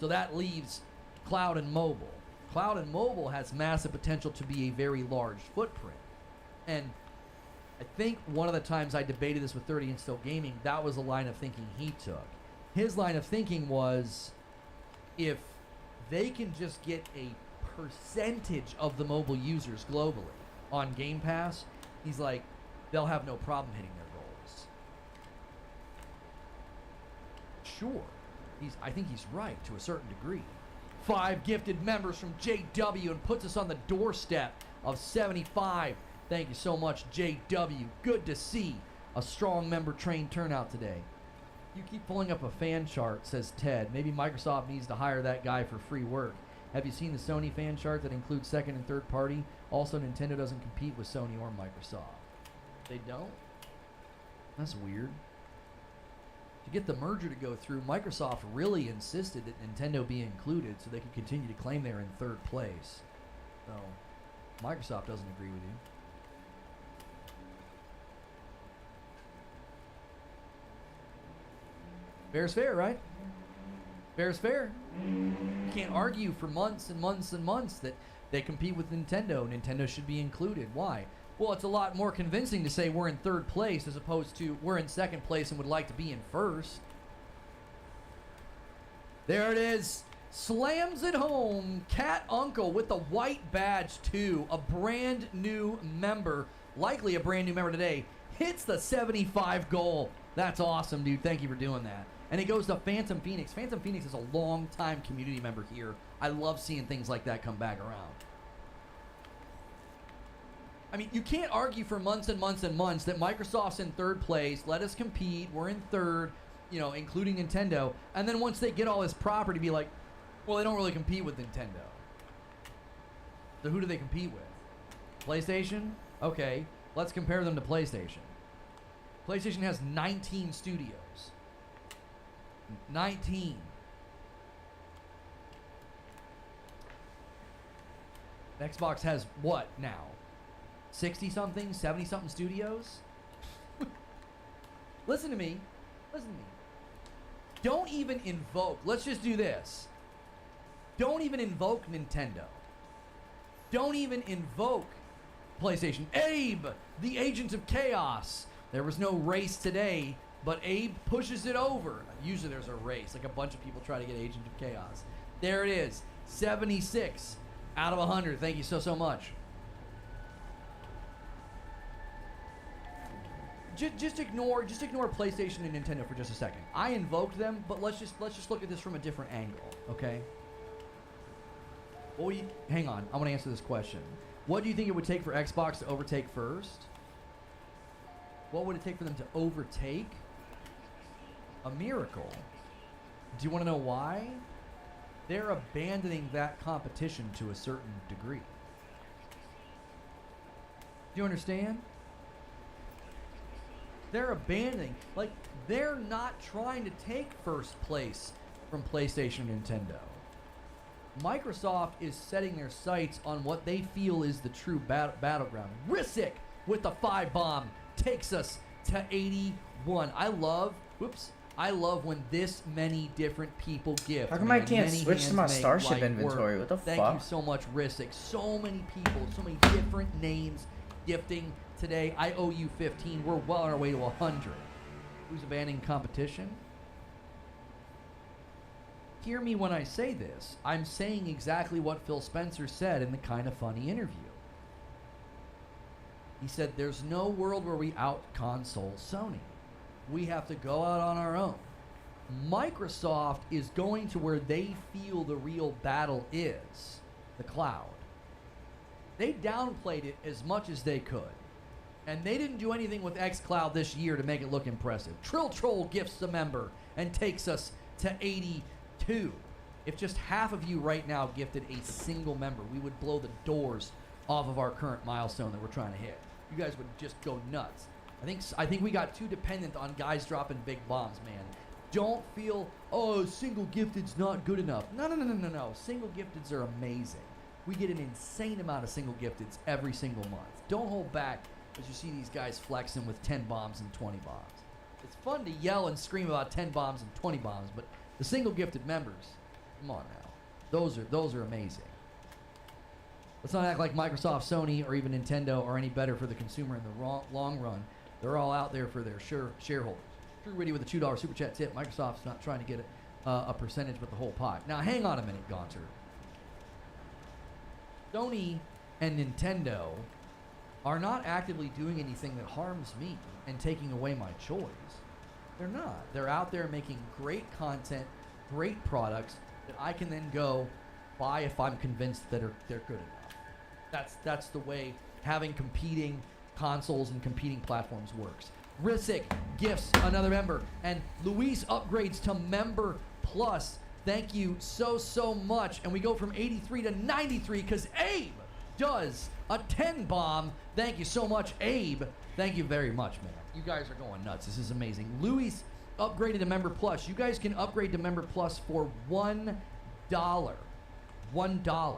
So that leaves cloud and mobile. Cloud and mobile has massive potential to be a very large footprint. And I think one of the times I debated this with 30 and Still Gaming, that was the line of thinking he took. His line of thinking was, if they can just get a percentage of the mobile users globally on Game Pass, he's like, they'll have no problem hitting their goals. Sure. I think he's right to a certain degree. 5 gifted members from JW and puts us on the doorstep of 75. Thank you so much, JW. Good to see a strong member train turnout today. You keep pulling up a fan chart, says Ted. Maybe Microsoft needs to hire that guy for free work. Have you seen the Sony fan chart that includes second and third party? Also, Nintendo doesn't compete with Sony or Microsoft. They don't? That's weird. To get the merger to go through, Microsoft really insisted that Nintendo be included so they could continue to claim they're in third place. So, Microsoft doesn't agree with you. Fair's fair, right? Fair's fair. You can't argue for months and months and months that they compete with Nintendo. Nintendo should be included. Why? Well, it's a lot more convincing to say we're in third place as opposed to we're in second place and would like to be in first. There it is. Slams it home. Cat Uncle with the white badge too. A brand new member, likely a brand new member today, hits the 75 goal. That's awesome, dude. Thank you for doing that. And it goes to Phantom Phoenix. Phantom Phoenix is a long-time community member here. I love seeing things like that come back around. I mean, you can't argue for months and months and months that Microsoft's in third place. Let us compete. We're in third, you know, including Nintendo. And then once they get all this property, be like, well, they don't really compete with Nintendo. So who do they compete with? PlayStation? Okay, let's compare them to PlayStation. PlayStation has 19 studios. 19. Xbox has what now? 60-something, 70-something studios? Listen to me. Listen to me. Don't even invoke. Let's just do this. Don't even invoke Nintendo. Don't even invoke PlayStation. Abe, the Agent of Chaos. There was no race today, but Abe pushes it over. Usually there's a race. Like a bunch of people try to get Agent of Chaos. There it is. 76 out of 100. Thank you so much. Just ignore PlayStation and Nintendo for just a second. I invoked them, but let's just look at this from a different angle, okay? Well, hang on. I want to answer this question. What do you think it would take for Xbox to overtake first? What would it take for them to overtake? A miracle. Do you want to know why? They're abandoning that competition to a certain degree. Do you understand? They're abandoning, like, they're not trying to take first place from PlayStation and Nintendo. Microsoft is setting their sights on what they feel is the true battleground. Risic with the 5-bomb takes us to 81. I love when this many different people gift. How come I can't switch to my Starship inventory? What the fuck? Thank you so much, Risic. So many people, so many different names gifting today. I owe you 15. We're well on our way to 100. Who's abandoning competition? Hear me when I say this. I'm saying exactly what Phil Spencer said in the Kinda Funny interview. He said, there's no world where we out-console Sony. We have to go out on our own. Microsoft is going to where they feel the real battle is, the cloud. They downplayed it as much as they could. And they didn't do anything with xCloud this year to make it look impressive. Trill Troll gifts a member and takes us to 82. If just half of you right now gifted a single member, we would blow the doors off of our current milestone that we're trying to hit. You guys would just go nuts. I think we got too dependent on guys dropping big bombs, man. Don't feel, oh, single gifted's not good enough. No. Single gifteds are amazing. We get an insane amount of single gifteds every single month. Don't hold back as you see these guys flexing with 10 bombs and 20 bombs. It's fun to yell and scream about 10 bombs and 20 bombs, but the single gifted members, come on now. Those are amazing. Let's not act like Microsoft, Sony, or even Nintendo are any better for the consumer in the long run. They're all out there for their shareholders. True Witty with a $2 super chat tip. Microsoft's not trying to get a percentage but the whole pot. Now hang on a minute, Gaunter. Sony and Nintendo are not actively doing anything that harms me and taking away my choice. They're not. They're out there making great content, great products that I can then go buy if I'm convinced that they're good enough. That's the way having competing consoles and competing platforms works. Risic gifts another member, and Luis upgrades to Member Plus. Thank you so much. And we go from 83 to 93 because Abe does a 10 bomb. Thank you so much, Abe. Thank you very much, man. You guys are going nuts. This is amazing. Luis upgraded to Member Plus. You guys can upgrade to Member Plus for $1. $1.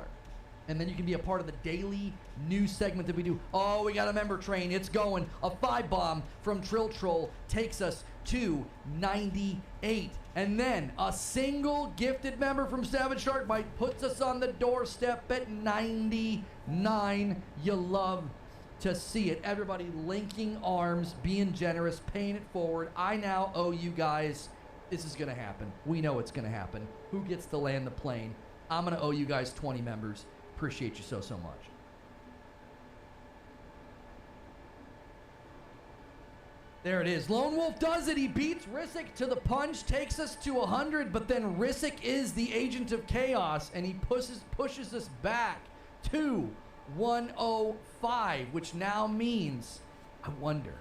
And then you can be a part of the daily news segment that we do. Oh, we got a member train. It's going. A 5-bomb from Trill Troll takes us to 98. And then a single gifted member from Savage Shark Bite puts us on the doorstep at 99. You love to see it. Everybody linking arms, being generous, paying it forward. I now owe you guys. This is going to happen. We know it's going to happen. Who gets to land the plane? I'm going to owe you guys 20 members. Appreciate you so much. There it is. Lone Wolf does it. He beats Rissick to the punch, takes us to 100, but then Rissick is the agent of chaos, and he pushes us back to 105, which now means, I wonder,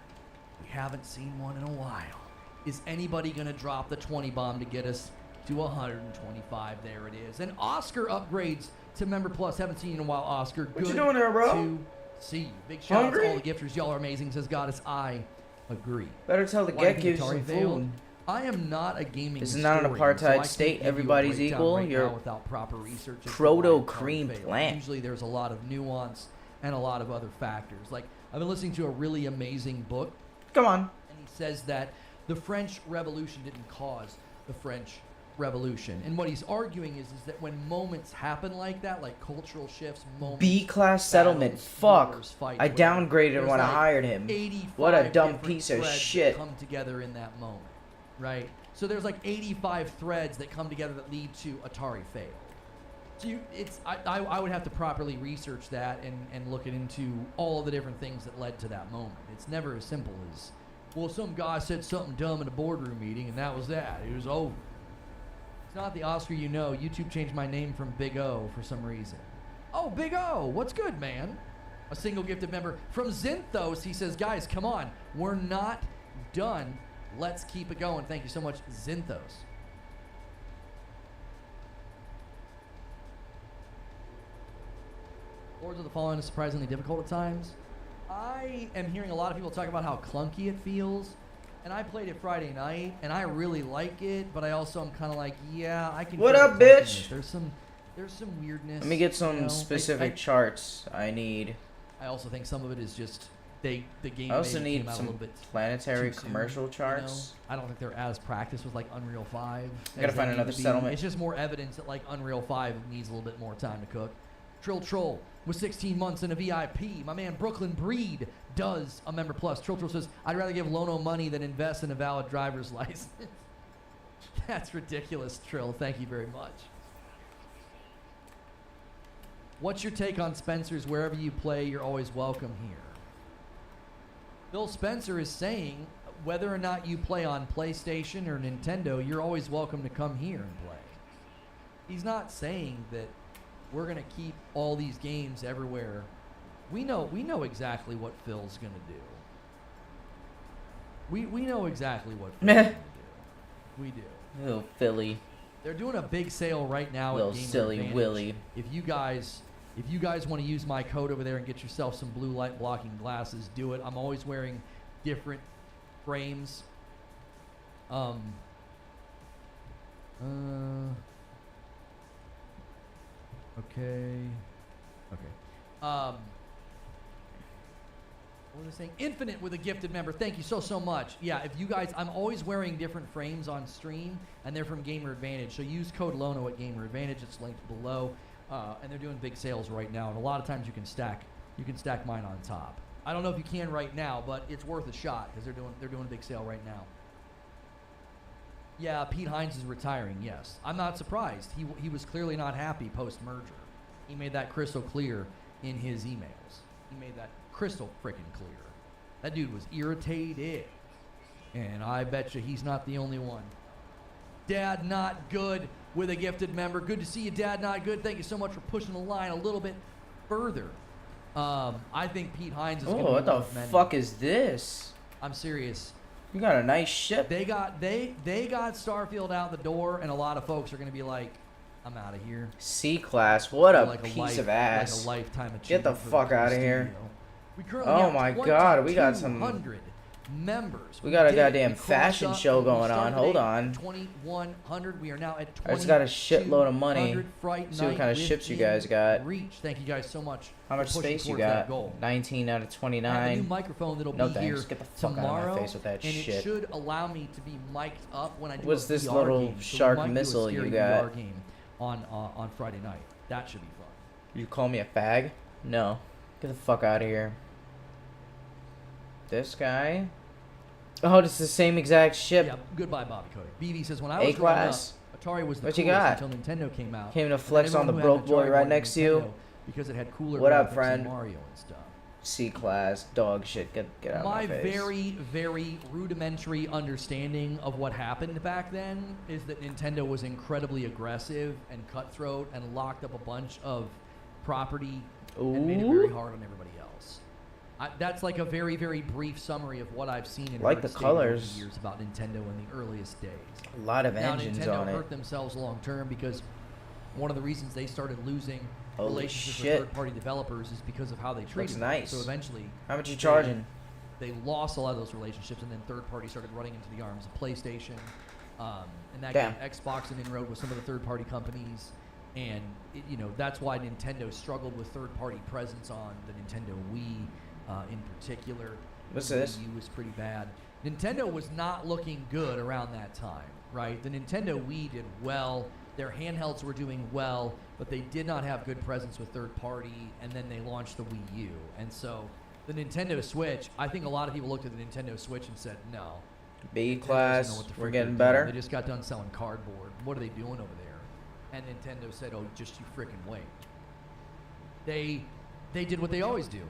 we haven't seen one in a while. Is anybody going to drop the 20 bomb to get us to 125? There it is. And Oscar upgrades to Member Plus. Haven't seen you in a while, Oscar. What you Good doing there, bro? to see you. Big shout out to Hungry? all the gifters. Y'all are amazing, says Goddess. I agree. Better tell the Why do you get think gives Atari some failed? food. I am not a gaming This is not an historian, so I apartheid can't state. give you a Everybody's breakdown equal. right You're now without proper research as to proto why Atari cream failed. plant. Usually there's a lot of nuance and a lot of other factors. Like, I've been listening to a really amazing book, Come on. and he says that the French Revolution didn't cause the French Revolution. And what he's arguing is that when moments happen like that, like cultural shifts, moments, B-class settlement. battles, Fuck. wars, fights, I whatever, downgraded there's when I like hired him. 85 What a dumb different piece of threads that shit. come together in that moment, right? So there's like 85 threads that come together that lead to Atari fail. So I would have to properly research that and look into all of the different things that led to that moment. It's never as simple as, well, some guy said something dumb in a boardroom meeting and that was that. It was over. It's not the Oscar you know. YouTube changed my name from Big O for some reason. Oh, Big O, what's good, man? A single gifted member from Zinthos. He says, guys, come on. We're not done. Let's keep it going. Thank you so much, Zinthos. Lords of the Fallen is surprisingly difficult at times. I am hearing a lot of people talk about how clunky it feels. And I played it Friday night, and I really like it, but I also am kind of like, yeah, I can. What feel up, the clunkiness. bitch? There's some weirdness. Let me get you some know? specific I charts I need. also think some of it is just the game. I also maybe came need out a some little bit planetary too soon, commercial you know? charts. I don't think they're as practiced with like Unreal 5. Gotta as they find need another to be. settlement. It's just more evidence that like Unreal 5 needs a little bit more time to cook. Troll with 16 months in a VIP. My man Brooklyn Breed does a member plus. Troll says, I'd rather give Lono money than invest in a valid driver's license. That's ridiculous, Trill. Thank you very much. What's your take on Spencer's wherever you play, you're always welcome here? Phil Spencer is saying whether or not you play on PlayStation or Nintendo, you're always welcome to come here and play. He's not saying that we're going to keep all these games everywhere. We know exactly what Phil's going to do. We know exactly what Phil's going to do. We do. Little Philly. They're doing a big sale right now Little at Gamer silly Advantage. Willy. If you guys want to use my code over there and get yourself some blue light blocking glasses, do it. I'm always wearing different frames. Okay. What was I saying? Infinite with a gifted member. Thank you so much. Yeah, if you guys, I'm always wearing different frames on stream, and they're from Gamer Advantage. So use code Lono at Gamer Advantage. It's linked below, and they're doing big sales right now. And a lot of times you can stack mine on top. I don't know if you can right now, but it's worth a shot because they're doing a big sale right now. Yeah, Pete Hines is retiring. Yes, I'm not surprised. He was clearly not happy post merger. He made that crystal clear in his emails. He made that crystal freaking clear. That dude was irritated, and I bet you he's not the only one. Dad Not Good with a gifted member. Good to see you, Dad Not Good. Thank you so much for pushing the line a little bit further. I think Pete Hines is going to be Oh, what the one of many. fuck is this? I'm serious. You got a nice ship. They got Starfield out the door, and a lot of folks are going to be like, I'm out of here. C-class. What a Like piece of ass. Like a lifetime Get the achievement for fuck out of studio. here. We currently Oh have my god, we got some. 2,200 members. We got a did it. goddamn We crossed fashion up show when we going on. started Hold at on. 2,100. We are now at I just got a shitload of money. 2,200. Fright See what Night kind of ships you within guys got. Reach. Thank you guys so much. How much for pushing space you towards that got? goal. 19 out of I have a new 29. microphone that'll No be thanks. here Get the fuck out of my tomorrow, face with that and shit. it should allow me to be mic'd up when I do What's a this VR little game. So we shark might do a missile you scary got? VR game on Friday night. That should be fun. You call me a fag? No. Get the fuck out of here. This guy? Oh, it's the same exact ship. Yeah, goodbye, Bobby Cody. BB says, when I was A-class? growing up, Atari was the What you coolest got? until Nintendo came out. Came to And flex on the everyone who had broke boy Atari right wanted next to Nintendo you. because it had cooler What up, graphics friend? and Mario and stuff. C-class dog shit. Get out of my My face. very, very rudimentary understanding of what happened back then is that Nintendo was incredibly aggressive and cutthroat and locked up a bunch of property and made it very Ooh. hard on everybody else. That's like a very, very brief summary of what I've seen and Like heard the stated over colors. the years about Nintendo in the earliest days. A lot of Now, engines Nintendo on it. hurt themselves long term because one of the reasons they started losing Holy relationships shit. with third-party developers is because of how they treated Looks them. nice. So eventually, How much you charging? they lost a lot of those relationships, and then third parties started running into the arms of PlayStation. And that Damn. gave Xbox an inroad with some of the third-party companies, and that's why Nintendo struggled with third-party presence on the Nintendo Wii, in particular. What's The this? Wii U was pretty bad. Nintendo was not looking good around that time, right? The Nintendo Wii did well. Their handhelds were doing well, but they did not have good presence with third party, and then they launched the Wii U. And so the Nintendo Switch, I think a lot of people looked at the Nintendo Switch and said, no. B Nintendo doesn't know class. what the We're frick getting they're doing. better. They just got done selling cardboard. What are they doing over there? And Nintendo said, oh, just you frickin' wait. They did what they always do.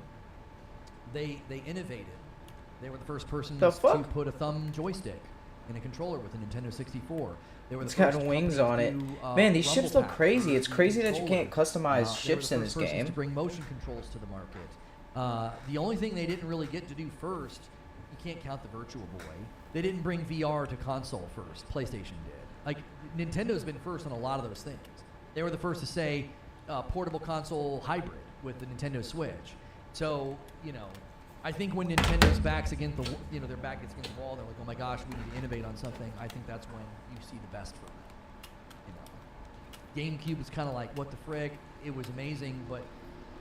They innovated. They were the first persons The to fuck? put a thumb joystick in a controller with a Nintendo 64. They were the It's got first wings company on to it. do, Man, these Rumble ships look Pack crazy. for It's the crazy that you controller. can't customize They were ships the in first this persons game. to bring motion controls to the market. The only thing they didn't really get to do first, you can't count the Virtual Boy. They didn't bring VR to console first. PlayStation did. Like Nintendo's been first on a lot of those things. They were the first to say portable console hybrid with the Nintendo Switch. So I think when Nintendo's backs against their back against the wall, they're like, oh my gosh, we need to innovate on something. I think that's when you see the best from them. GameCube was kind of like, what the frick? It was amazing, but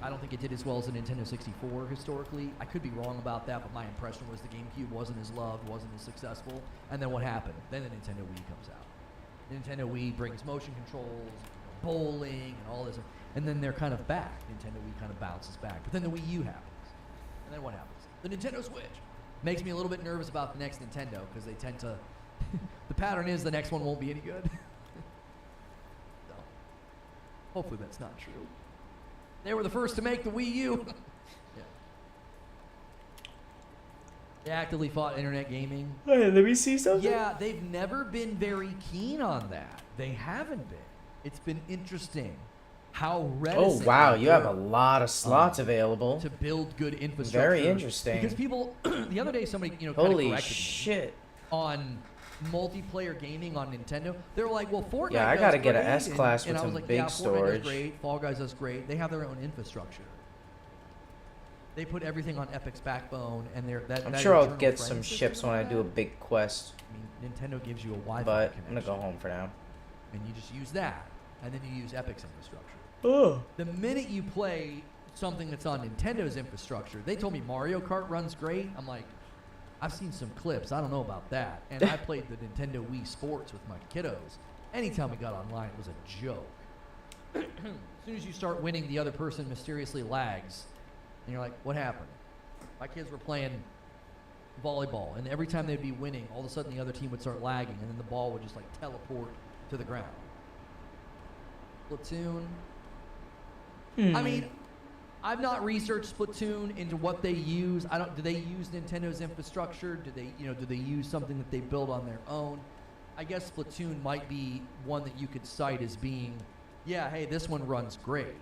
I don't think it did as well as the Nintendo 64 historically. I could be wrong about that, but my impression was the GameCube wasn't as loved, wasn't as successful. And then what happened? Then the Nintendo Wii comes out. The Nintendo Wii brings motion controls, bowling, and all this. And then they're kind of back. Nintendo Wii kind of bounces back. But then the Wii U happens. And then what happens? The Nintendo Switch. Makes me a little bit nervous about the next Nintendo because they tend to... the pattern is the next one won't be any good. So, hopefully that's not true. They were the first to make the Wii U. Yeah. They actively fought internet gaming. Hey, let me see something. Yeah, they've never been very keen on that. They haven't been. It's been interesting how reticent Oh wow, they you have were a lot of slots available. to build good infrastructure. Very interesting. Because people, the other day somebody kind of Holy corrected shit. me on multiplayer gaming on Nintendo. They were like, well, Fortnite Yeah, I does gotta get a great, S-Class and with I was some like, big yeah, Fortnite storage. does great, Fall Guys does great. They have their own infrastructure. They put everything on Epic's backbone, and I'm sure I'll get some ships when I do a big quest, I mean, Nintendo gives you a Wi-Fi but connection, I'm gonna go home for now. and you just use that, and then you use Epic's infrastructure. Oh. The minute you play something that's on Nintendo's infrastructure, they told me Mario Kart runs great. I'm like, I've seen some clips. I don't know about that. And I played the Nintendo Wii Sports with my kiddos. Anytime we got online, it was a joke. As soon as you start winning, the other person mysteriously lags. And you're like, what happened? My kids were playing volleyball, and every time they'd be winning, all of a sudden the other team would start lagging, and then the ball would just like teleport to the ground. Splatoon. I mean, I've not researched Splatoon into what they use. Do they use Nintendo's infrastructure? Do they use something that they build on their own? I guess Splatoon might be one that you could cite as being, yeah, hey, this one runs great,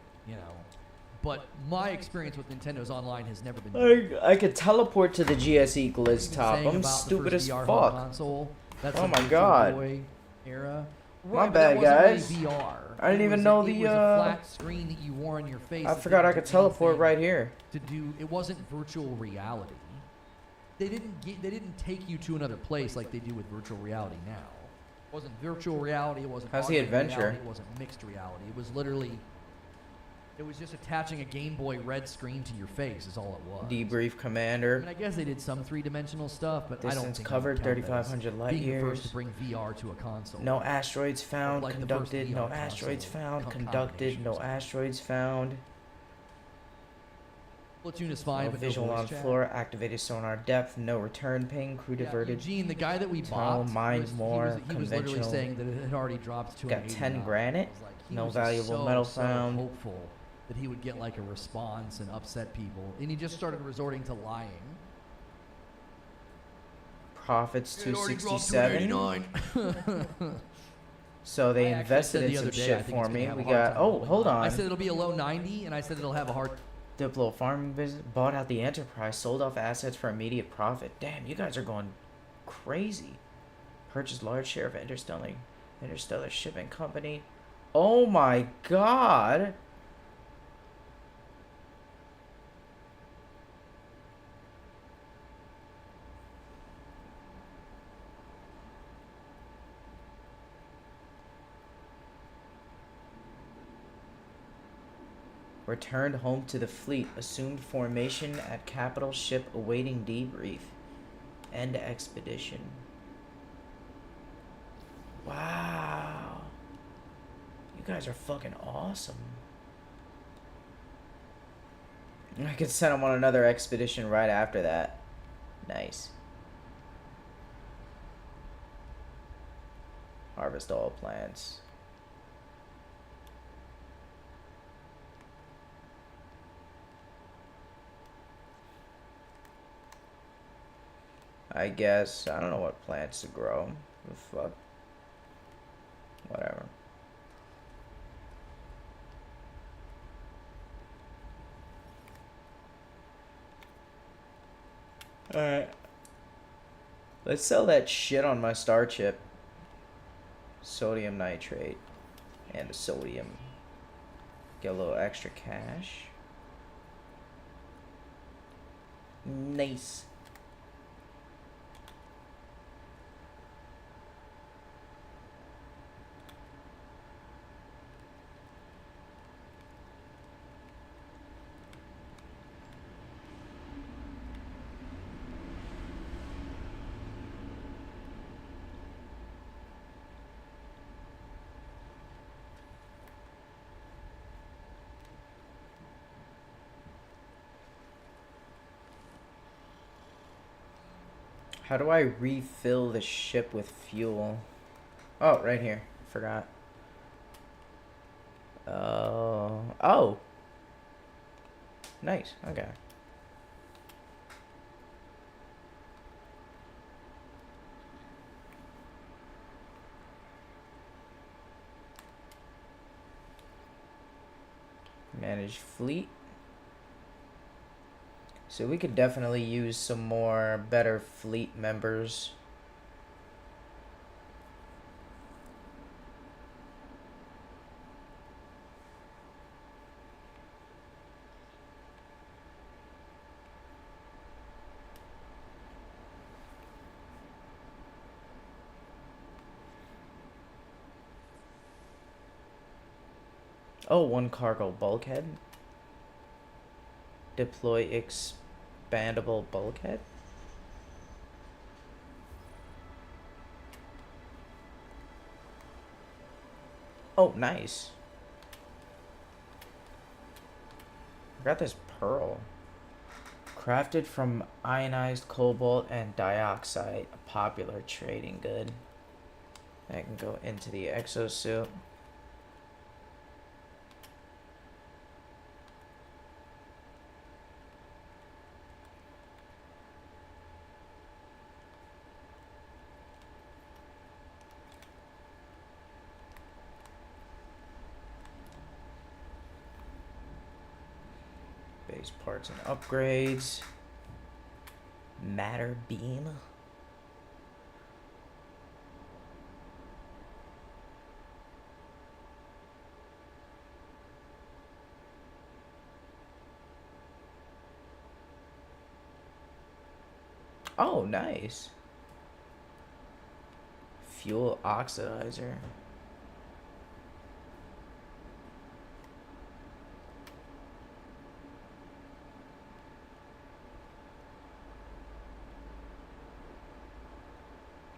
But my experience with Nintendo's online has never been good. I could teleport to the GSE Glizz top. Saying I'm about the stupid first as VR home fuck. console, that's Oh the my Virtual God. Boy era. My Right, but that bad, wasn't really guys. VR. I didn't It even was know it the, was a flat screen that you wore on your face. I that forgot I didn't could do teleport anything right here. to do. It wasn't virtual reality. They didn't take you to another place like they do with virtual reality now. It wasn't virtual reality. It wasn't. How's the augmented adventure? reality, it wasn't mixed reality. It was literally. It was just attaching a Game Boy red screen to your face. Is all it was. Debrief I Commander. mean, I guess they did some three-dimensional stuff, but I don't Distance think covered, I would count that as 3,500 light being the first years. to bring VR to a console. No asteroids found. Like the first Conducted. VR No console asteroids found. combination Conducted. or No something. asteroids found. Splatoon is fine, No but visual no voice on chat. floor. Activated sonar depth. No return ping. Crew Yeah, diverted. Eugene, the guy that we Tunnel, bought, mine was, more, he was literally conventional. saying that it had already dropped to Got 10 granite. He No was valuable so, metal so found. hopeful that he would get like a response and upset people, and he just started resorting to lying. Profits It already dropped to 267. So they I actually invested said in the some other day, I shit think for it's gonna me. have a We hard got, time oh, holding hold on. I on. said it'll be a low 90, and I said it'll have a hard. Diplo farming business bought out the enterprise, sold off assets for immediate profit. Damn, you guys are going crazy. Purchased large share of Interstellar Shipping Company. Oh my god. Returned home to the fleet. Assumed formation at capital ship awaiting debrief. End expedition. Wow. You guys are fucking awesome. I could send them on another expedition right after that. Nice. Harvest all plants. I guess, I don't know what plants to grow. The fuck? Whatever. Alright. Let's sell that shit on my star chip. Sodium nitrate. And the sodium. Get a little extra cash. Nice. How do I refill the ship with fuel? Oh, right here. Forgot. Oh. Nice. Okay. Manage fleet. So we could definitely use some more better fleet members. Oh, one cargo bulkhead. Deploy expandable bulkhead. Oh, nice. I got this pearl. Crafted from ionized cobalt and dioxide, a popular trading good. That can go into the exosuit. Base parts and upgrades. Matter beam. Oh, nice. Fuel oxidizer.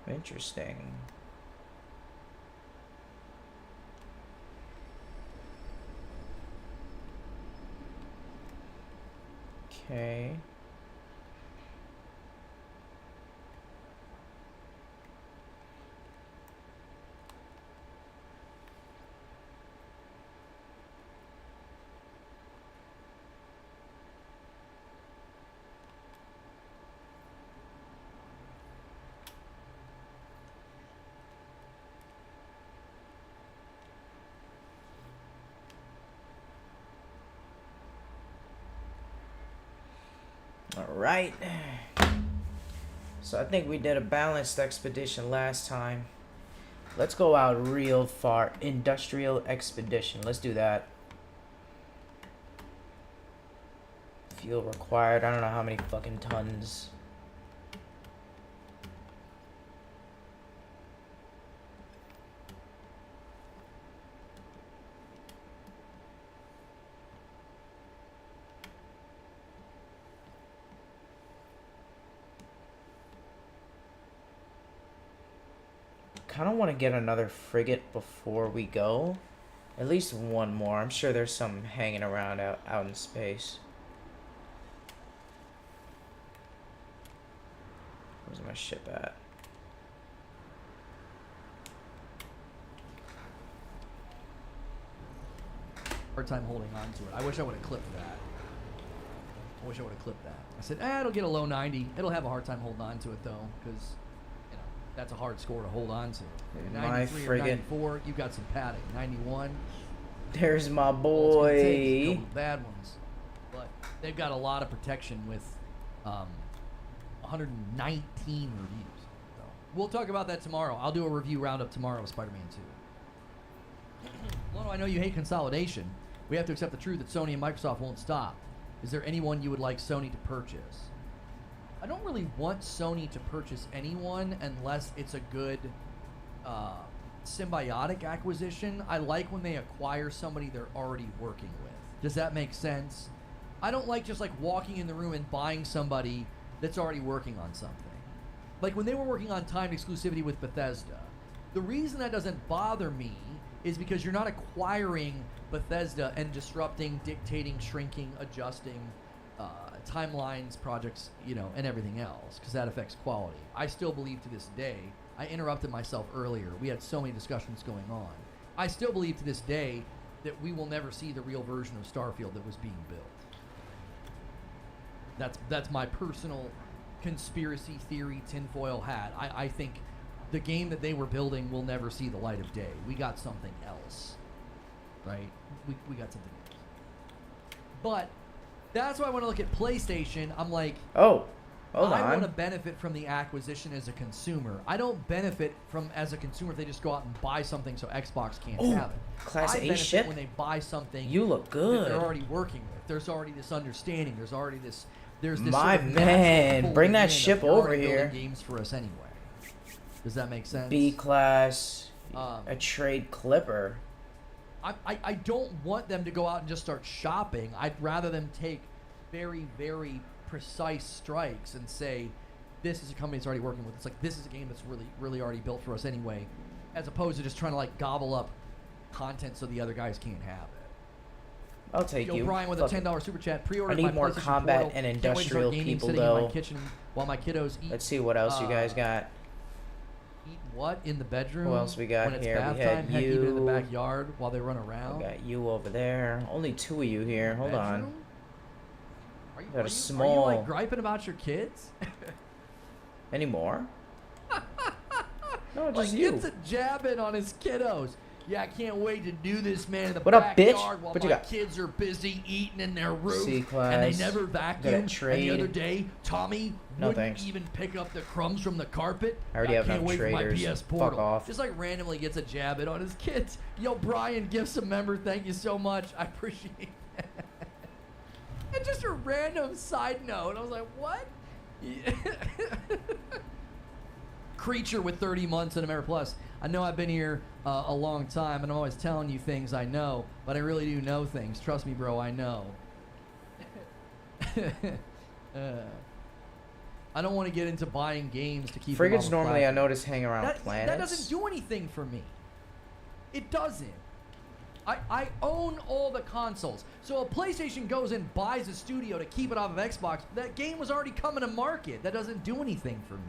Interesting. Okay. All right. So I think we did a balanced expedition last time. Let's go out real far. Industrial expedition. Let's do that. Fuel required. I don't know how many fucking tons. Kind of want to get another frigate before we go. At least one more. I'm sure there's some hanging around out in space. Where's my ship at? Hard time holding on to it. I wish I would have clipped that. I wish I would have clipped that. I said, it'll get a low 90. It'll have a hard time holding on to it, though, because, you know, that's a hard score to hold on to. My 93 or frigate. 94, you got some padding. 91. There's my Well, it's gonna take a boy. couple bad ones. But they've got a lot of protection with 119 reviews. So we'll talk about that tomorrow. I'll do a review roundup tomorrow of Spider-Man 2. Lono, I know you hate consolidation. We have to accept the truth that Sony and Microsoft won't stop. Is there anyone you would like Sony to purchase? I don't really want Sony to purchase anyone unless it's a good symbiotic acquisition. I like when they acquire somebody they're already working with. Does that make sense? I don't like just like walking in the room and buying somebody that's already working on something. Like when they were working on timed exclusivity with Bethesda. The reason that doesn't bother me is because you're not acquiring Bethesda and disrupting, dictating, shrinking, adjusting timelines, projects, you know, and everything else, because that affects quality. I still believe to this day, I interrupted myself earlier. We had so many discussions going on. I still believe to this day that we will never see the real version of Starfield that was being built. That's my personal conspiracy theory tinfoil hat. I think the game that they were building will never see the light of day. We got something else, right? We got something else. But that's why I want to look at PlayStation. I'm like, Oh, hold I want on. to benefit from the acquisition as a consumer. I don't benefit from as a consumer if they just go out and buy something so Xbox can't Oh, have it. Class I A benefit ship? when they buy something You look that good. they're already working with. There's already this understanding. There's already this. There's this. My sort of natural man, folding bring that in of ship they're over already building here. Games for us anyway. Does that make sense? B class, Um, a trade clipper. I don't want them to go out and just start shopping. I'd rather them take very, very precise strikes and say, this is a company that's already working with. It's like, this is a game that's really, really already built for us anyway, as opposed to just trying to like gobble up content so the other guys can't have it. I'll take Yo, you. Brian with a Fuck it. $10 super chat. Pre-ordered I need my more PlayStation combat Portal. and Can't wait to start industrial gaming, people, sitting in my though. kitchen while my kiddos eat. Let's see what else you guys got. Eat what in the bedroom? Who else we got when it's here? bath We had time, heck, even in the you. backyard while they run around. We got you over there. Only two of you here. Hold on. Bedroom? Are you, Got a are you small- like griping about your kids? Any more? No, Like just you. gets a jab in on his kiddos. Yeah, I can't wait to do this, man, in the What up, bitch? backyard while What you my got? kids are busy eating in their roof. C-class. And they never Got a vacuum. And the trade. other day, Tommy No, wouldn't thanks. even pick up the crumbs from the carpet. I already have can't enough wait for my traders. PS Fuck Portal. off. Just like randomly gets a jab in on his kids. Yo, Brian, gifts a member. Thank you so much. I appreciate that. And just a random side note. I was like, what? Creature with 30 months in America Plus. I know I've been here a long time, and I'm always telling you things I know, but I really do know things. Trust me, bro, I know. I don't want to get into buying games to keep them Frigates on the normally I platform. notice hang around That planets. doesn't do anything for me. It doesn't. I own all the consoles. So if PlayStation goes and buys a studio to keep it off of Xbox, that game was already coming to market. That doesn't do anything for me.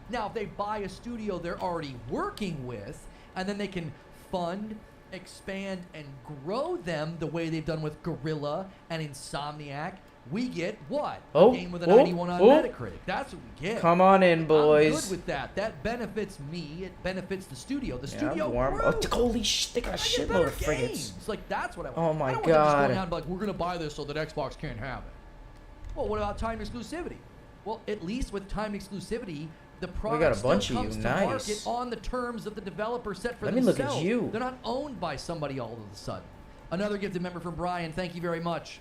Now, if they buy a studio they're already working with, and then they can fund, expand, and grow them the way they've done with Guerrilla and Insomniac, we get what? Oh, A game with a oh, 91 on oh. Metacritic. That's what we get. Come on in, I'm boys. good with that. That benefits me. It benefits the studio. The Yeah, studio I'm warm. grew. Oh, holy shit, they got a I get shitload better of frigates. games. Like, that's what I want. Oh my I don't want them just God. going out and be like, we're going to buy this so that Xbox can't have it. Well, what about time exclusivity? Well, at least with time exclusivity, the got product a bunch still of you. comes to Nice. market on the terms that the developer set for Let me look themselves. at you. They're not owned by somebody all of a sudden. Another gifted member from Brian. Thank you very much.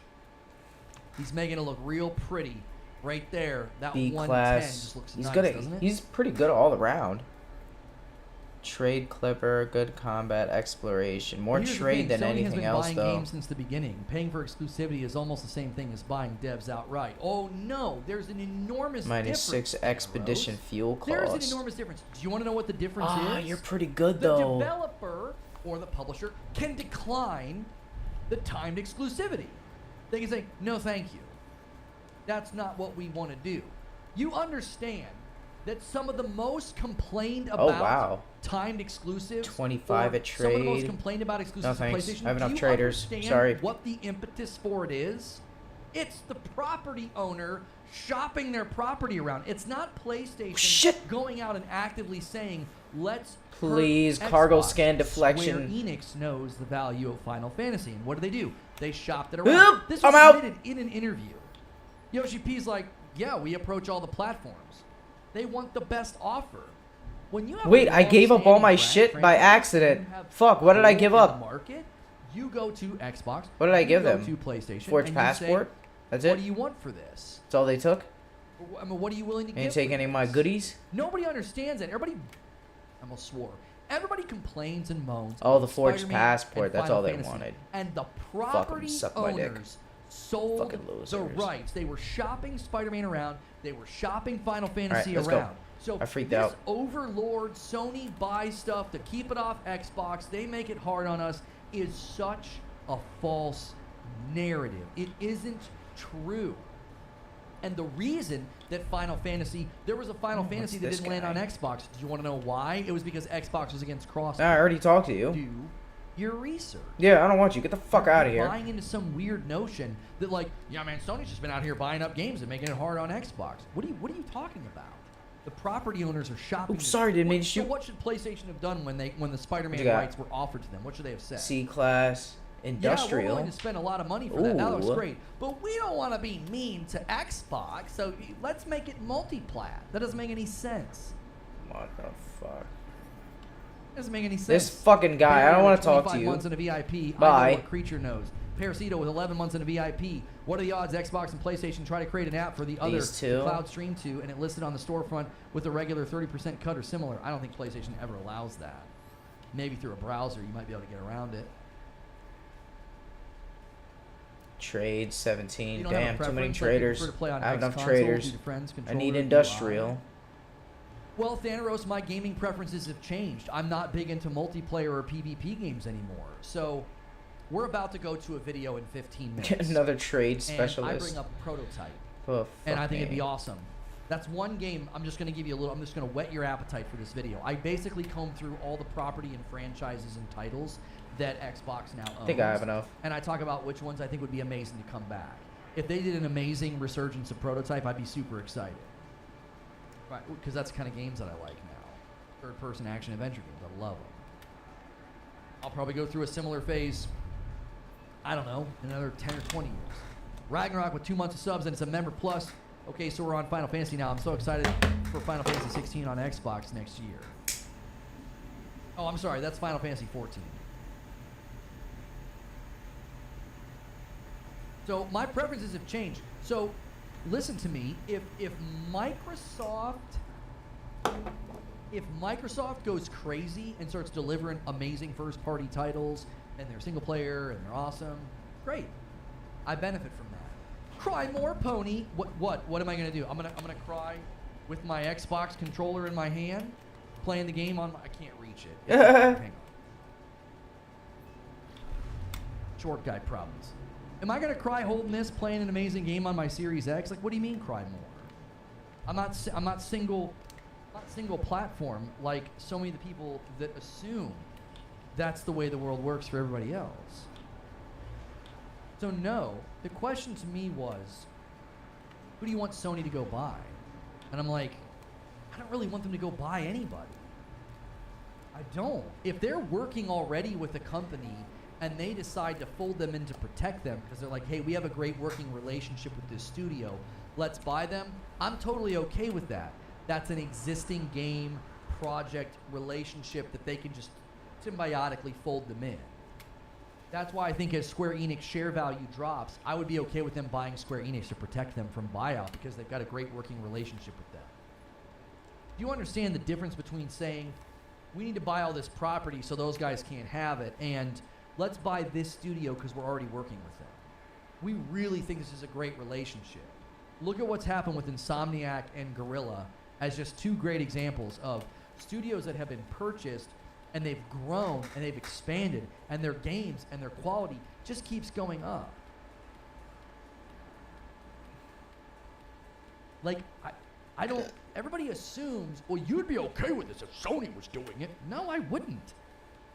He's making it look real pretty right there. That B 110 class. just looks He's nice, good at. doesn't it? He's pretty good all around. Trade clever, good combat, exploration. More Here's the trade thing, than Sony anything has been else, buying though. games since the beginning. Paying for exclusivity is almost the same thing as buying devs outright. Oh no, there's an enormous difference. -6 expedition Rose. fuel There's cost. an enormous difference. Do you want to know what the difference Ah, is? you're pretty good The though. developer or the publisher can decline the timed exclusivity. They can say, no thank you. That's not what we want to do. You understand that some of the most complained about wow. timed exclusives, 25 or at some of the most trade. complained about exclusives No to thanks. PlayStation, I have enough do you traders. understand Sorry. what the impetus for it is? It's the property owner shopping their property around. It's not PlayStation Shit. going out and actively saying, let's hurt Please, cargo Xbox." scan deflection. Square Enix knows the value of Final Fantasy, and what do? They shopped it around. Oop, This I'm was out. admitted in an interview. Yoshi P's like, yeah, we approach all the platforms. They want the best offer. When you have Wait, a I gave up all my long-standing shit brand by franchise accident. and you have Fuck, what did I pull give in the up? Market, you go to Xbox. What did I you give go them? To PlayStation. Forge and passport? You say, That's what it? do you want for this? That's all they took? I mean, what are you willing to You give? didn't take for any of my this? goodies? Nobody understands that. Everybody, I almost swore. Everybody complains and moans. Oh, about the forged Spider-Man passport, and that's Final all they Fantasy. wanted. And the property suck my dick. owners sold Fucking the losers. rights. They were shopping Spider-Man around. They were shopping Final Fantasy let's go. around. So I freaked this out. overlord Sony buys stuff to keep it off Xbox. They make it hard on us. Is such a false narrative. It isn't true. And the reason that Final Fantasy, there was a Final Fantasy that this didn't land guy? on Xbox. Do you want to know why? It was because Xbox was against cross. I already talked to you. Do your research. Yeah, I don't want you. Get the fuck out of You're here. buying into some weird notion that, like, yeah, man, Sony's just been out here buying up games and making it hard on Xbox. What are you talking about? The property owners are shopping. Oops, sorry, didn't mean to So shoot. what should PlayStation have done when the Spider-Man What you got? rights were offered to them? What should they have said? C-class, Yeah, we're industrial. willing to spend a lot of money for that. That looks Ooh. great. But we don't want to be mean to Xbox, so let's make it multi-plat. That doesn't make any sense. What the fuck? Doesn't make any sense. This fucking guy, I Barrier don't want with to talk 25 to you. months in a VIP. I Bye. know what Creature knows. Parasito with 11 months in a VIP. What are the odds Xbox and PlayStation try to create an app for the other These two. Cloud Stream 2 and it listed on the storefront with a regular 30% cut or similar? I don't think PlayStation ever allows that. Maybe through a browser you might be able to get around it. Trade 17. You don't have a Damn, too many preference, like you traders. prefer to play on I have X enough console, traders. due to friends, I need controller, UI. industrial. Well, Thanaros, my gaming preferences have changed. I'm not big into multiplayer or PvP games anymore. So we're about to go to a video in 15 minutes. Get another trade and specialist. I bring up Prototype. Oh, And I fuck think it'd me. be awesome. That's one game. I'm just going to give you a little. I'm just going to whet your appetite for this video. I basically comb through all the property and franchises and titles that Xbox now owns. I think I have enough. And I talk about which ones I think would be amazing to come back. If they did an amazing resurgence of Prototype, I'd be super excited. Right, because that's the kind of games that I like now. Third-person action-adventure games. I love them. I'll probably go through a similar phase, I don't know, in another 10 or 20 years. Ragnarok with 2 months of subs, and it's a member plus. Okay, so we're on Final Fantasy now. I'm so excited for Final Fantasy 16 on Xbox next year. Oh, I'm sorry. That's Final Fantasy 14. So my preferences have changed. So listen to me. If Microsoft goes crazy and starts delivering amazing first-party titles and they're single player and they're awesome, great. I benefit from that. Cry more, pony. What am I gonna do? I'm gonna cry with my Xbox controller in my hand, playing the game on. I can't reach it. Hang on. Short guy problems. Am I gonna cry holding this, playing an amazing game on my Series X? Like, what do you mean cry more? I'm not single platform like so many of the people that assume that's the way the world works for everybody else. So no, the question to me was, who do you want Sony to go buy? And I'm like, I don't really want them to go buy anybody. I don't. If they're working already with a company and they decide to fold them in to protect them because they're like, hey, we have a great working relationship with this studio, let's buy them, I'm totally okay with that. That's an existing game, project, relationship that they can just symbiotically fold them in. That's why I think as Square Enix share value drops, I would be okay with them buying Square Enix to protect them from buyout because they've got a great working relationship with them. Do you understand the difference between saying, we need to buy all this property so those guys can't have it, and let's buy this studio because we're already working with them? We really think this is a great relationship. Look at what's happened with Insomniac and Guerrilla as just two great examples of studios that have been purchased and they've grown and they've expanded and their games and their quality just keeps going up. Like, I don't, everybody assumes, well, you'd be okay with this if Sony was doing it. No, I wouldn't.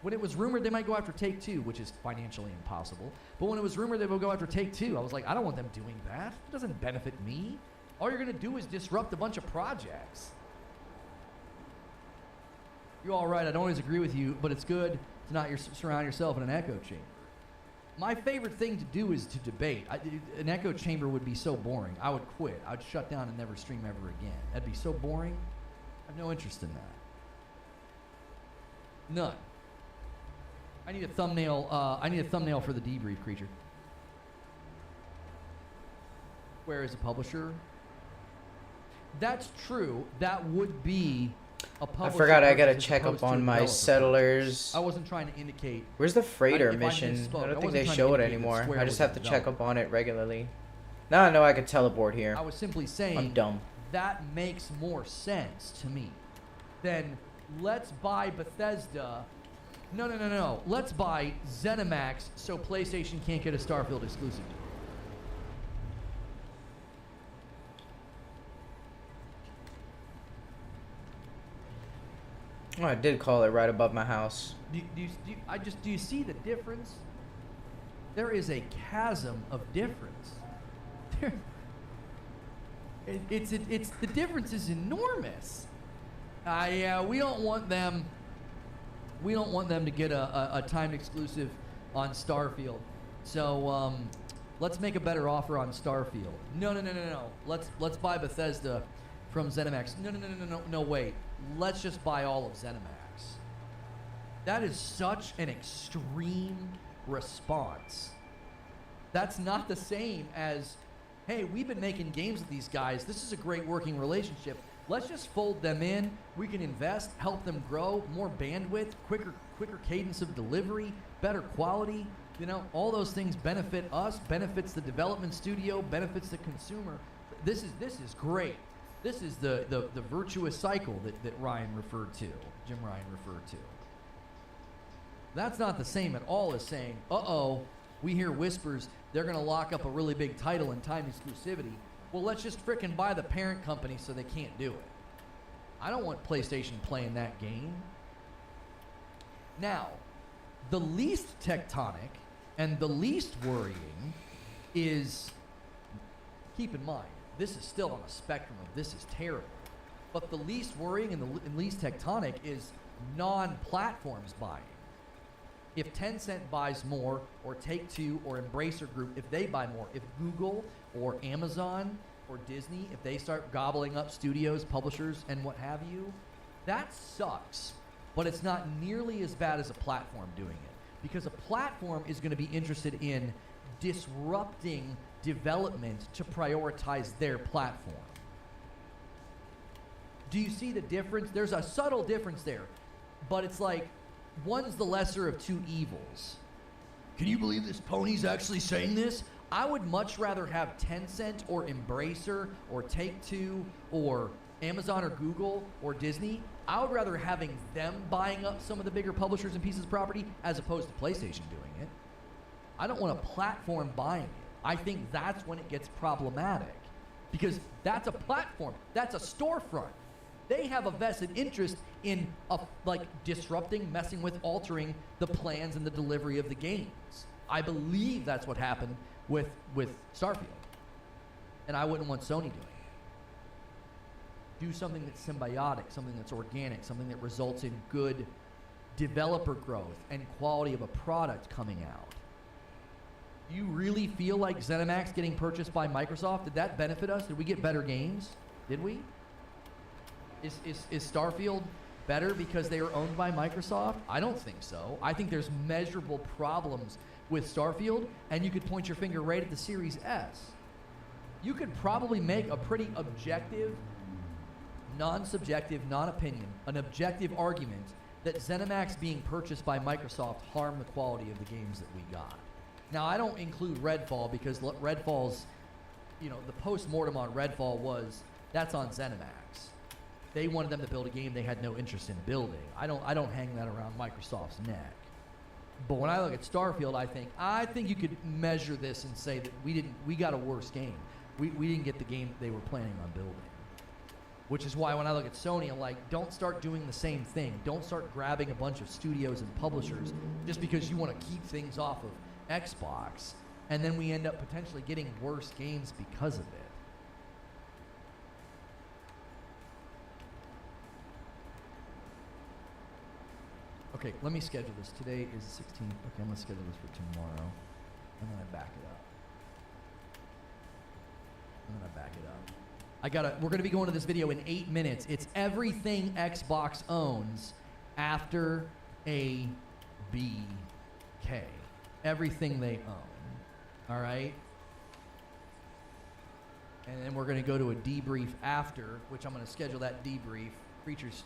When it was rumored they might go after Take-Two, which is financially impossible, but when it was rumored they would go after Take-Two, I was like, I don't want them doing that. It doesn't benefit me. All you're going to do is disrupt a bunch of projects. You're all right, I don't always agree with you, but it's good to not surround yourself in an echo chamber. My favorite thing to do is to debate. An echo chamber would be so boring. I would quit. I would shut down and never stream ever again. That'd be so boring. I have no interest in that. None. I need a thumbnail. I need a thumbnail for the debrief, creature. Where is a publisher? That's true. That would be a publisher. I forgot I gotta as check opposed up to a on my developer. settlers. I wasn't trying to indicate. Where's the freighter if I mission? misspoke, I don't think wasn't they trying to show it indicate that anymore. Square I just was have a to check developer. up on it regularly. Now I know I could teleport here. I was simply saying I'm dumb. that makes more sense to me than let's buy Bethesda. No. Let's buy ZeniMax so PlayStation can't get a Starfield exclusive. Oh, I did call it right above my house. Do you see the difference? There is a chasm of difference. It's the difference is enormous. We don't want them. We don't want them to get a timed exclusive on Starfield. So let's make a better offer on Starfield. No. Let's buy Bethesda from ZeniMax. No. Wait. Let's just buy all of ZeniMax. That is such an extreme response. That's not the same as, hey, we've been making games with these guys. This is a great working relationship. Let's just fold them in. We can invest, help them grow, more bandwidth, quicker cadence of delivery, better quality. You know, all those things benefit us, benefits the development studio, benefits the consumer. This is great. This is the virtuous cycle that Jim Ryan referred to. That's not the same at all as saying, we hear whispers, they're going to lock up a really big title in time exclusivity. Well, let's just frickin' buy the parent company so they can't do it. I don't want PlayStation playing that game. Now, the least tectonic and the least worrying is, keep in mind, this is still on a spectrum of this is terrible. But the least worrying and the least tectonic is non-platforms buying. If Tencent buys more, or Take-Two, or Embracer Group, if they buy more, if Google or Amazon or Disney, if they start gobbling up studios, publishers, and what have you, that sucks. But it's not nearly as bad as a platform doing it. Because a platform is going to be interested in disrupting development to prioritize their platform. Do you see the difference? There's a subtle difference there. But it's like, one's the lesser of two evils. Can you believe this pony's actually saying this? I would much rather have Tencent or Embracer or Take-Two or Amazon or Google or Disney. I would rather having them buying up some of the bigger publishers and pieces of property as opposed to PlayStation doing it. I don't want a platform buying it. I think that's when it gets problematic. Because that's a platform. That's a storefront. They have a vested interest in disrupting, messing with, altering the plans and the delivery of the games. I believe that's what happened with Starfield. And I wouldn't want Sony doing it. Do something that's symbiotic, something that's organic, something that results in good developer growth and quality of a product coming out. You really feel like ZeniMax getting purchased by Microsoft, did that benefit us? Did we get better games? Did we? Is Starfield better because they were owned by Microsoft? I don't think so. I think there's measurable problems with Starfield, and you could point your finger right at the Series S. You could probably make a pretty objective, non-subjective, non-opinion, an objective argument that ZeniMax being purchased by Microsoft harmed the quality of the games that we got. Now, I don't include Redfall because Redfall's, the post-mortem on Redfall was, that's on ZeniMax. They wanted them to build a game they had no interest in building. I don't hang that around Microsoft's neck. But when I look at Starfield, I think you could measure this and say that we got a worse game. We didn't get the game that they were planning on building. Which is why when I look at Sony, I'm like, don't start doing the same thing. Don't start grabbing a bunch of studios and publishers just because you want to keep things off of Xbox, and then we end up potentially getting worse games because of it. Okay, let me schedule this. Today is the 16th. Okay, I'm going to schedule this for tomorrow. And then I back it up. We're going to be going to this video in 8 minutes. It's everything Xbox owns after a BK. Everything they own. All right? And then we're going to go to a debrief after, which I'm going to schedule that debrief. Creature's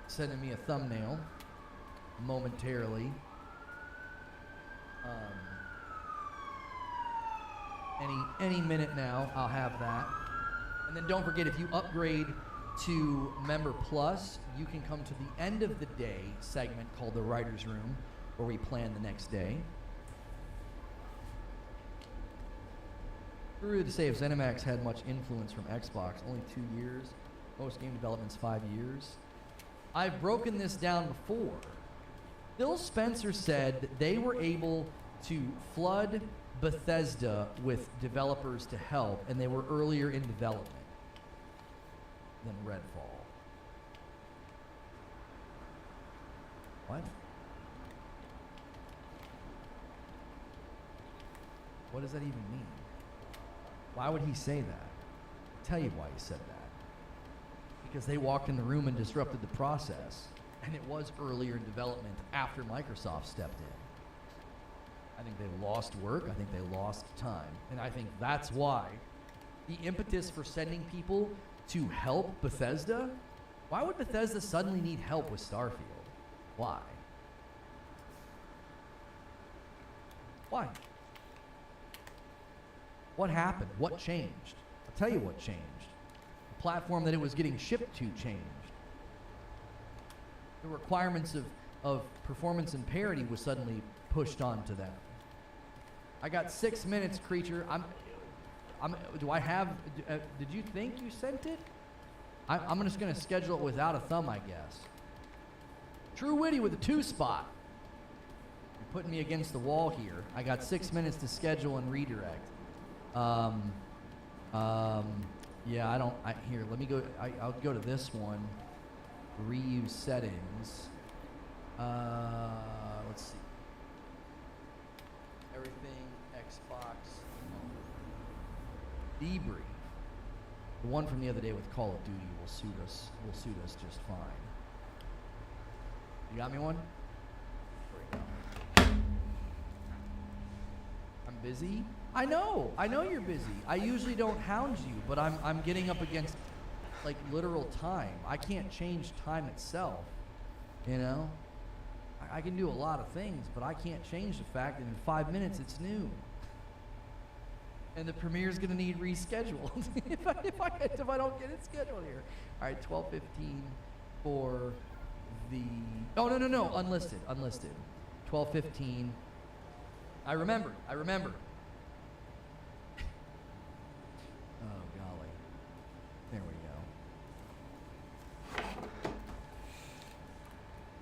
sending me a thumbnail momentarily. Any minute now, I'll have that. And then don't forget, if you upgrade to Member Plus, you can come to the end of the day segment called the Writer's Room, where we plan the next day. True to say, if ZeniMax had much influence from Xbox, only 2 years. Most game development's 5 years. I've broken this down before. Phil Spencer said that they were able to flood Bethesda with developers to help, and they were earlier in development than Redfall. What? What does that even mean? Why would he say that? I'll tell you why he said that. Because they walked in the room and disrupted the process, and it was earlier in development after Microsoft stepped in. I think they lost work, I think they lost time, and I think that's why the impetus for sending people to help Bethesda, why would Bethesda suddenly need help with Starfield? Why? Why? What happened? What changed? I'll tell you what changed. The platform that it was getting shipped to changed. The requirements of performance and parity was suddenly pushed onto them. I got 6 minutes, Creature. Do I have, did you think you sent it? I'm just gonna schedule it without a thumb, I guess. True Witty with a 2 spot. You're putting me against the wall here. I got 6 minutes to schedule and redirect. Yeah, here, let me go, I'll go to this one. Reuse settings. Let's see. Everything, Xbox. Debrief. The one from the other day with Call of Duty will suit us just fine. You got me one? There we go. I'm busy? I know you're busy. I usually don't hound you, but I'm getting up against like literal time. I can't change time itself, you know? I can do a lot of things, but I can't change the fact that in 5 minutes it's noon. And the premiere's gonna need rescheduled if I don't get it scheduled here. All right, 12:15 for the, oh, no, unlisted. 12:15. I remember. Oh, golly. There we go.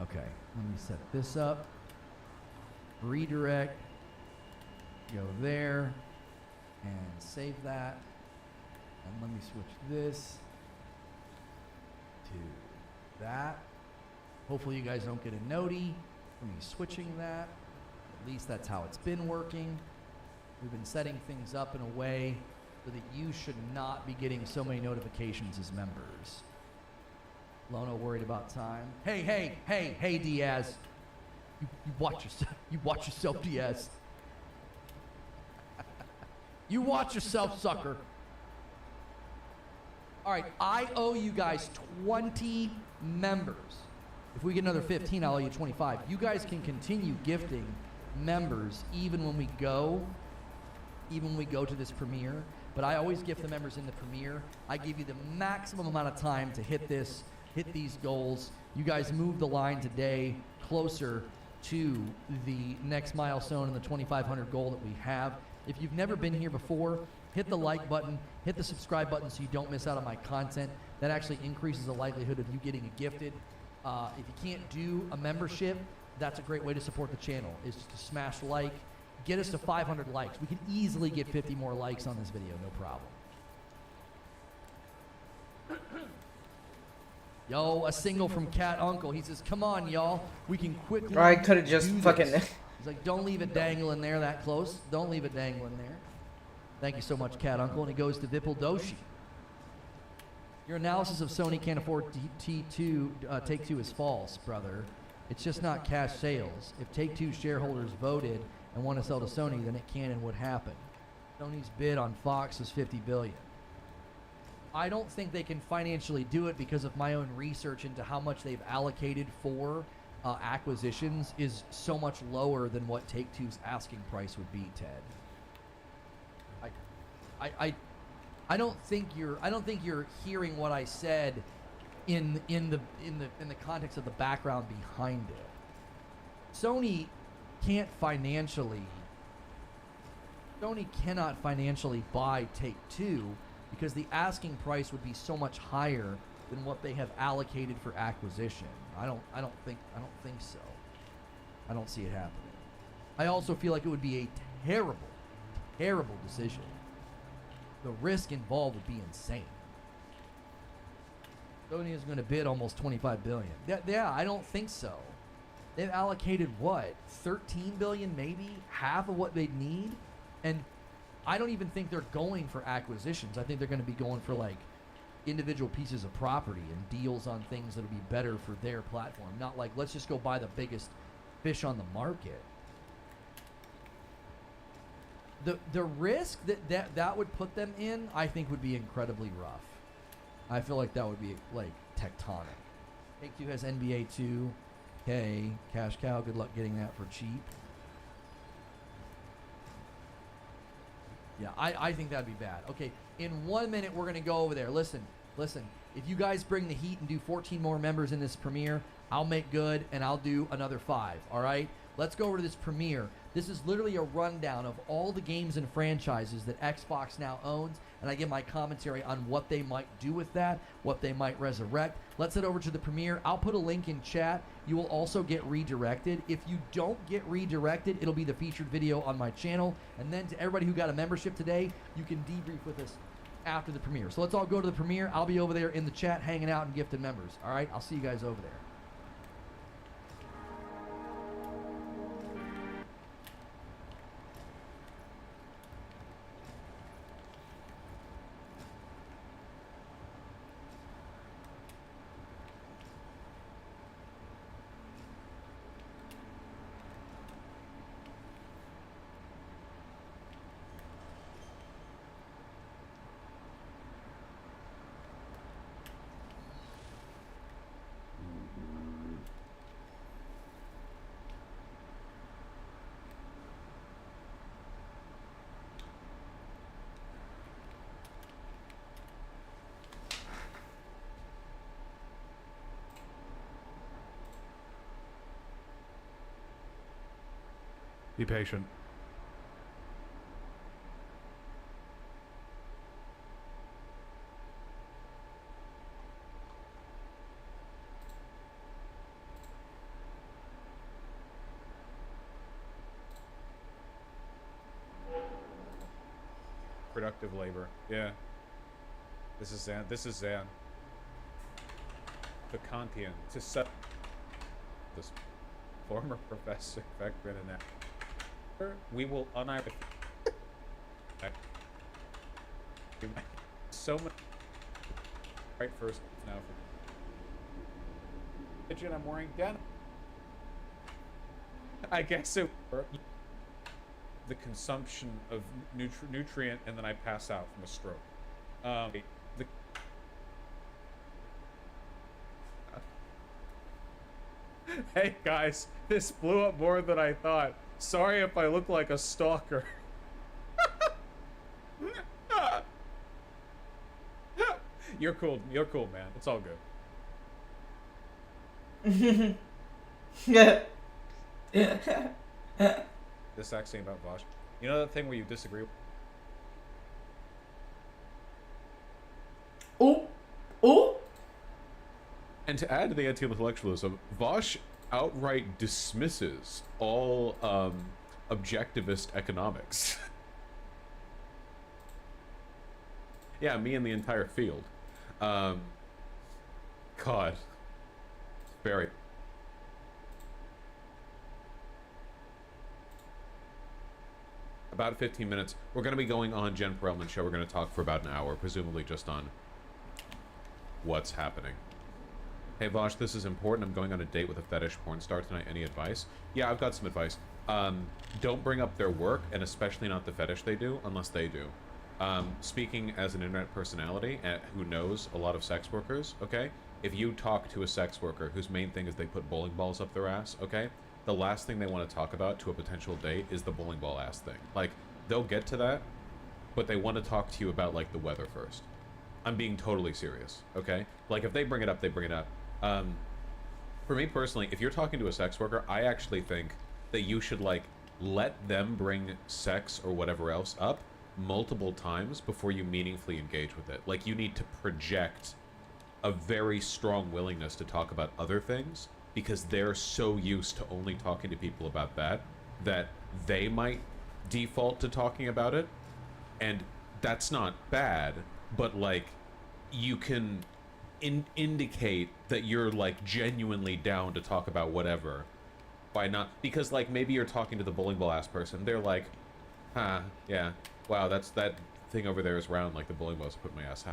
Okay, let me set this up. Redirect. Go there. And save that. And let me switch this to that. Hopefully you guys don't get a noti for me switching that. At least that's how it's been working. We've been setting things up in a way so that you should not be getting so many notifications as members. Lono worried about time. Hey, Diaz. You watch yourself. You watch yourself, Diaz. You watch yourself, sucker. All right, I owe you guys 20 members. If we get another 15, I'll owe you 25. You guys can continue gifting members even when we go to this premiere. But I always gift the members in the premiere. I give you the maximum amount of time to hit these goals. You guys move the line today closer to the next milestone and the 2,500 goal that we have. If you've never been here before, hit the like button, hit the subscribe button so you don't miss out on my content. That actually increases the likelihood of you getting it gifted. If you can't do a membership, that's a great way to support the channel, is just to smash like. Get us to 500 likes. We can easily get 50 more likes on this video, no problem. Yo, a single from Cat Uncle. He says, come on, y'all. We can quickly I could have just do fucking... this." He's like, don't leave it dangling there that close. Don't leave it dangling there. Thank you so much, Cat Uncle. And he goes to Vipul Doshi. Your analysis of Sony can't afford Take-Two is false, brother. It's just not cash sales. If Take-Two shareholders voted and want to sell to Sony, then it can and would happen. Sony's bid on Fox is $50 billion. I don't think they can financially do it because of my own research into how much they've allocated for acquisitions is so much lower than what Take-Two's asking price would be, Ted. I don't think you're hearing what I said in the context of the background behind it. Sony cannot financially buy Take-Two because the asking price would be so much higher than what they have allocated for acquisition. I don't think so. I don't see it happening. I also feel like it would be a terrible decision. The risk involved would be insane. Sony is going to bid almost $25 billion. Yeah, I don't think so. They've allocated what, $13 billion, maybe half of what they'd need, and I don't even think they're going for acquisitions. I think they're going to be going for like individual pieces of property and deals on things that'll be better for their platform. Not like, let's just go buy the biggest fish on the market. The risk that would put them in, I think, would be incredibly rough. I feel like that would be like tectonic. Take-Two has NBA 2. Okay, cash cow. Good luck getting that for cheap. Yeah, I think that'd be bad. Okay, in 1 minute we're gonna go over there. Listen. If you guys bring the heat and do 14 more members in this premiere, I'll make good and I'll do another 5. All right. Let's go over to this premiere. This is literally a rundown of all the games and franchises that Xbox now owns, and I give my commentary on what they might do with that, what they might resurrect. Let's head over to the premiere. I'll put a link in chat. You will also get redirected. If you don't get redirected, it'll be the featured video on my channel. And then to everybody who got a membership today, you can debrief with us after the premiere. So let's all go to the premiere. I'll be over there in the chat hanging out and gifting members. All right? I'll see you guys over there. Be patient. Productive labor. Yeah. This is Zan. The Kantian. this former Professor Beckman and we will unironically so much right first now for kitchen. I'm wearing denim. I guess it the consumption of nutrient and then I pass out from a stroke. Hey guys, this blew up more than I thought. Sorry if I look like a stalker. You're cool, man. It's all good. This actually about Vosh. You know that thing where you disagree? Oh. And to add to the anti-intellectualism, Vosh outright dismisses all objectivist economics. Yeah, me and the entire field. God. Very. About 15 minutes. We're going to be going on Jen Perelman's show. We're going to talk for about an hour, presumably just on what's happening. Hey Vosh, this is important. I'm going on a date with a fetish porn star tonight. Any advice? Yeah, I've got some advice. Don't bring up their work, and especially not the fetish they do, unless they do. Speaking as an internet personality who knows a lot of sex workers, okay? If you talk to a sex worker whose main thing is they put bowling balls up their ass, okay? The last thing they want to talk about to a potential date is the bowling ball ass thing. Like, they'll get to that, but they want to talk to you about, like, the weather first. I'm being totally serious, okay? Like, if they bring it up, they bring it up. For me personally, if you're talking to a sex worker, I actually think that you should, like, let them bring sex or whatever else up multiple times before you meaningfully engage with it. Like, you need to project a very strong willingness to talk about other things, because they're so used to only talking to people about that they might default to talking about it. And that's not bad, but, like, you can indicate that you're, like, genuinely down to talk about whatever by not, because, like, maybe you're talking to the bowling ball ass person, they're like, yeah, wow, that thing over there is round like the bowling balls put in my ass,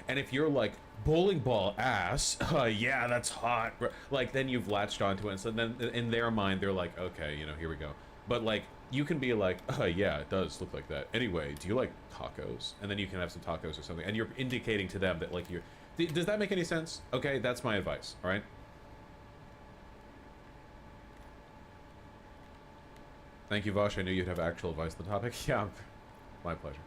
and if you're like, bowling ball ass, yeah, that's hot, like, then you've latched onto it, and so then in their mind they're like, okay, you know, here we go. But, like, you can be like, yeah, it does look like that. Anyway, do you like tacos? And then you can have some tacos or something, and you're indicating to them that, like, you're... Does that make any sense? Okay, that's my advice, all right? Thank you, Vosh. I knew you'd have actual advice on the topic. Yeah, my pleasure.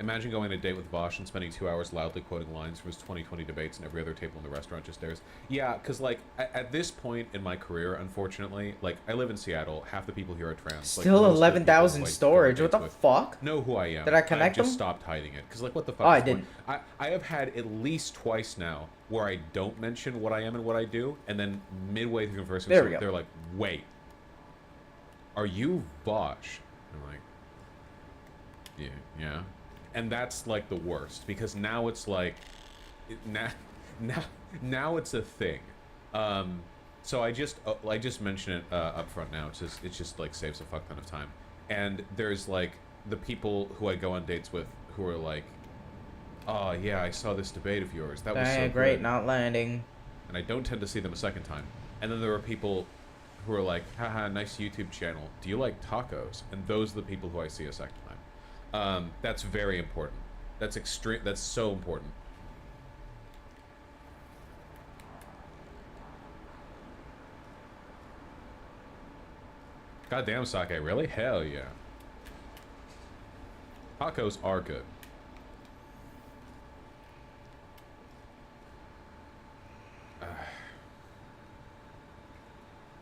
Imagine going on a date with Vosh and spending 2 hours loudly quoting lines from his 2020 debates, and every other table in the restaurant just stares. Yeah, because, like, at this point in my career, unfortunately, like, I live in Seattle. Half the people here are trans. Still like, 11,000 storage. What the fuck? Know who I am. Did I connect them? I just stopped hiding it. Because, like, what the fuck? Oh, I didn't. I have had at least twice now where I don't mention what I am and what I do, and then midway through the first episode, they're like, wait, are you Vosh? I'm like, yeah. And that's, like, the worst, because now it's like, now it's a thing. So I just mention it up front now. It just like saves a fuck ton of time. And there's, like, the people who I go on dates with who are like, oh yeah, I saw this debate of yours. That was so great, good. not landing. And I don't tend to see them a second time. And then there are people who are like, haha, nice YouTube channel. Do you like tacos? And those are the people who I see a second time. That's very important. That's extreme. That's so important. Goddamn, Sake, really? Hell yeah. Tacos are good.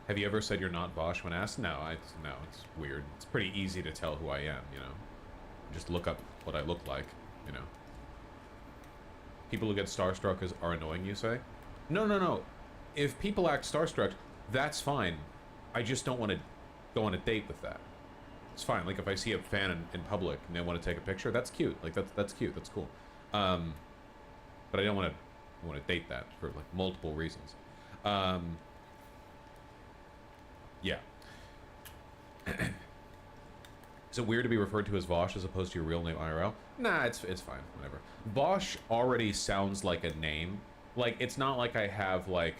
Have you ever said you're not Vosh when asked? No, it's weird. It's pretty easy to tell who I am, you know. Just look up what I look like, you know. People who get starstruck are annoying, you say? No. If people act starstruck, that's fine. I just don't want to go on a date with that. It's fine. Like, if I see a fan in public and they want to take a picture, that's cute. Like, that's cute. That's cool. But I don't want to date that for, like, multiple reasons. Yeah. Is it weird to be referred to as Vosh as opposed to your real name IRL? Nah, it's fine, whatever. Vosh already sounds like a name. Like, it's not like I have, like...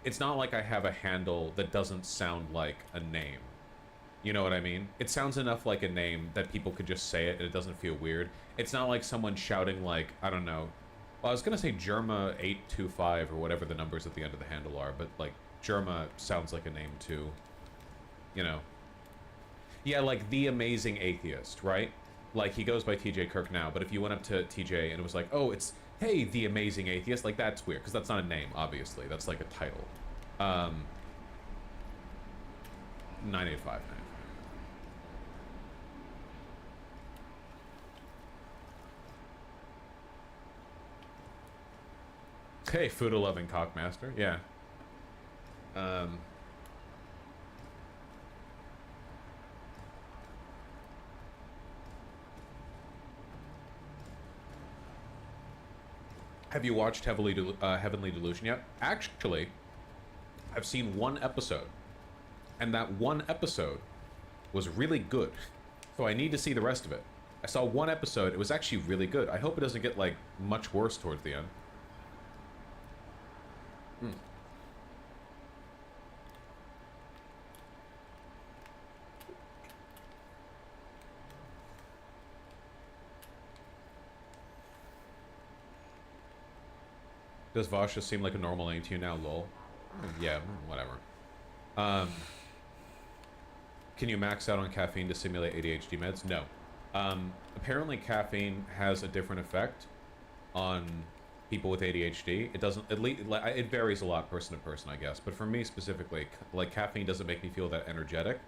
It's not like I have a handle that doesn't sound like a name. You know what I mean? It sounds enough like a name that people could just say it and it doesn't feel weird. It's not like someone shouting like, I don't know. Well, I was gonna say Germa825 or whatever the numbers at the end of the handle are, but like, Germa sounds like a name too. You know? Yeah, like The Amazing Atheist, right? Like, he goes by TJ Kirk now, but if you went up to TJ and it was like, oh, it's, hey, The Amazing Atheist, like, that's weird, because that's not a name, obviously. That's like a title. 985. Hey, Food-loving Cockmaster, yeah. Have you watched Heavenly Delusion yet? Actually, I've seen one episode, and that one episode was really good. So I need to see the rest of it. I saw one episode, it was actually really good. I hope it doesn't get, like, much worse towards the end. Does Vosh just seem like a normal name to you now, lol? Yeah, whatever. Can you max out on caffeine to simulate ADHD meds? No. Apparently caffeine has a different effect on people with ADHD. It doesn't, at least, it varies a lot person to person, I guess. But for me specifically, like, caffeine doesn't make me feel that energetic.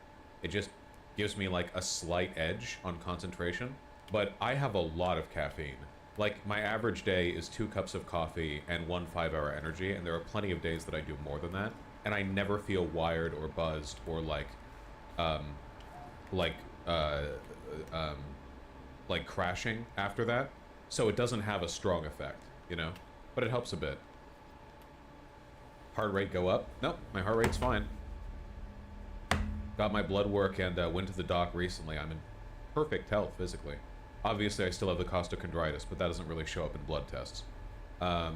It just gives me, like, a slight edge on concentration. But I have a lot of caffeine. Like, my average day is 2 cups of coffee and 1 5-hour energy, and there are plenty of days that I do more than that, and I never feel wired or buzzed or like crashing after that. So it doesn't have a strong effect, you know? But it helps a bit. Heart rate go up? Nope, my heart rate's fine. Got my blood work and went to the doc recently. I'm in perfect health physically. Obviously, I still have the costochondritis, but that doesn't really show up in blood tests. Do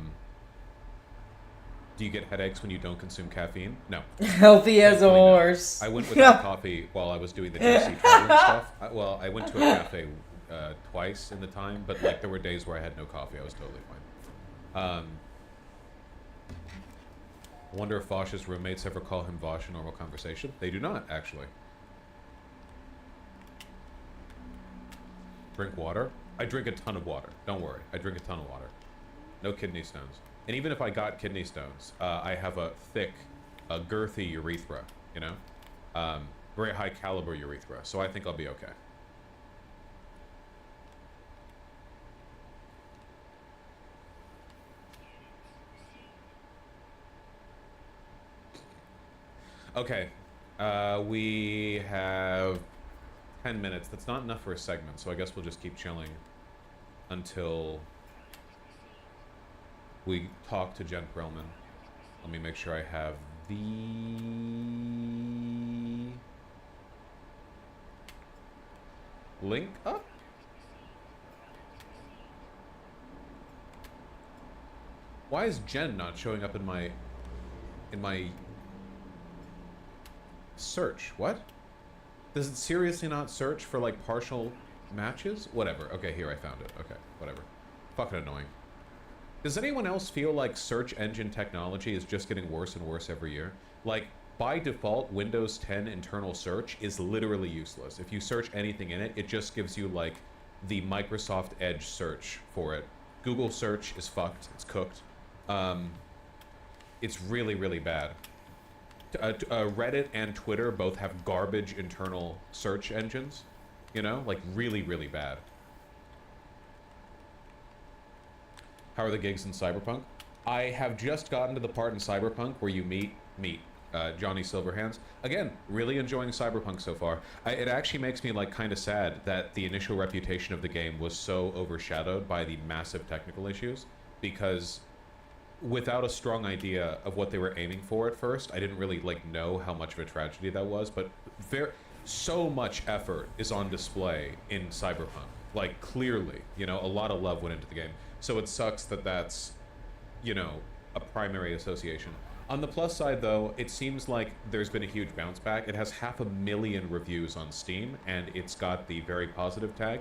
you get headaches when you don't consume caffeine? No. Healthy as a horse. I went without coffee while I was doing the DC traveling stuff. Well, I went to a cafe twice in the time, but like there were days where I had no coffee. I was totally fine. I wonder if Vosh's roommates ever call him Vosh in normal conversation. They do not, actually. Drink water? I drink a ton of water. Don't worry. I drink a ton of water. No kidney stones. And even if I got kidney stones, I have a thick, girthy urethra, you know? Very high caliber urethra, so I think I'll be okay. Okay. We have 10 minutes. That's not enough for a segment, so I guess we'll just keep chilling until we talk to Jen Perlman. Let me make sure I have the link up. Why is Jen not showing up in my search? What? Does it seriously not search for, like, partial matches? Whatever. Okay, here, I found it. Okay, whatever. Fucking annoying. Does anyone else feel like search engine technology is just getting worse and worse every year? Like, by default, Windows 10 internal search is literally useless. If you search anything in it, it just gives you, like, the Microsoft Edge search for it. Google search is fucked. It's cooked. It's really, really bad. Reddit and Twitter both have garbage internal search engines, you know, like really, really bad. How are the gigs in Cyberpunk? I have just gotten to the part in Cyberpunk where you meet Johnny Silverhands. Again, really enjoying Cyberpunk so far. It actually makes me like kind of sad that the initial reputation of the game was so overshadowed by the massive technical issues, because without a strong idea of what they were aiming for at first. I didn't really like know how much of a tragedy that was, but so much effort is on display in Cyberpunk. Like, clearly, you know, a lot of love went into the game. So it sucks that that's, you know, a primary association. On the plus side, though, it seems like there's been a huge bounce back. It has 500,000 reviews on Steam, and it's got the very positive tag.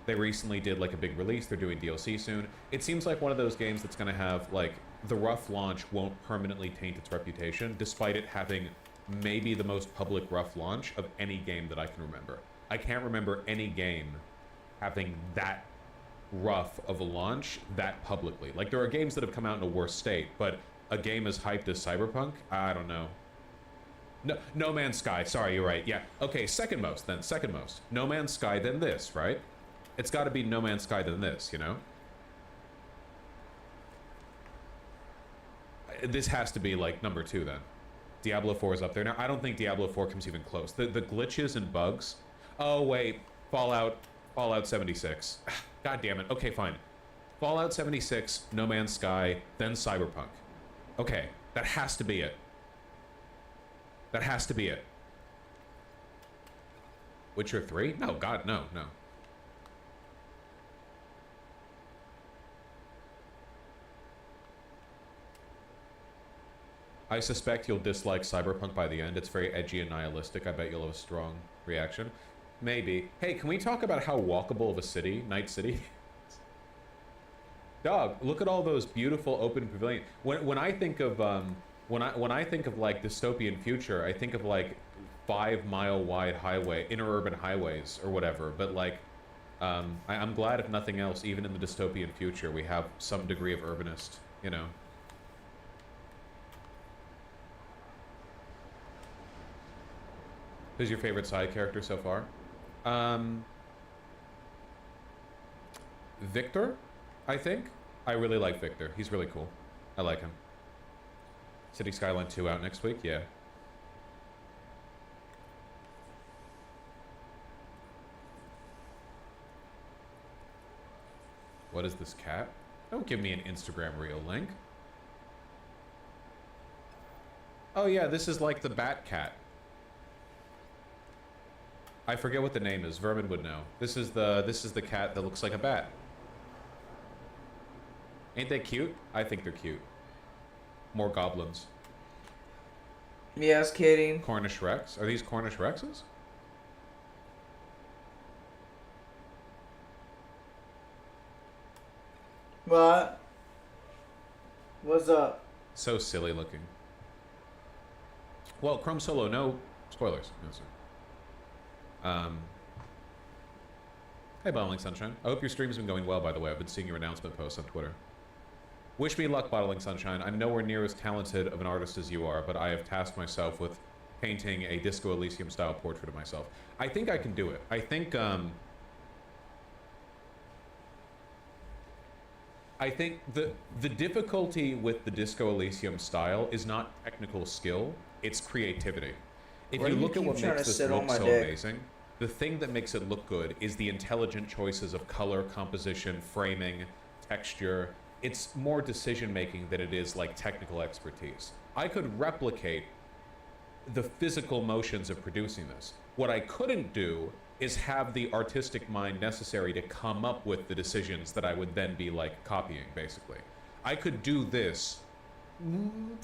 They recently did like a big release. They're doing DLC soon. It seems like one of those games that's going to have like the rough launch won't permanently taint its reputation, despite it having maybe the most public rough launch of any game that I can remember. I can't remember any game having that rough of a launch that publicly. Like, there are games that have come out in a worse state, but a game as hyped as Cyberpunk, I don't know. No Man's Sky. Sorry, you're right. Yeah. Okay, second most then. Second most. No Man's Sky, then this, right? It's got to be No Man's Sky than this, you know? This has to be, like, number 2, then. Diablo 4 is up there. Now, I don't think Diablo 4 comes even close. The glitches and bugs... Oh, wait. Fallout 76. God damn it. Okay, fine. Fallout 76, No Man's Sky, then Cyberpunk. Okay, that has to be it. That has to be it. Witcher 3? No, God, no. I suspect you'll dislike Cyberpunk by the end. It's very edgy and nihilistic. I bet you'll have a strong reaction. Maybe. Hey, can we talk about how walkable of a city, Night City? Dog, look at all those beautiful open pavilions. When I think of when I think of like dystopian future, I think of like 5-mile wide interurban highways or whatever. But like, I'm glad if nothing else, even in the dystopian future, we have some degree of urbanist, you know. Who's your favorite side character so far? Victor, I think. I really like Victor. He's really cool. I like him. City Skyline 2 out next week? Yeah. What is this cat? Don't give me an Instagram reel link. Oh yeah, this is like the Bat Cat. I forget what the name is. Vermin would know. This is the cat that looks like a bat. Ain't they cute? I think they're cute. More goblins. Yes, kidding. Cornish Rex. Are these Cornish Rexes? What? What's up? So silly looking. Well, Chrome Solo, no spoilers. No, sir. Hey, Bottling Sunshine. I hope your stream's been going well, by the way. I've been seeing your announcement posts on Twitter. Wish me luck, Bottling Sunshine. I'm nowhere near as talented of an artist as you are, but I have tasked myself with painting a Disco Elysium-style portrait of myself. I think I can do it. I think the difficulty with the Disco Elysium style is not technical skill, it's creativity. If you look at what makes this look so amazing, the thing that makes it look good is the intelligent choices of color, composition, framing, texture. It's more decision-making than it is like technical expertise. I could replicate the physical motions of producing this. What I couldn't do is have the artistic mind necessary to come up with the decisions that I would then be like copying, basically. I could do this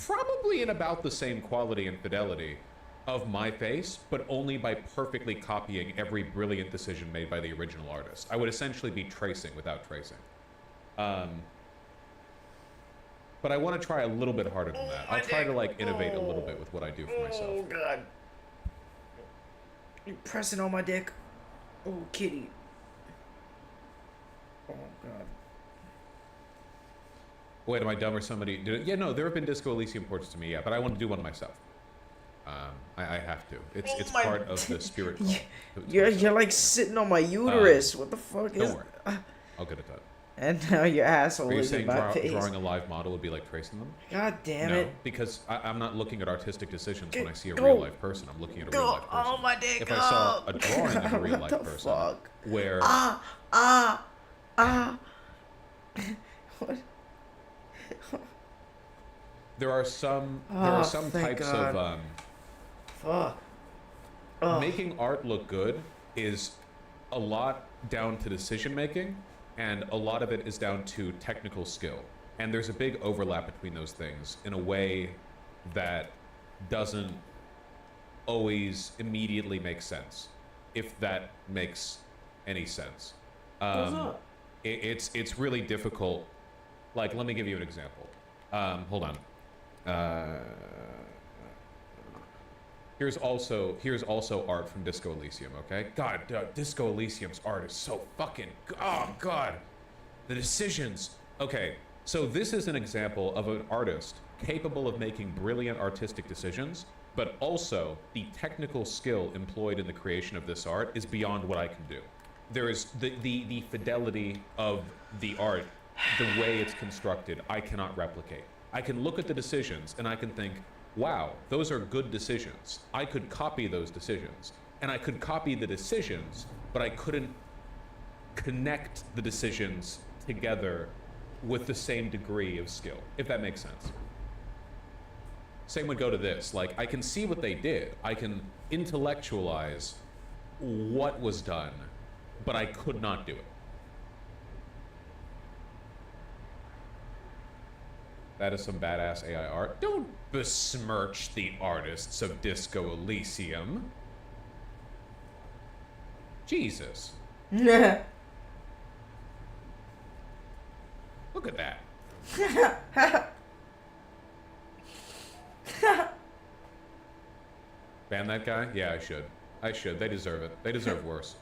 probably in about the same quality and fidelity of my face, but only by perfectly copying every brilliant decision made by the original artist. I would essentially be tracing without tracing. But I want to try a little bit harder than that. I'll try to like innovate a little bit with what I do for myself. Oh god. You're pressing on my dick. Oh kitty. Oh god. Wait, am I dumb or somebody did it? Yeah, no, there have been Disco Elysium portraits to me, yeah, but I want to do one myself. I have to. It's part of the spirit. You're like sitting on my uterus. What the fuck is? Don't worry. I'll get it done. And now your asshole Are you is in saying my face. drawing a live model would be like tracing them? God damn no, it. Because I'm not looking at artistic decisions when I see a real life person. I'm looking at a real life person. Oh my dick. If I saw a drawing of a real life person, fuck? where What? there are some thank types God. of Fuck. Ugh. making art look good is a lot down to decision making, and a lot of it is down to technical skill. And there's a big overlap between those things in a way that doesn't always immediately make sense, if that makes any sense. It's really difficult. Like, let me give you an example. Hold on. Here's also art from Disco Elysium, okay? God, Disco Elysium's art is so fucking, oh God. The decisions. Okay, so this is an example of an artist capable of making brilliant artistic decisions, but also the technical skill employed in the creation of this art is beyond what I can do. There is the fidelity of the art, the way it's constructed, I cannot replicate. I can look at the decisions and I can think, wow, those are good decisions. I could copy those decisions. And I could copy the decisions, but I couldn't connect the decisions together with the same degree of skill, if that makes sense. Same would go to this. Like, I can see what they did. I can intellectualize what was done, but I could not do it. That is some badass AI art. Don't besmirch the artists of Disco Elysium. Jesus. Look at that. Ban that guy? Yeah, I should. I should. They deserve it. They deserve worse.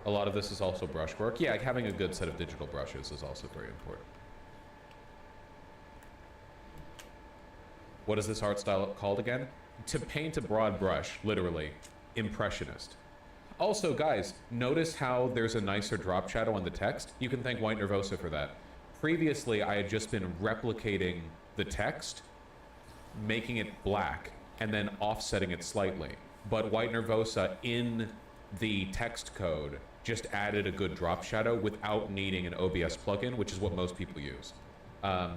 A lot of this is also brushwork. Yeah, having a good set of digital brushes is also very important. What is this art style called again? To paint a broad brush, literally. Impressionist. Also, guys, notice how there's a nicer drop shadow on the text? You can thank White Nervosa for that. Previously, I had just been replicating the text, making it black, and then offsetting it slightly. But White Nervosa, in the text code, just added a good drop shadow without needing an OBS plugin, which is what most people use.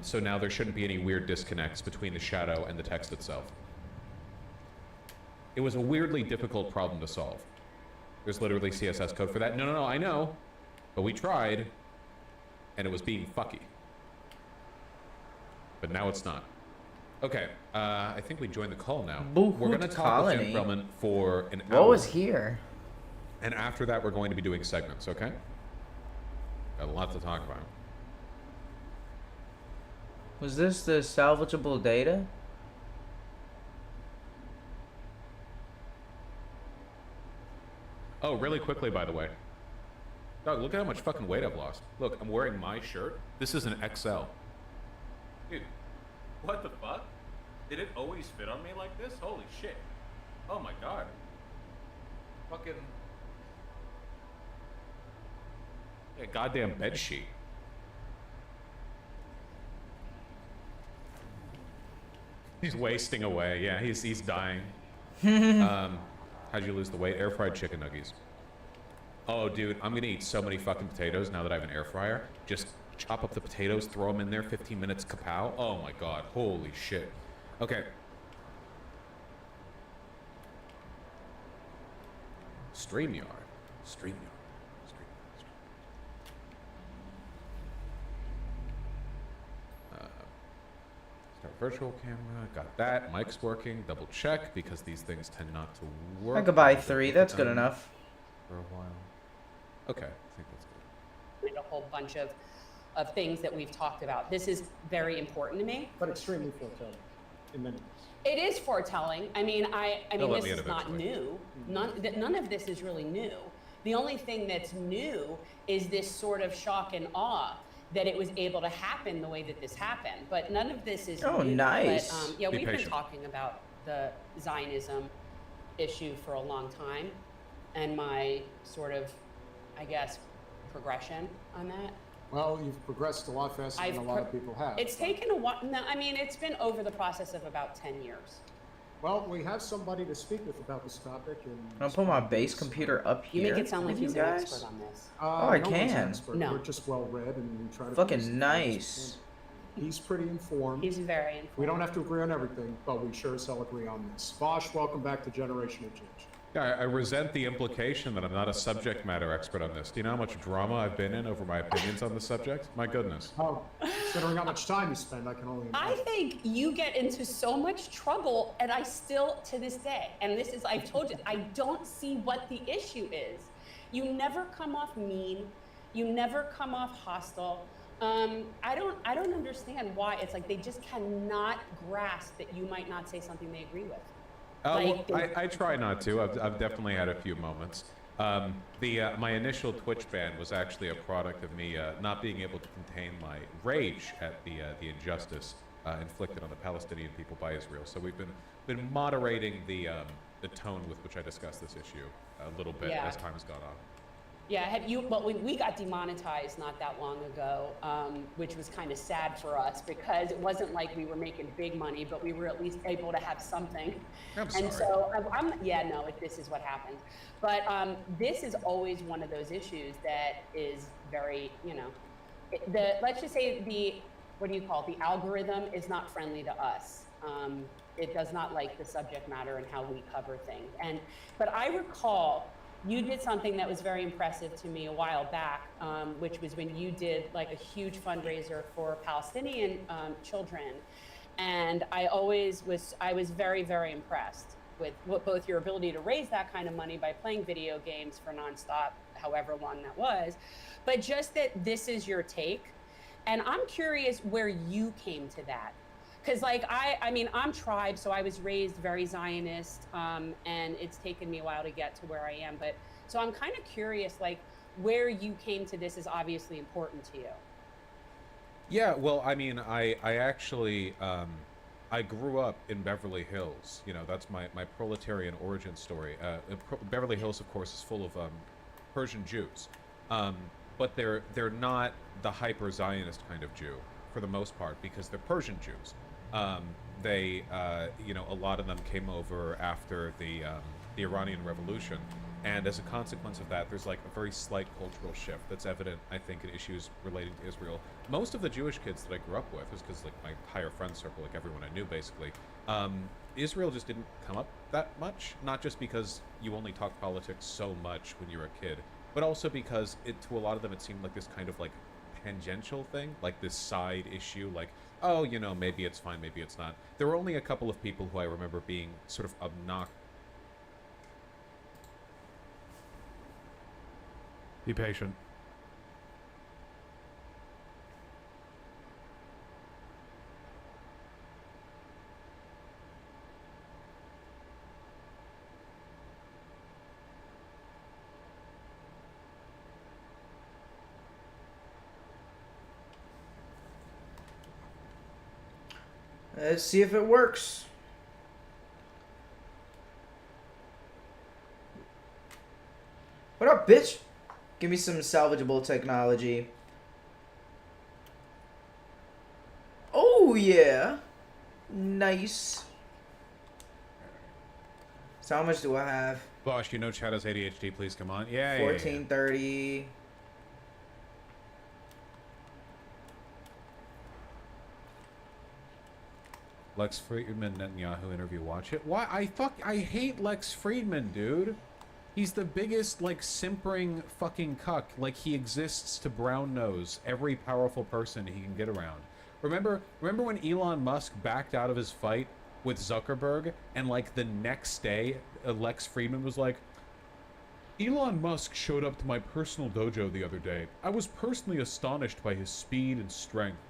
So now there shouldn't be any weird disconnects between the shadow and the text itself. It was a weirdly difficult problem to solve. There's literally CSS code for that. No, I know. But we tried, and it was being fucky. But now it's not. Okay, I think we joined the call now. We're going to talk with Jen Perlman for an hour. What was here? And after that, we're going to be doing segments, okay? Got a lot to talk about. Was this the salvageable data? Oh, really quickly, by the way. Dog, look at how much fucking weight I've lost. Look, I'm wearing my shirt. This is an XL. Dude, what the fuck? Did it always fit on me like this? Holy shit. Oh my god. Fucking... Yeah, goddamn bed sheet. He's wasting away. Yeah, he's dying. How'd you lose the weight? Air fried chicken nuggies. Oh, dude, I'm gonna eat so many fucking potatoes now that I have an air fryer. Just chop up the potatoes, throw them in there, 15 minutes, kapow. Oh my god, holy shit. Okay. StreamYard. Start virtual camera, got that. Mic's working, double check, because these things tend not to work. I could buy 3, that's good enough. For a while. Okay, I think that's good. A whole bunch of things that we've talked about. This is very important to me. But extremely foretelling in many ways. It is foretelling. I mean, this is not eventually. new. None of this is really new. The only thing that's new is this sort of shock and awe that it was able to happen the way that this happened. But none of this is Oh, new. nice. But, yeah, Be we've been patient. talking about the Zionism issue for a long time, and my sort of, I guess, progression on that. Well, you've progressed a lot faster than a lot of people have. It's taken a while. No, I mean, it's been over the process of about 10 years. Well, we have somebody to speak with about this topic. And I'll put my base computer up You here. make it sound like with he's you an guys. expert on this. I no one's can. an expert. No. We're just well read and we try to. Fucking produce the nice. best. He's pretty informed. He's very informed. We don't have to agree on everything, but we sure as hell agree on this. Vosh, welcome back to Generational Change. Yeah, I resent the implication that I'm not a subject matter expert on this. Do you know how much drama I've been in over my opinions on the subject? My goodness. Oh, considering how much time you spend, I can only I imagine. think you get into so much trouble, and I still, to this day, and this is, I've told you, I don't see what the issue is. You never come off mean. You never come off hostile. I don't understand why. It's like they just cannot grasp that you might not say something they agree with. I try not to. I've definitely had a few moments. My initial Twitch ban was actually a product of me not being able to contain my rage at the injustice inflicted on the Palestinian people by Israel. So we've been moderating the tone with which I discuss this issue a little bit as time has gone on. Yeah, well, we got demonetized not that long ago, which was kind of sad for us because it wasn't like we were making big money, but we were at least able to have something. I'm sorry. And so, this is what happened. But this is always one of those issues that is very, let's just say the algorithm is not friendly to us. It does not like the subject matter and how we cover things. But I recall you did something that was very impressive to me a while back, which was when you did like a huge fundraiser for Palestinian children. And I was very, very impressed with both your ability to raise that kind of money by playing video games for nonstop, however long that was, but just that this is your take. And I'm curious where you came to that. Because I'm tribe, so I was raised very Zionist, and it's taken me a while to get to where I am. But so I'm kind of curious, where you came to this is obviously important to you. Yeah, well, I actually, I grew up in Beverly Hills. That's my proletarian origin story. Beverly Hills, of course, is full of Persian Jews, but they're not the hyper-Zionist kind of Jew for the most part because they're Persian Jews. They, a lot of them came over after the Iranian Revolution, and as a consequence of that, there's like a very slight cultural shift that's evident, I think, in issues relating to Israel. Most of the Jewish kids that I grew up with was because, like, my higher friend circle, like everyone I knew, basically, Israel just didn't come up that much. Not just because you only talk politics so much when you're a kid, but also because to a lot of them it seemed like this kind of like tangential thing, like this side issue, like, oh, maybe it's fine, maybe it's not. There were only a couple of people who I remember being sort of obnoxious. Be patient. Let's see if it works. What up, bitch? Give me some salvageable technology. Oh, yeah. Nice. So how much do I have? Bosh, Chad has ADHD, please come on. Yeah, 1430. Lex Friedman Netanyahu interview. Watch it. Why? I hate Lex Friedman, dude. He's the biggest, like, simpering fucking cuck. Like, he exists to brown nose every powerful person he can get around. Remember when Elon Musk backed out of his fight with Zuckerberg, and, like, the next day, Lex Friedman was like, Elon Musk showed up to my personal dojo the other day. I was personally astonished by his speed and strength.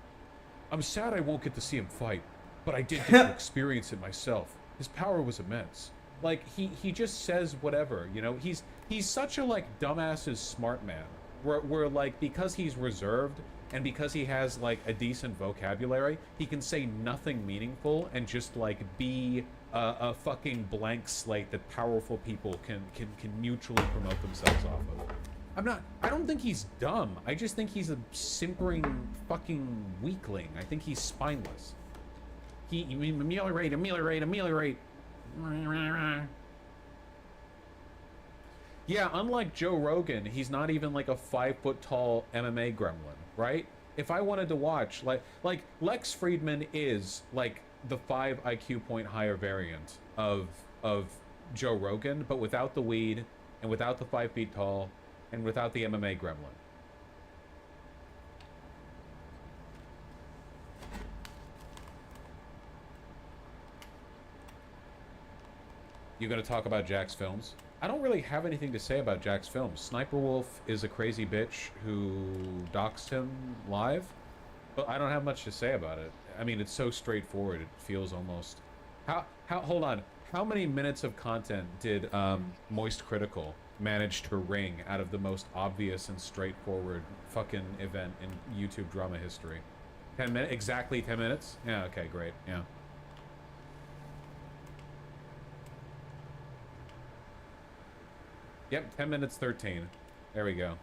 I'm sad I won't get to see him fight, but I did get to experience it myself. His power was immense. Like, he just says whatever, He's such a, like, dumbass's smart man. Where, like, because he's reserved and because he has, like, a decent vocabulary, he can say nothing meaningful and just, like, be a fucking blank slate that powerful people can mutually promote themselves off of. I don't think he's dumb. I just think he's a simpering fucking weakling. I think he's spineless. Ameliorate. Yeah, unlike Joe Rogan, he's not even like a 5-foot tall MMA gremlin, right? If I wanted to watch, like Lex Friedman is like the 5 IQ point higher variant of Joe Rogan, but without the weed and without the 5 feet tall and without the MMA gremlin. You gonna talk about Jack's films? I don't really have anything to say about Jack's films. Sniper Wolf is a crazy bitch who doxed him live, but I don't have much to say about it. I mean, it's so straightforward. It feels almost... Hold on. How many minutes of content did Moist Critical manage to wring out of the most obvious and straightforward fucking event in YouTube drama history? 10 minutes? Exactly 10 minutes? Yeah, okay, great. Yeah. Yep, 10 minutes 13. There we go.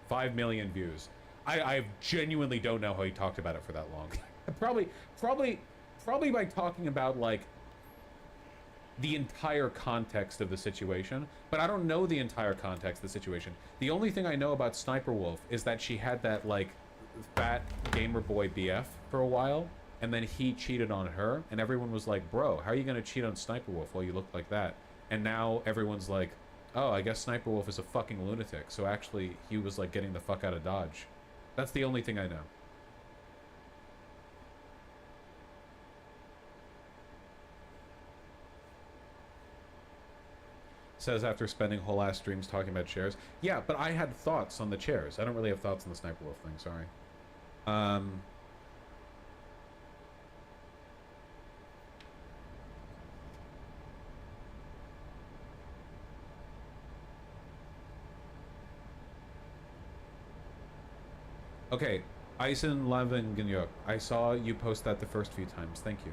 5 million views. I genuinely don't know how he talked about it for that long. probably by talking about like the entire context of the situation, but I don't know the entire context of the situation. The only thing I know about Sniper Wolf is that she had that like fat gamer boy BF for a while, and then he cheated on her, and everyone was like, bro, how are you gonna cheat on Sniper Wolf while you look like that? And now everyone's like, oh, I guess Sniper Wolf is a fucking lunatic, so actually he was like getting the fuck out of Dodge. That's the only thing I know. Says after spending whole ass streams talking about chairs. Yeah, but I had thoughts on the chairs. I don't really have thoughts on the Sniper Wolf thing, sorry. Okay, Eisen Lavenganyuk. I saw you post that the first few times. Thank you.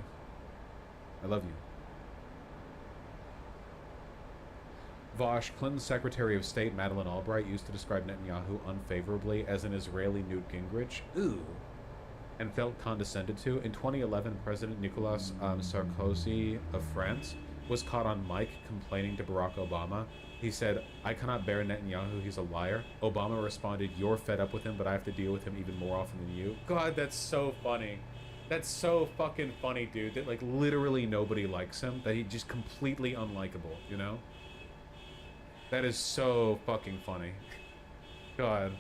I love you. Vosh, Clinton's Secretary of State Madeleine Albright used to describe Netanyahu unfavorably as an Israeli Newt Gingrich. Ooh. And felt condescended to. In 2011, President Nicolas Sarkozy of France was caught on mic complaining to Barack Obama. He said, I cannot bear Netanyahu, he's a liar. Obama responded, you're fed up with him, but I have to deal with him even more often than you. God, that's so funny. That's so fucking funny, dude. That, like, literally nobody likes him. That he's just completely unlikable, you know? That is so fucking funny. God.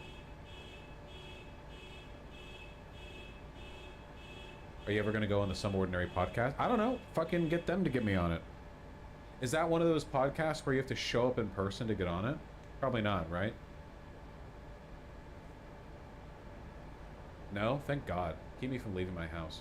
Are you ever gonna go on the Some Ordinary podcast? I don't know. Fucking get them to get me on it. Is that one of those podcasts where you have to show up in person to get on it? Probably not, right? No? Thank God. Keep me from leaving my house.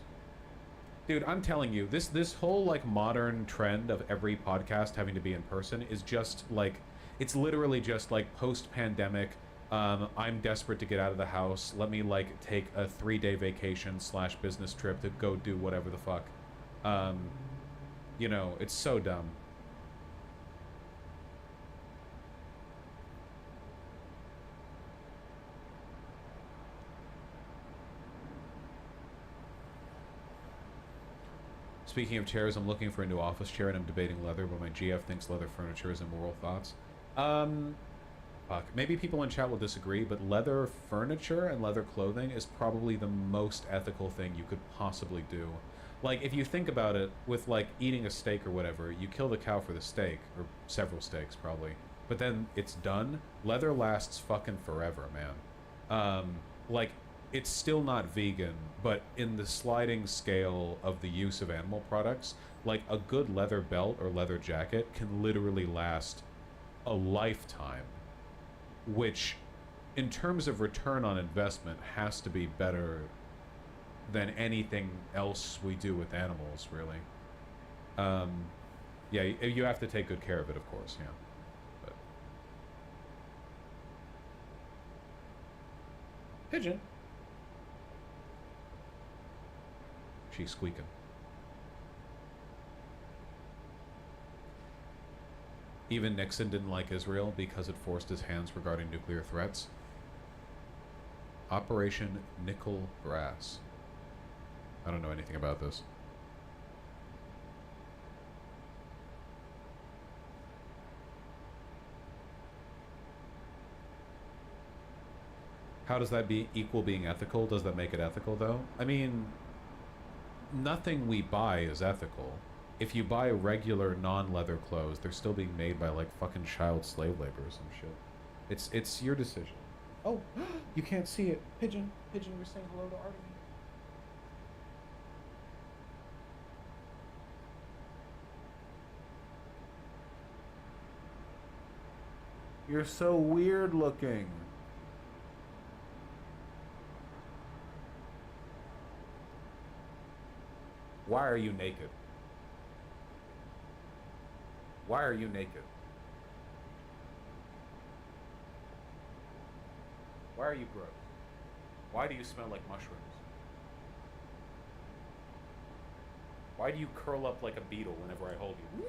Dude, I'm telling you, this whole, like, modern trend of every podcast having to be in person is just, like, it's literally just, like, post-pandemic, I'm desperate to get out of the house. Let me, like, take a 3-day vacation / business trip to go do whatever the fuck. You know, it's so dumb. Speaking of chairs, I'm looking for a new office chair and I'm debating leather, but my GF thinks leather furniture is immoral. Thoughts? Fuck. Maybe people in chat will disagree, but leather furniture and leather clothing is probably the most ethical thing you could possibly do. Like, if you think about it, with, like, eating a steak or whatever, you kill the cow for the steak, or several steaks, probably. But then it's done. Leather lasts fucking forever, man. Like, it's still not vegan, but in the sliding scale of the use of animal products, like, a good leather belt or leather jacket can literally last a lifetime, which, in terms of return on investment, has to be better than anything else we do with animals, really. Yeah, you have to take good care of it, of course, yeah. But... Pigeon. She's squeaking. Even Nixon didn't like Israel because it forced his hands regarding nuclear threats. Operation Nickel Brass. I don't know anything about this. How does that be equal being ethical? Does that make it ethical, though? I mean, nothing we buy is ethical. If you buy regular non-leather clothes, they're still being made by, like, fucking child slave labor or some shit. It's your decision. Oh, you can't see it. Pigeon, we're saying hello to Artemis. You're so weird looking. Why are you naked? Why are you naked? Why are you gross? Why do you smell like mushrooms? Why do you curl up like a beetle whenever I hold you?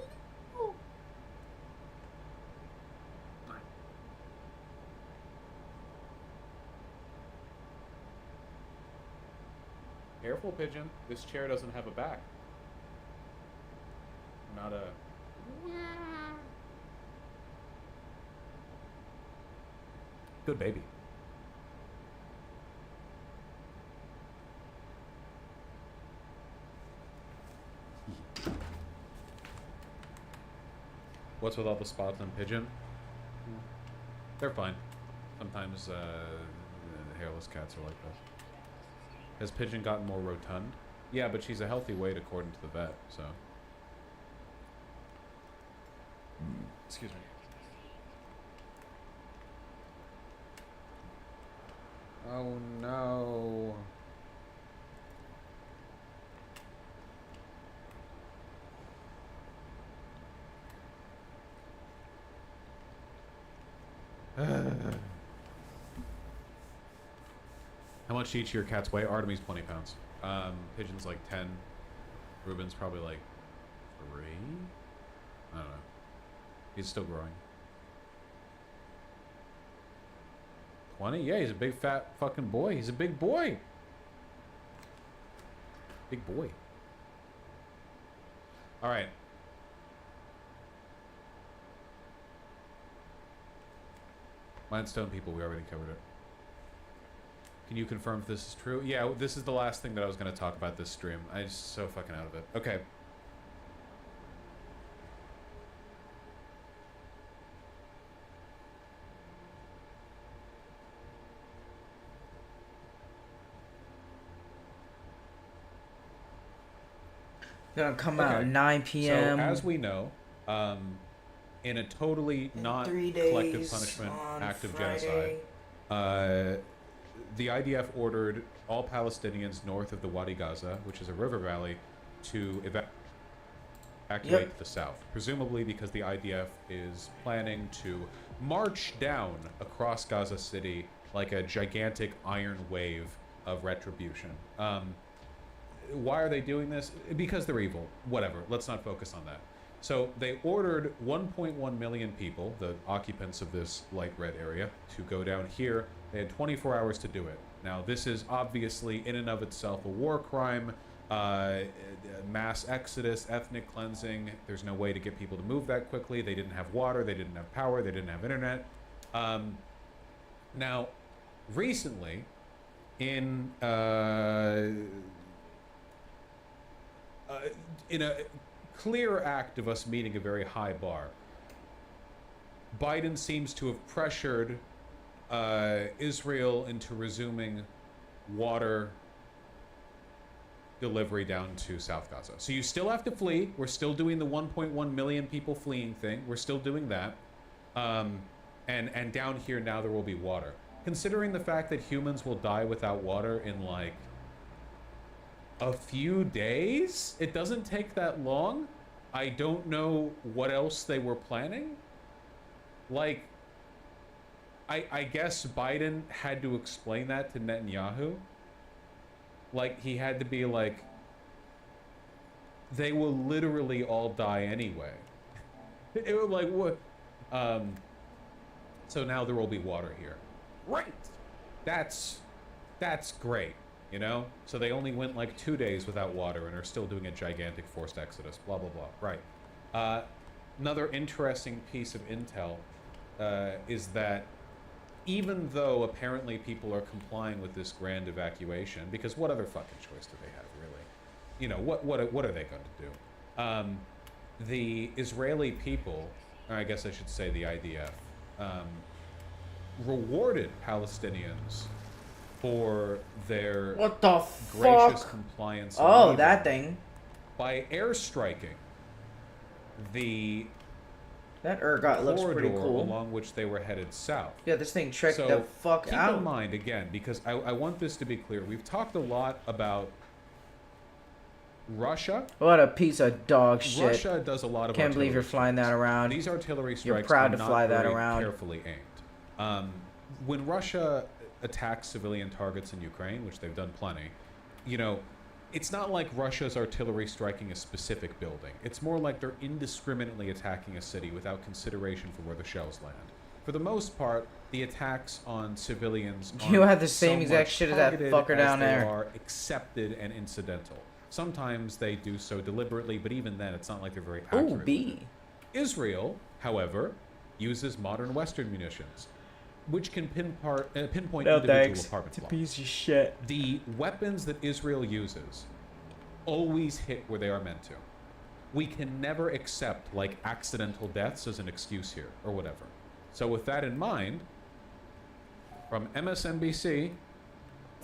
Careful, Pigeon. This chair doesn't have a back. Not a... Good baby. What's with all the spots on Pigeon? They're fine. Sometimes hairless cats are like this. Has Pigeon gotten more rotund? Yeah, but she's a healthy weight according to the vet, so. Excuse me. Oh no. How much each of your cats weigh? Artemis 20 pounds. Pigeon's like 10. Ruben's probably like 3. I don't know. He's still growing. 20? Yeah, he's a big fat fucking boy. He's a big boy. Big boy. All right. Mindstone people, we already covered it. Can you confirm if this is true? Yeah, this is the last thing that I was going to talk about this stream. I'm just so fucking out of it. Okay. Gonna come out at 9 p.m. So, as we know, in a totally not collective punishment act of genocide, the IDF ordered all Palestinians north of the Wadi Gaza, which is a river valley, to evacuate to the south. Presumably because the IDF is planning to march down across Gaza City like a gigantic iron wave of retribution. Why are they doing this? Because they're evil. Whatever. Let's not focus on that. So they ordered 1.1 million people, the occupants of this light red area, to go down here. They had 24 hours to do it. Now, this is obviously in and of itself a war crime, mass exodus, ethnic cleansing. There's no way to get people to move that quickly. They didn't have water. They didn't have power. They didn't have internet. Now, recently, in a clear act of us meeting a very high bar, Biden seems to have pressured Israel into resuming water delivery down to South Gaza. So you still have to flee. We're still doing the 1.1 million people fleeing thing. We're still doing that. And down here now there will be water. Considering the fact that humans will die without water in like a few days, it doesn't take that long. I don't know what else they were planning. Like, I guess Biden had to explain that to Netanyahu. Like, he had to be like, they will literally all die anyway. It was like, what? So now there will be water here. Right. That's great, you know? So they only went like 2 days without water and are still doing a gigantic forced exodus, blah, blah, blah. Right. Another interesting piece of intel is that even though apparently people are complying with this grand evacuation, because what other fucking choice do they have, really? You know, what are they going to do? The Israeli people, or I guess I should say the IDF, rewarded Palestinians for their What the gracious fuck? compliance. Oh, that thing. By airstriking the That ergot looks pretty corridor cool. along which they were headed south. Yeah, this thing tricked So the fuck keep out. in mind, again, because I want this to be clear, we've talked a lot about Russia. What a piece of dog shit. Russia does a lot of Can't believe you're flying that around. These artillery strikes You're proud are to not fly that very around. carefully aimed. When Russia attacks civilian targets in Ukraine, which they've done plenty, you know, it's not like Russia's artillery striking a specific building. It's more like they're indiscriminately attacking a city without consideration for where the shells land. For the most part, the attacks on civilians You aren't had the same so exact much shit as that targeted fucker as down they there. are accepted and incidental. Sometimes they do so deliberately, but even then, it's not like they're very accurate. Ooh, with B. it. Israel, however, uses modern Western munitions, which can pinpoint No individual thanks. apartment It's a blocks. piece of shit. The weapons that Israel uses always hit where they are meant to. We can never accept like accidental deaths as an excuse here or whatever. So with that in mind, from MSNBC,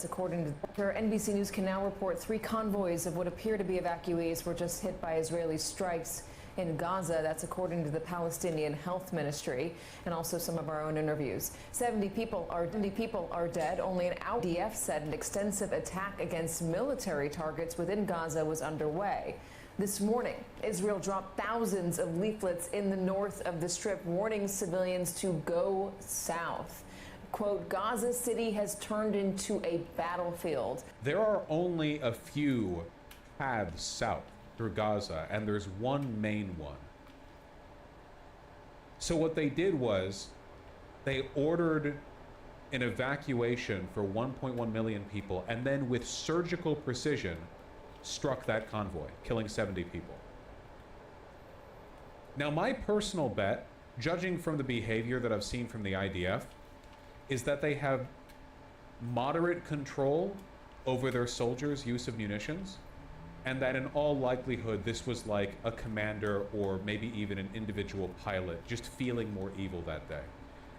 According to NBC News can now report 3 convoys of what appear to be evacuees were just hit by Israeli strikes in Gaza. That's according to the Palestinian Health Ministry and also some of our own interviews. 70 people are dead. Only an hour. IDF said an extensive attack against military targets within Gaza was underway. This morning, Israel dropped thousands of leaflets in the north of the Strip warning civilians to go south. Quote, Gaza City has turned into a battlefield. there are only a few paths south through Gaza, and there's one main one. So what they did was they ordered an evacuation for 1.1 million people, and then with surgical precision struck that convoy, killing 70 people. Now, my personal bet, judging from the behavior that I've seen from the IDF, is that they have moderate control over their soldiers' use of munitions, and that in all likelihood this was like a commander or maybe even an individual pilot just feeling more evil that day.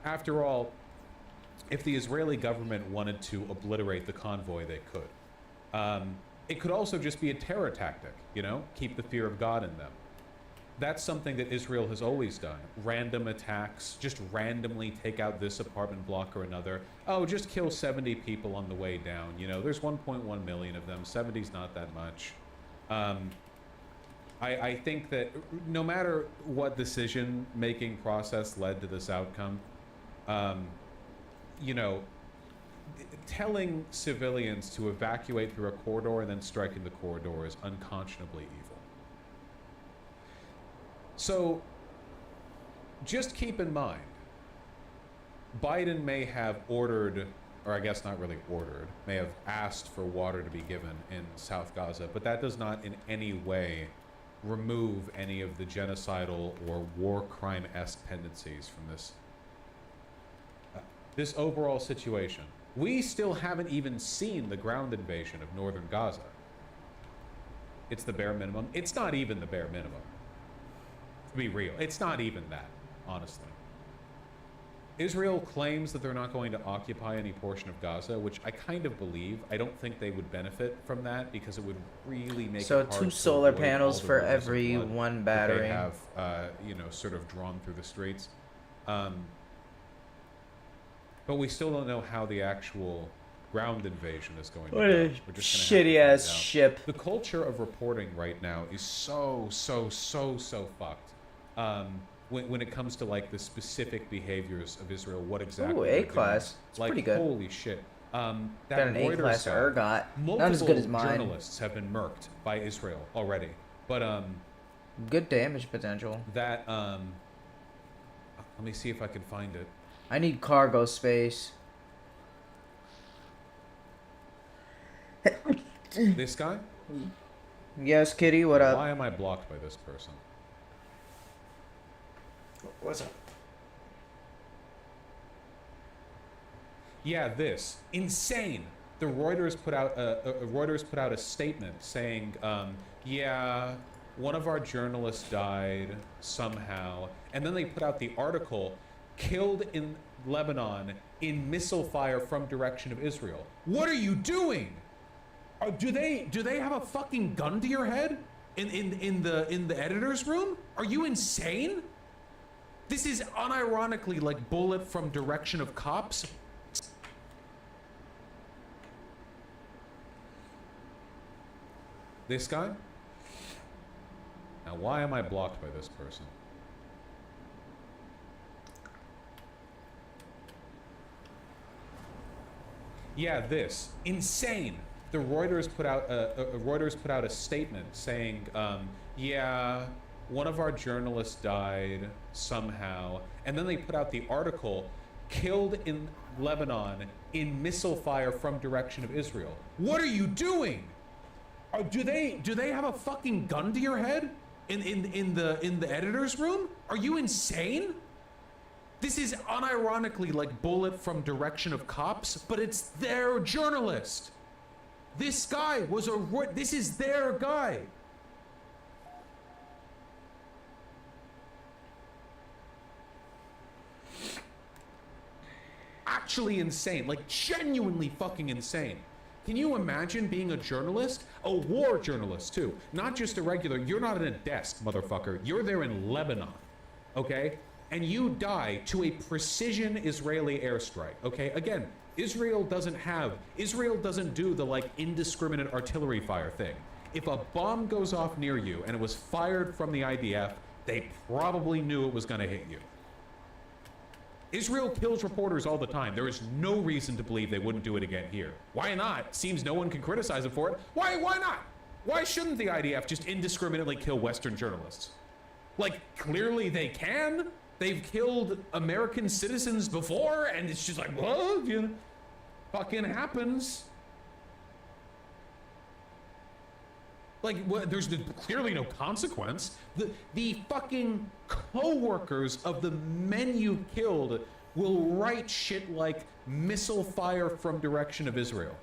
After all, if the Israeli government wanted to obliterate the convoy, they could. It could also just be a terror tactic, you know, keep the fear of God in them. That's something that Israel has always done. Random attacks, just randomly take out this apartment block or another. Oh, just kill 70 people on the way down. You know, there's 1.1 million of them. 70's not that much. I think that no matter what decision-making process led to this outcome, you know, telling civilians to evacuate through a corridor and then striking the corridor is unconscionably evil. So, just keep in mind, Biden may have ordered, or I guess not really ordered, may have asked for water to be given in South Gaza, but that does not in any way remove any of the genocidal or war crime-esque tendencies from this overall situation. We still haven't even seen the ground invasion of northern Gaza. It's the bare minimum. It's not even the bare minimum. To be real, it's not even that, honestly. Israel claims that they're not going to occupy any portion of Gaza, which I kind of believe. I don't think they would benefit from that because it would really make So it hard 2 to solar avoid panels all the for rivers of every blood 1 that battery. they have, you know, sort of drawn through the streets. But we still don't know how the actual ground invasion is going to What go. a We're just gonna have to shitty find ass out. ship. The culture of reporting right now is so fucked. When it comes to like the specific behaviors of Israel, what exactly? Ooh, they're A-class. doing. It's like, pretty good. Holy shit. That Got an Reuters A-class guy, ergot. multiple Not as good as mine. journalists have been murked by Israel already. But Good damage potential. that let me see if I can find it. I need cargo space. This guy? Yes, Kitty, what up? Why am I blocked by this person? What's up? Yeah, this insane. The Reuters put out a statement saying, yeah, one of our journalists died somehow, and then they put out the article, killed in Lebanon in missile fire from direction of Israel. What are you doing? Do they have a fucking gun to your head in the editor's room? Are you insane? This is unironically like bullet from direction of cops. This guy? Now why am I blocked by this person? Yeah, this insane. The Reuters put out a statement saying, yeah, one of our journalists died somehow, and then they put out the article, killed in Lebanon in missile fire from direction of Israel. What are you doing? Do they have a fucking gun to your head in the editor's room? Are you insane? This is unironically like bullet from direction of cops, but it's their journalist. This guy was this is their guy. Actually insane, like genuinely fucking insane. Can you imagine being a journalist? A war journalist too, not just a regular, you're not in a desk, motherfucker. You're there in Lebanon, okay? And you die to a precision Israeli airstrike, okay? Again, Israel doesn't do the like indiscriminate artillery fire thing. If a bomb goes off near you and it was fired from the IDF, they probably knew it was gonna hit you. Israel kills reporters all the time. There is no reason to believe they wouldn't do it again here. Why not? Seems no one can criticize them for it. Why not? Why shouldn't the IDF just indiscriminately kill Western journalists? Like, clearly they can. They've killed American citizens before, and it's just like, well, you know, fucking happens. Like, there's clearly no consequence. The fucking co-workers of the men you killed will write shit like missile fire from direction of Israel.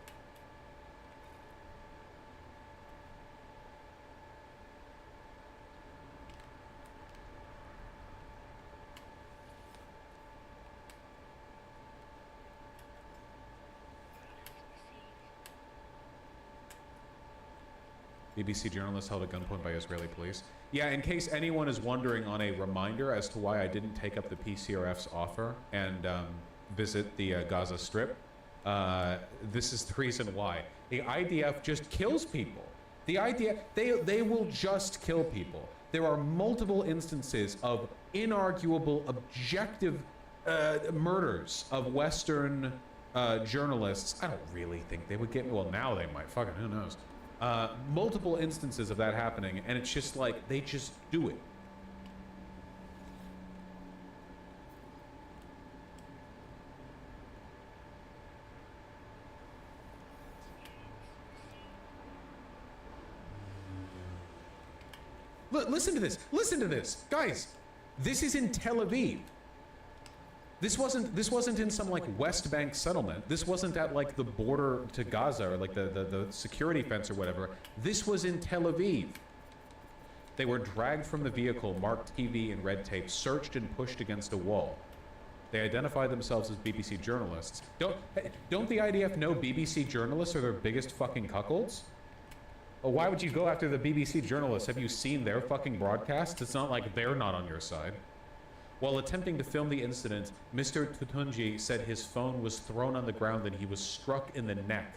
BBC journalist held at gunpoint by Israeli police. Yeah, in case anyone is wondering on a reminder as to why I didn't take up the PCRF's offer and visit the Gaza Strip, this is the reason why. The IDF just kills people. The IDF, they will just kill people. There are multiple instances of inarguable, objective murders of Western journalists. I don't really think they would get me. Well, now they might. Fucking who knows? Multiple instances of that happening, and it's just like, they just do it. Listen to this. Listen to this. Guys, this is in Tel Aviv. This wasn't in some like West Bank settlement. This wasn't at like the border to Gaza or like the security fence or whatever. This was in Tel Aviv. They were dragged from the vehicle, marked TV and red tape, searched and pushed against a wall. They identified themselves as BBC journalists. Don't the IDF know BBC journalists are their biggest fucking cuckolds? Well, why would you go after the BBC journalists? Have you seen their fucking broadcasts? It's not like they're not on your side. While attempting to film the incident, Mr. Tutunji said his phone was thrown on the ground and he was struck in the neck.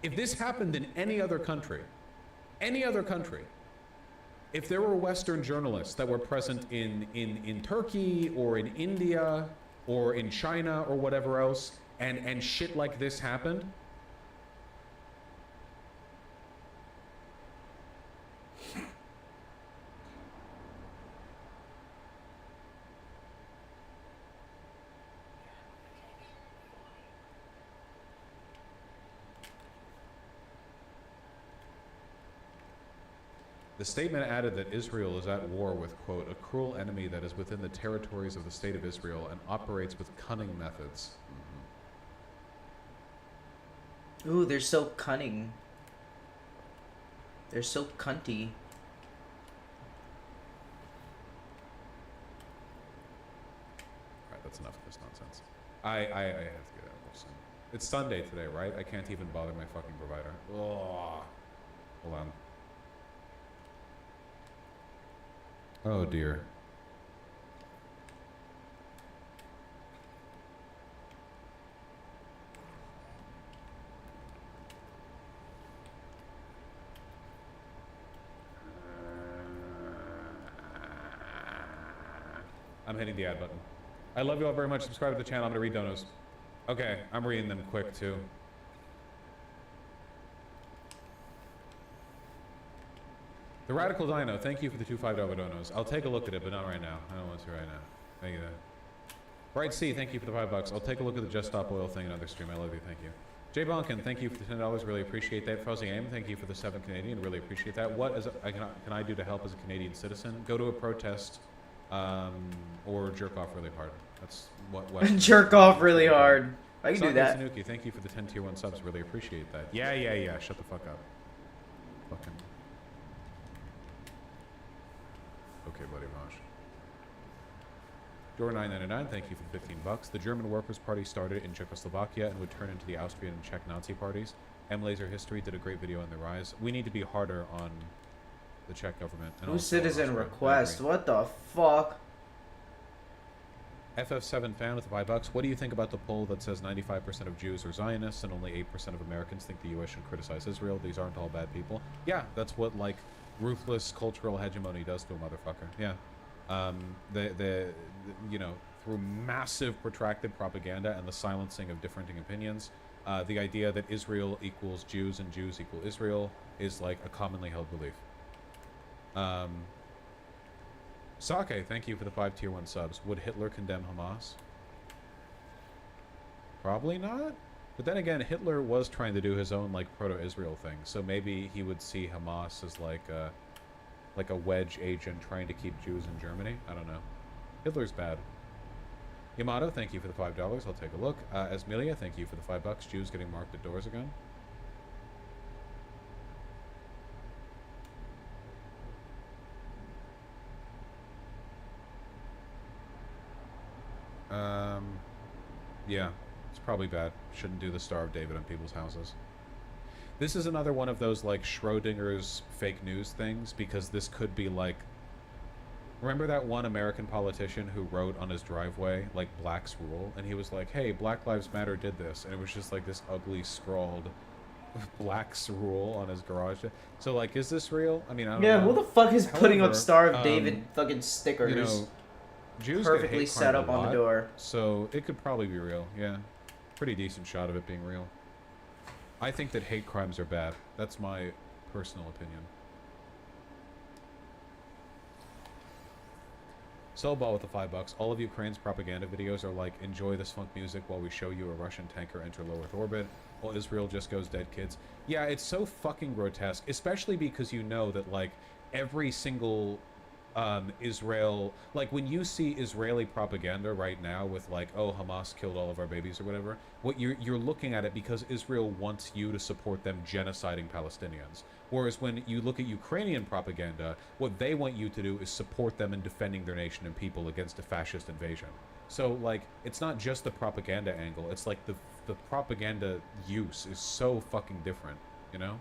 If this happened in any other country, if there were Western journalists that were present in Turkey or in India or in China or whatever else, and shit like this happened, The statement added that Israel is at war with, quote, a cruel enemy that is within the territories of the state of Israel and operates with cunning methods. Ooh, they're so cunning. They're so cunty. Alright, that's enough of this nonsense. I have to get out more soon. It's Sunday today, right? I can't even bother my fucking provider. Ugh. Hold on. Oh dear. I'm hitting the add button. I love you all very much. Subscribe to the channel. I'm gonna read donos. Okay, I'm reading them quick too. The Radical Dino, thank you for the $2 donos. I'll take a look at it, but not right now. I don't want to right now. Thank you. Bright C, thank you for the $5. I'll take a look at the Just Stop Oil thing another stream. I love you. Thank you. Jay Bonkin, thank you for the $10. Really appreciate that. Fuzzy Aim, thank you for the 7 Canadian. Really appreciate that. What can I do to help as a Canadian citizen? Go to a protest, or jerk off really hard. That's what Jerk off really hard. I can do that. Tanuki, thank you for the 10 tier 1 subs. Really appreciate that. Yeah. Shut the fuck up. Fucking. Okay, buddy, Mosh. Door999, thank you for the $15. The German Workers' Party started in Czechoslovakia and would turn into the Austrian and Czech Nazi parties. M-Laser History did a great video on the rise. We need to be harder on the Czech government. And Who's citizen request? What the fuck? FF7 fan with the $5. What do you think about the poll that says 95% of Jews are Zionists and only 8% of Americans think the U.S. should criticize Israel? These aren't all bad people. Yeah, that's what, like, ruthless cultural hegemony does to a motherfucker. Yeah. You know, through massive protracted propaganda and the silencing of differing opinions, the idea that Israel equals Jews and Jews equal Israel is like a commonly held belief. Sake, thank you for the 5 tier 1 subs. Would Hitler condemn Hamas? Probably not. But then again, Hitler was trying to do his own like proto-Israel thing, so maybe he would see Hamas as like a wedge agent trying to keep Jews in Germany. I don't know. Hitler's bad. Yamato, thank you for the $5. I'll take a look. Esmilia, thank you for the $5. Jews getting marked at doors again. Yeah, it's probably bad. Shouldn't do the Star of David on people's houses. This is another one of those, like, Schrodinger's fake news things, because this could be, like... Remember that one American politician who wrote on his driveway, like, blacks rule? And he was like, hey, Black Lives Matter did this. And it was just, like, this ugly, scrawled blacks rule on his garage. So, like, is this real? I mean, I don't know. Yeah, who the fuck is putting up Star of David fucking stickers? You know, Jews perfectly get hate set up crimed a on the lot, door. So it could probably be real, yeah. Pretty decent shot of it being real. I think that hate crimes are bad. That's my personal opinion. Soulball with the $5. All of Ukraine's propaganda videos are like, enjoy this funk music while we show you a Russian tanker enter low Earth orbit, while Israel just goes dead kids. Yeah, it's so fucking grotesque, especially because you know that, like, every single Israel, like, when you see Israeli propaganda right now with, like, oh, Hamas killed all of our babies or whatever, what you're looking at it because Israel wants you to support them genociding Palestinians. Whereas when you look at Ukrainian propaganda, what they want you to do is support them in defending their nation and people against a fascist invasion. So, like, it's not just the propaganda angle, it's like the propaganda use is so fucking different, you know?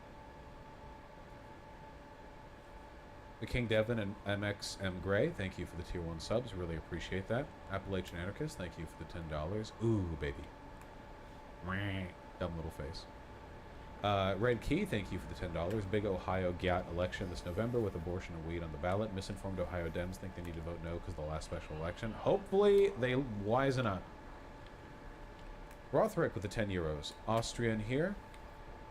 The King Devon and MXM Gray, thank you for the tier 1 subs. Really appreciate that. Appalachian Anarchist, thank you for the $10. Ooh, baby. Dumb little face. Red Key, thank you for the $10. Big Ohio GAT election this November with abortion and weed on the ballot. Misinformed Ohio Dems think they need to vote no because of the last special election. Hopefully they wisen up. Rothrick with the 10 euros. Austrian here.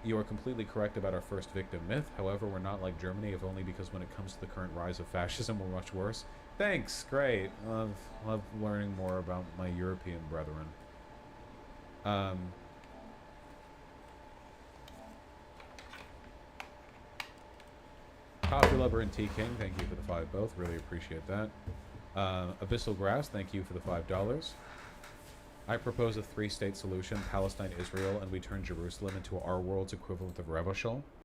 You are completely correct about our first victim myth. However, we're not like Germany, if only because when it comes to the current rise of fascism, we're much worse. Thanks, great. Love learning more about my European brethren. Coffee Lover and T King, thank you for the 5 both. Really appreciate that. Abyssal Grass, thank you for the $5. I propose a 3-state solution, Palestine, Israel, and we turn Jerusalem into our world's equivalent of Revachol.